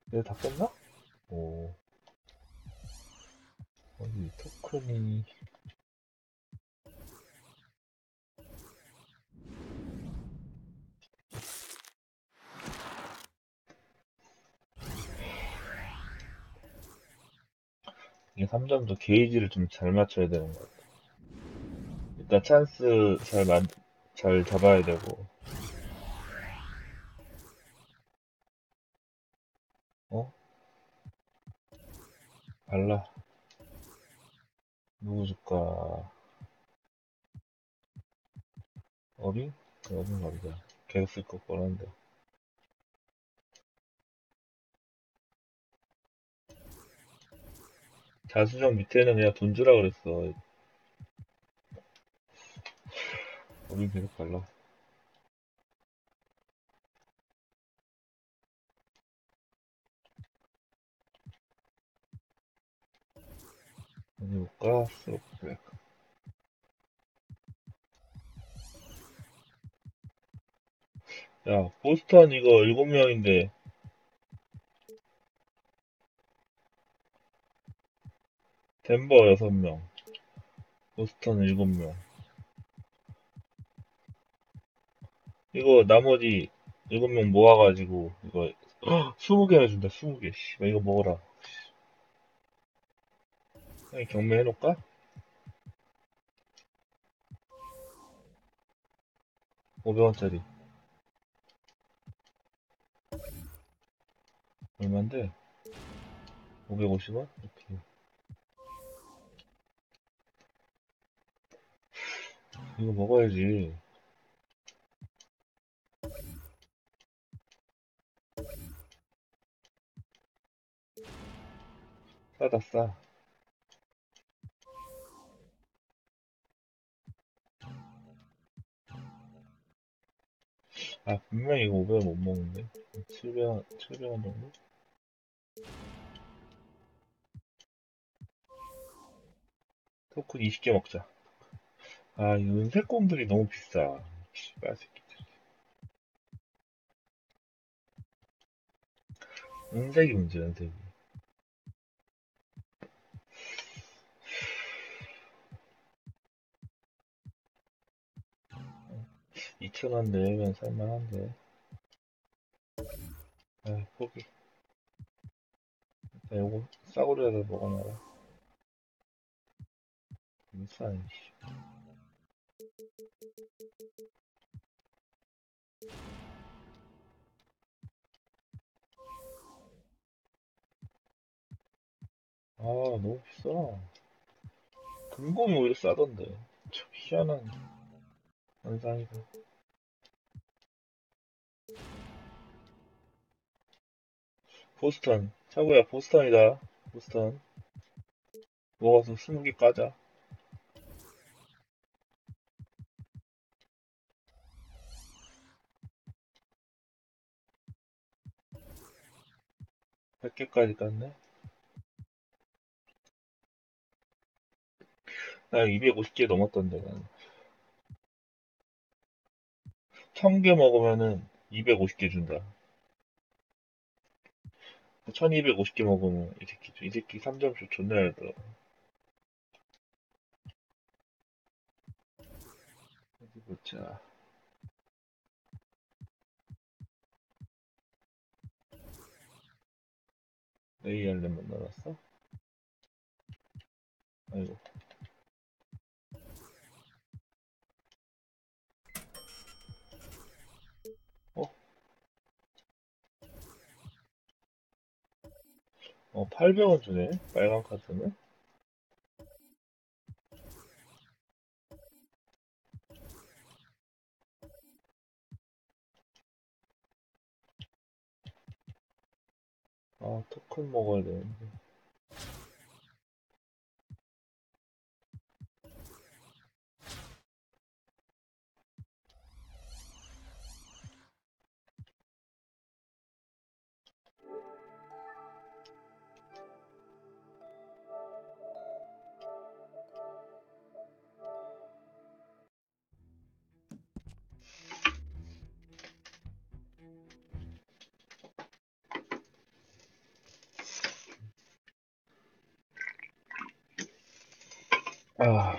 내일 다 깼나? 오. 어디 토큰이 이게 3점도 게이지를 좀 잘 맞춰야 되는 것 같아. 일단 찬스 잘 잡아야 되고. 발라. 누구 줄까? 어빙? 어빙 가보자. 계속 쓸 것 뻔한데. 자수정 밑에는 그냥 돈 주라 그랬어. 어빙 계속 발라. 어디 볼까? 스로플. 야, 보스턴 이거 7명인데 덴버 6명, 보스턴 7명. 이거 나머지 7명 모아가지고 이거 20개나 준다. 20개. 씨발 이거 먹어라. 그냥 경매해놓을까? 500원짜리 얼만데? 550원? 오케이. 이거 먹어야지. 싸다 싸. 아 분명히 이거 500원 못 먹는데. 700원 정도? 토큰 20개 먹자. 아, 이 은색곰들이 너무 비싸. 씨발 새끼들. 은색이 문제야, 은색이. 2,000원 내면 살만한데. 아, 포기. 나 요거 싸구려다 먹어놔라. 비싸네, 씨. 아, 너무 비싸. 금공이 오히려 싸던데. 참 희한한 현상이다. 보스턴. 차고야, 보스턴이다. 보스턴. 먹어서 20개 까자. 백 개까지 깠네. 나 250개 넘었던데, 난. 1000개 먹으면은 250개 준다. 1250개 먹으면 이 새끼 3점슛 존나 잘하더라. 어디 보자. A 할래면 넣어놨어? 아이고. 어? 800원 주네? 빨간 카드는? 아, 토큰 먹어야 되는데. 아,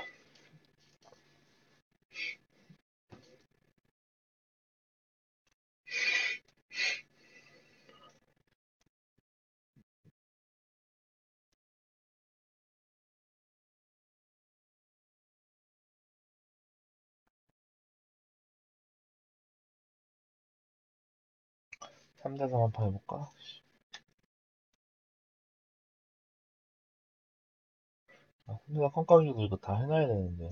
3대4 한판 해볼까? 아, 혼자 깜깜이도 이거 다 해놔야 되는데.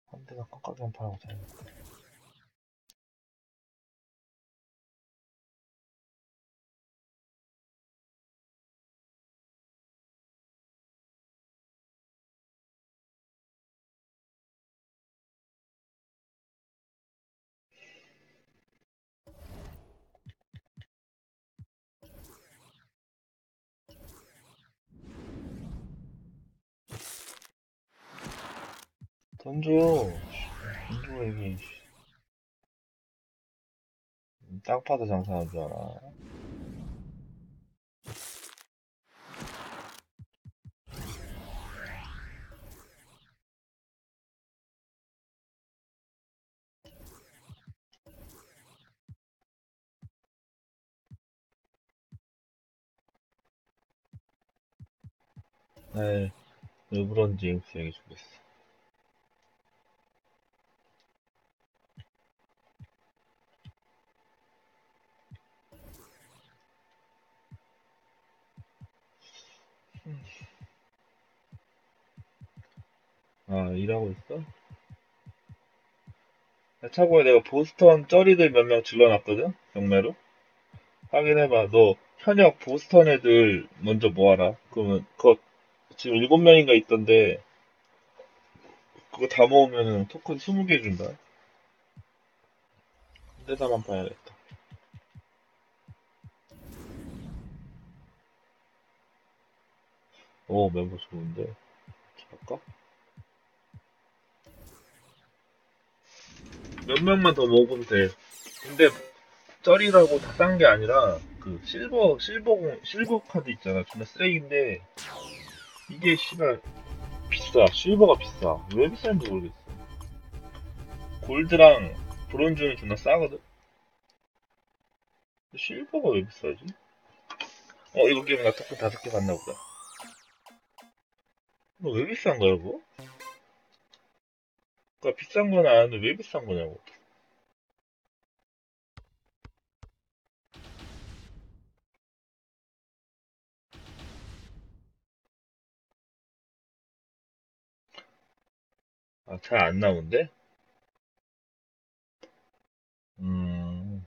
한대가 깜깜이 한판 하고 자야겠다. 던져. 던져, 이게. 땅 파서 장사하는 줄 알아. 에이, 르브론 제임스에게 주겠어. 아, 일하고 있어? 차고에 내가 보스턴 쩌리들 몇 명 질러놨거든? 경매로? 확인해봐. 너 현역 보스턴 애들 먼저 모아라. 그러면 그거 지금 7명인가 있던데 그거 다 모으면은 토큰 20개 준다. 현대사만 봐야겠다. 오, 멤버 좋은데. 할까? 몇 명만 더 먹으면 돼. 근데 쩌리라고 다 싼 게 아니라 그 실버 카드 있잖아. 존나 쓰레기인데 이게 씨발 비싸. 실버가 비싸. 왜 비싼지 모르겠어. 골드랑 브론즈는 존나 싸거든. 근데 실버가 왜 비싸지? 이거 게임 나 토큰 5개 받나 보다. 너 왜 비싼 거야, 그거? 그니까 비싼 건 아는데 왜 비싼 거냐고. 아, 잘 안 나오는데? 음,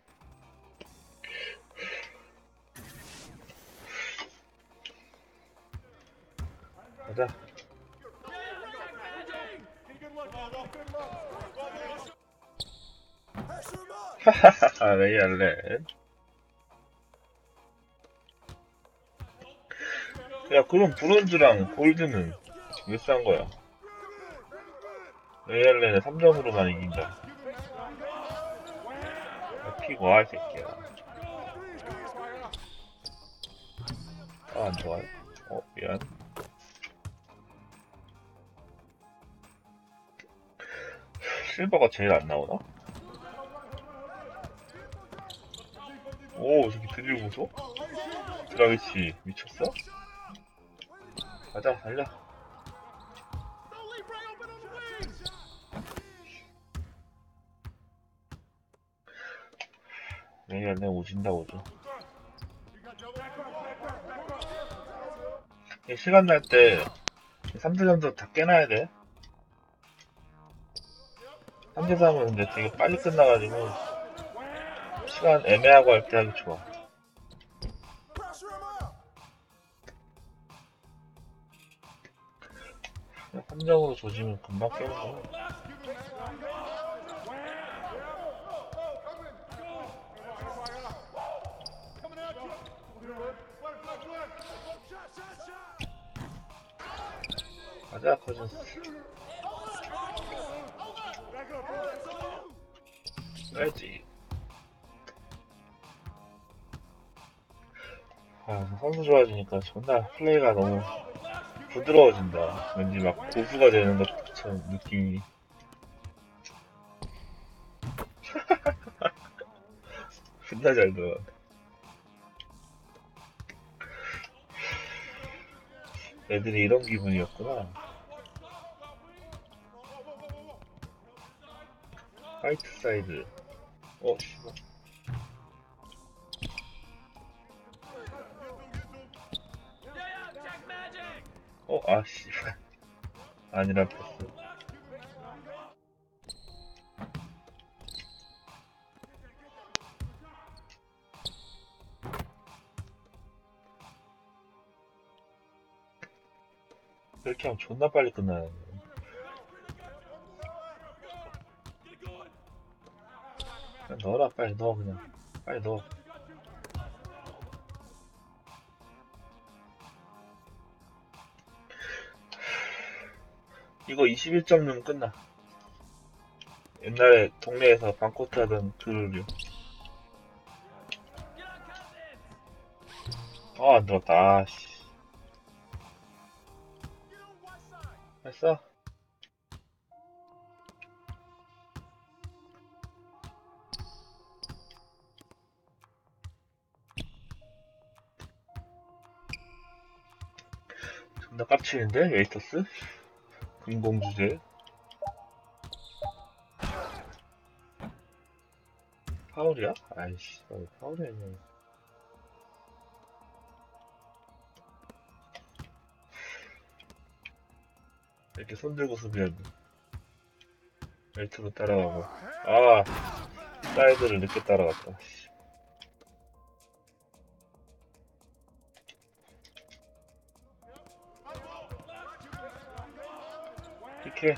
가자. 하하하, 왜 할래? 야, 그럼 브론즈랑 골드는 왜 싼 거야? 레이알렌은 3점으로만 이긴다. 피고 와, 이 새끼야. 안 좋아요. 미안. 실버가 제일 안 나오나? 오, 저기 드릴 보소? 드라기치, 미쳤어? 가자, 달려. 레이알렌 오진다, 오죠. 시간 날 때 3대3도 다 깨놔야 돼. 3대3은 근데 되게 빨리 끝나가지고 시간 애매하고 할 때 하기 좋아. 함정으로 조지면 금방 깨는 거. 가자, 커즌스. 해야지. 선수 좋아지니까 존나 플레이가 너무 부드러워진다. 왠지 막 고수가 되는 것처럼 느낌이. 존나 잘 들어. 애들이 이런 기분이었구나. 화이트 사이드. 씨발. 씨발. 아니라 패스. 이렇게 하면 존나 빨리 끝나네. 그냥 넣어라, 빨리 넣어, 그냥. 빨리 넣어. 이거 21점 넣으면 끝나. 옛날에 동네에서 방코트 하던 그루류. 안 들었다. 씨. 했어? 나 깝치는데 웨이터스? 금공주제 파울이야? 아이씨 파울이 아니야. 이렇게 손들고 수비하고 벨트로 따라가고 사이드를 늦게 따라갔다. 이렇게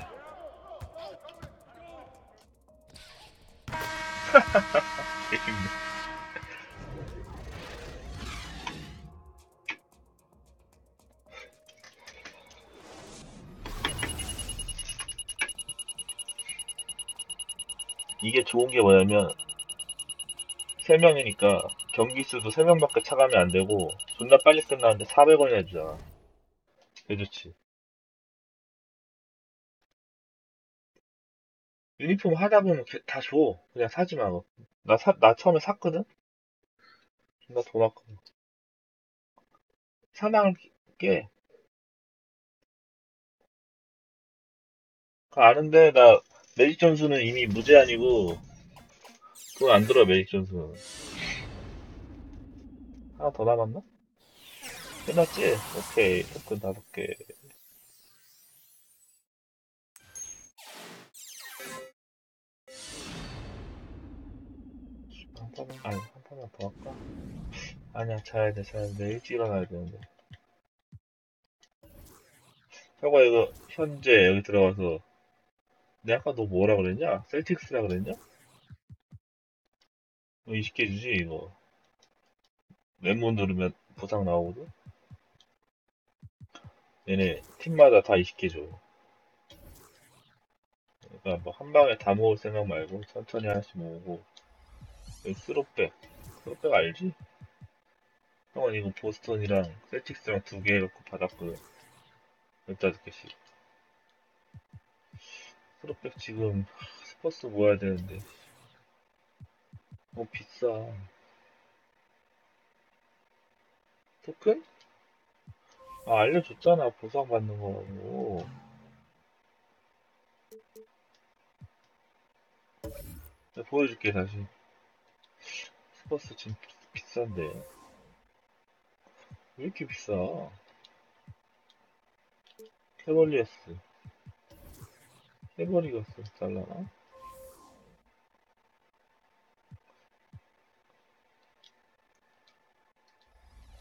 이게 좋은 게 뭐냐면 3명이니까 경기 수도 3명밖에 차가면 안 되고 존나 빨리 끝나는데 400원이나 주잖아. 개 좋지. 유니폼 하다 보면 다 줘. 그냥 사지 마. 나 처음에 샀거든? 존나 돈 아까워. 사망을 깨. 아는데 나 매직 점수는 이미 무제한이고 그건 안 들어. 매직 점수는 하나 더 남았나? 끝났지? 오케이. 토큰 5개. 한 판만 더 할까? 아니야, 자야 돼. 일찍 일어나야 되는데. 형아, 이거, 현재 여기 들어가서, 내가 아까 너 뭐라 그랬냐? 셀틱스라 그랬냐? 20개 주지, 이거. 왼문 누르면 보상 나오거든? 얘네, 팀마다 다 20개 줘. 그러니까 뭐, 한 방에 다 모을 생각 말고, 천천히 하나씩 모으고. 여기 스로백 알지? 형은 이거 보스턴이랑 셀틱스랑 2개 해갖고 받았거든. 15개씩. 스로백 지금 스퍼스 모아야 되는데. 비싸. 토큰? 알려줬잖아. 보상 받는 거라고. 내가 보여줄게, 다시. 스퍼스 지금 비싼데. 왜 이렇게 비싸? 캐벌리어스. 캐버리거스 잘라나?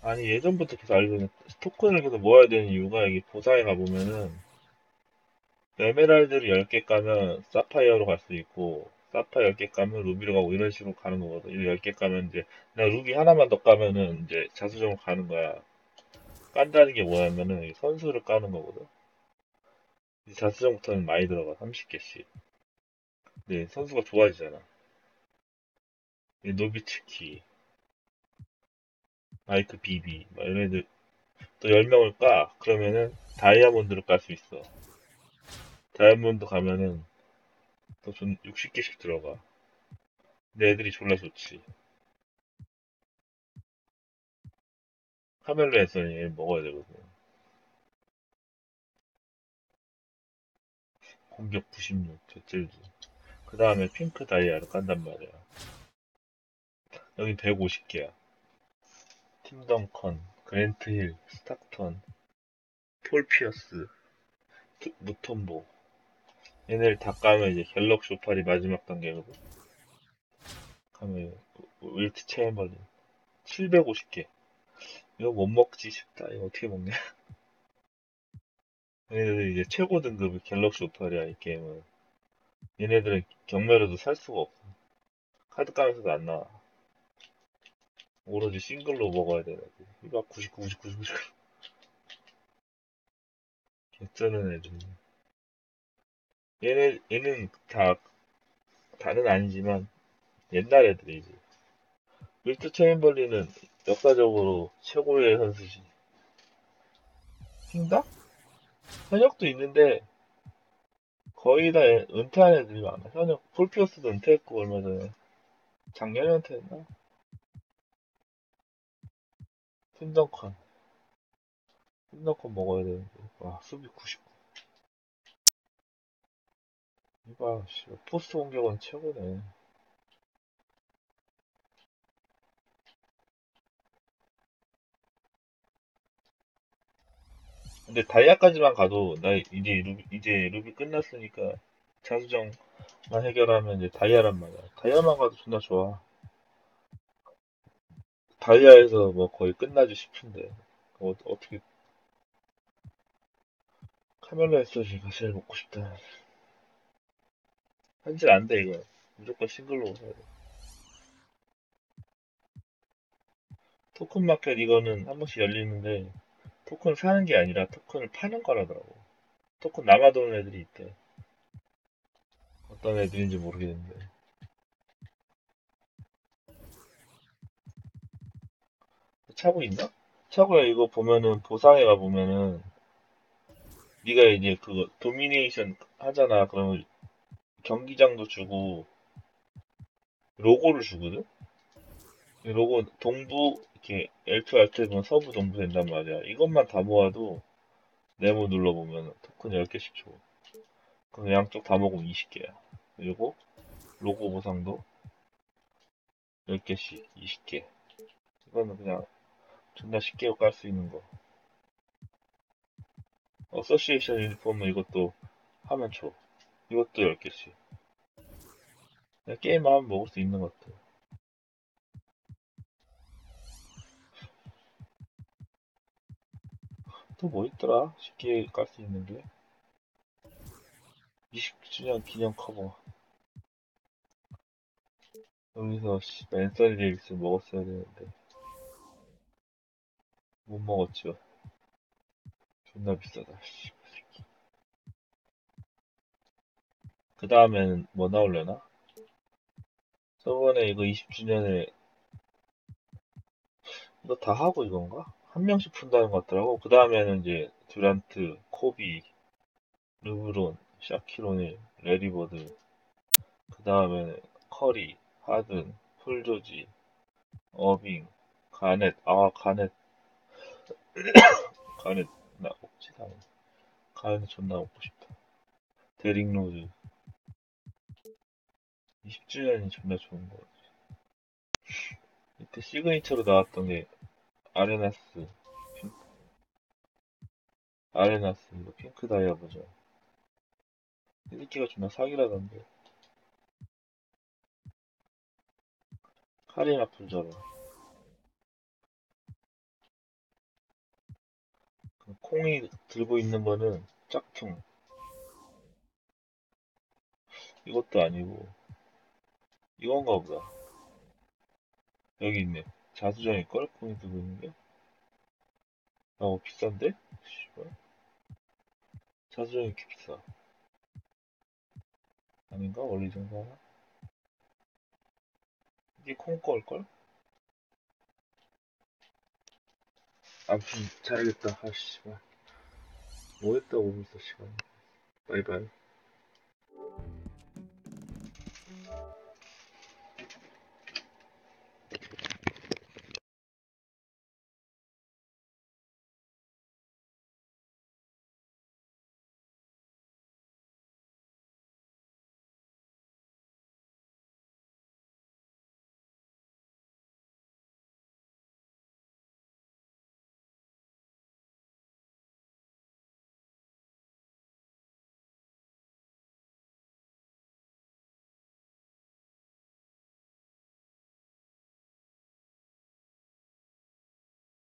아니, 예전부터 계속 알고 있는, 토큰을 계속 모아야 되는 이유가, 이게 보상에 가보면은, 에메랄드를 10개 까면 사파이어로 갈 수 있고, 사파 10개 까면 루비로 가고, 이런 식으로 가는 거거든. 이거 10개 까면 이제, 내가 루비 하나만 더 까면은 이제 자수정으로 가는 거야. 깐다는 게 뭐냐면은, 선수를 까는 거거든. 자수정부터는 많이 들어가, 30개씩. 근데 선수가 좋아지잖아. 노비츠키, 마이크 비비, 막 이런 애들 또 10명을 까. 그러면은 다이아몬드를 깔 수 있어. 다이아몬드 가면은 또 60개씩 들어가. 근데 애들이 졸라 좋지. 카멜로 앤서니 얘 먹어야 되거든. 공격 96, 저질주. 그 다음에 핑크 다이아를 깐단 말이야. 여기 150개야. 팀덩컨, 그랜트힐, 스탁턴, 폴 피어스, 무톰보. 얘네를 다 까면 이제 갤럭시 오팔이 마지막 단계거든. 가면 윌트 체인벌린 750개. 이거 못 먹지 싶다. 이거 어떻게 먹냐? 얘네들 이제 최고 등급의 갤럭시 오팔이야, 이 게임은. 얘네들은 경매로도 살 수가 없어. 카드 까면서도 안 나와. 오로지 싱글로 먹어야 되는 애들. 이거 99, 99, 99. 개쩌는 애들. 얘는 다는 아니지만 옛날 애들이지. 윌트 체인벌리는 역사적으로 최고의 선수지. hin다? 현역도 있는데 거의 다 은퇴한 애들이 많아. 현역 폴피어스도 은퇴했고 얼마 전에 작년에 은퇴했나? 팀덩컨 흰너컷 먹어야 되는데. 와, 수비 99. 이봐, 씨, 포스트 공격은 최고네. 근데 다이아까지만 가도, 나 이제 루비 끝났으니까, 자수정만 해결하면 이제 다이아란 말이야. 다이아만 가도 존나 좋아. 다이아에서 뭐 거의 끝나지 싶은데. 어떻게, 카멜라 에서지가 제일 먹고 싶다. 현질 안 돼, 이거. 무조건 싱글로 가야 돼. 토큰 마켓 이거는 한 번씩 열리는데, 토큰 사는 게 아니라 토큰을 파는 거라더라고. 토큰 남아도는 애들이 있대. 어떤 애들인지 모르겠는데. 차고 있나? 차고야 이거 보면은 보상에 가 보면은 네가 이제 그거 도미네이션 하잖아. 그러면 경기장도 주고 로고를 주거든. 이 로고 동부 이렇게 L2 R2 보면 서부 동부 된단 말이야. 이것만 다 모아도 네모 눌러보면 토큰 10개씩 줘. 그럼 양쪽 다 먹으면 20개야. 그리고 로고 보상도 10개씩 20개. 이거는 그냥 존나 쉽게 깔 수 있는 거. 어소시에이션 유니폼은 이것도 하면 줘. 이것도 10개씩. 게임만 하면 먹을 수 있는 것들. 또 뭐 있더라? 쉽게 깔 수 있는 게. 20주년 기념 커버. 여기서 앤서니 데이비스 먹었어야 되는데. 못 먹었죠. 존나 비싸다. 그 다음에는 뭐 나올려나? 저번에 이거 20주년에 이거 다 하고 이건가? 한 명씩 푼다는 것 같더라고. 그 다음에는 이제 듀란트, 코비, 르브론, 샤키로닐, 레리버드. 그 다음에는 커리, 하든, 풀조지, 어빙, 가넷. 아, 가넷 나 먹지 다. 가넷 존나 먹고 싶다. 데릭 로즈. 20주년이 존나 좋은 거. 이때 시그니처로 나왔던 게 아레나스, 아레나스 이거 핑크 다이아 버전. 이 새끼가 존나 사기라던데. 카린 아플저로. 그 콩이 들고 있는 거는 짝퉁. 이것도 아니고 이건가 보다. 여기 있네. 자수정이 걸 콩이 들고 있는 게. 비싼데? 씨발. 자수정이 이렇게 비싸. 아닌가? 원래 이 정도 하나? 이게 콩 걸걸? 아무튼 자야겠다. 아씨, 뭐 했다고 벌써 시간. 바이바이.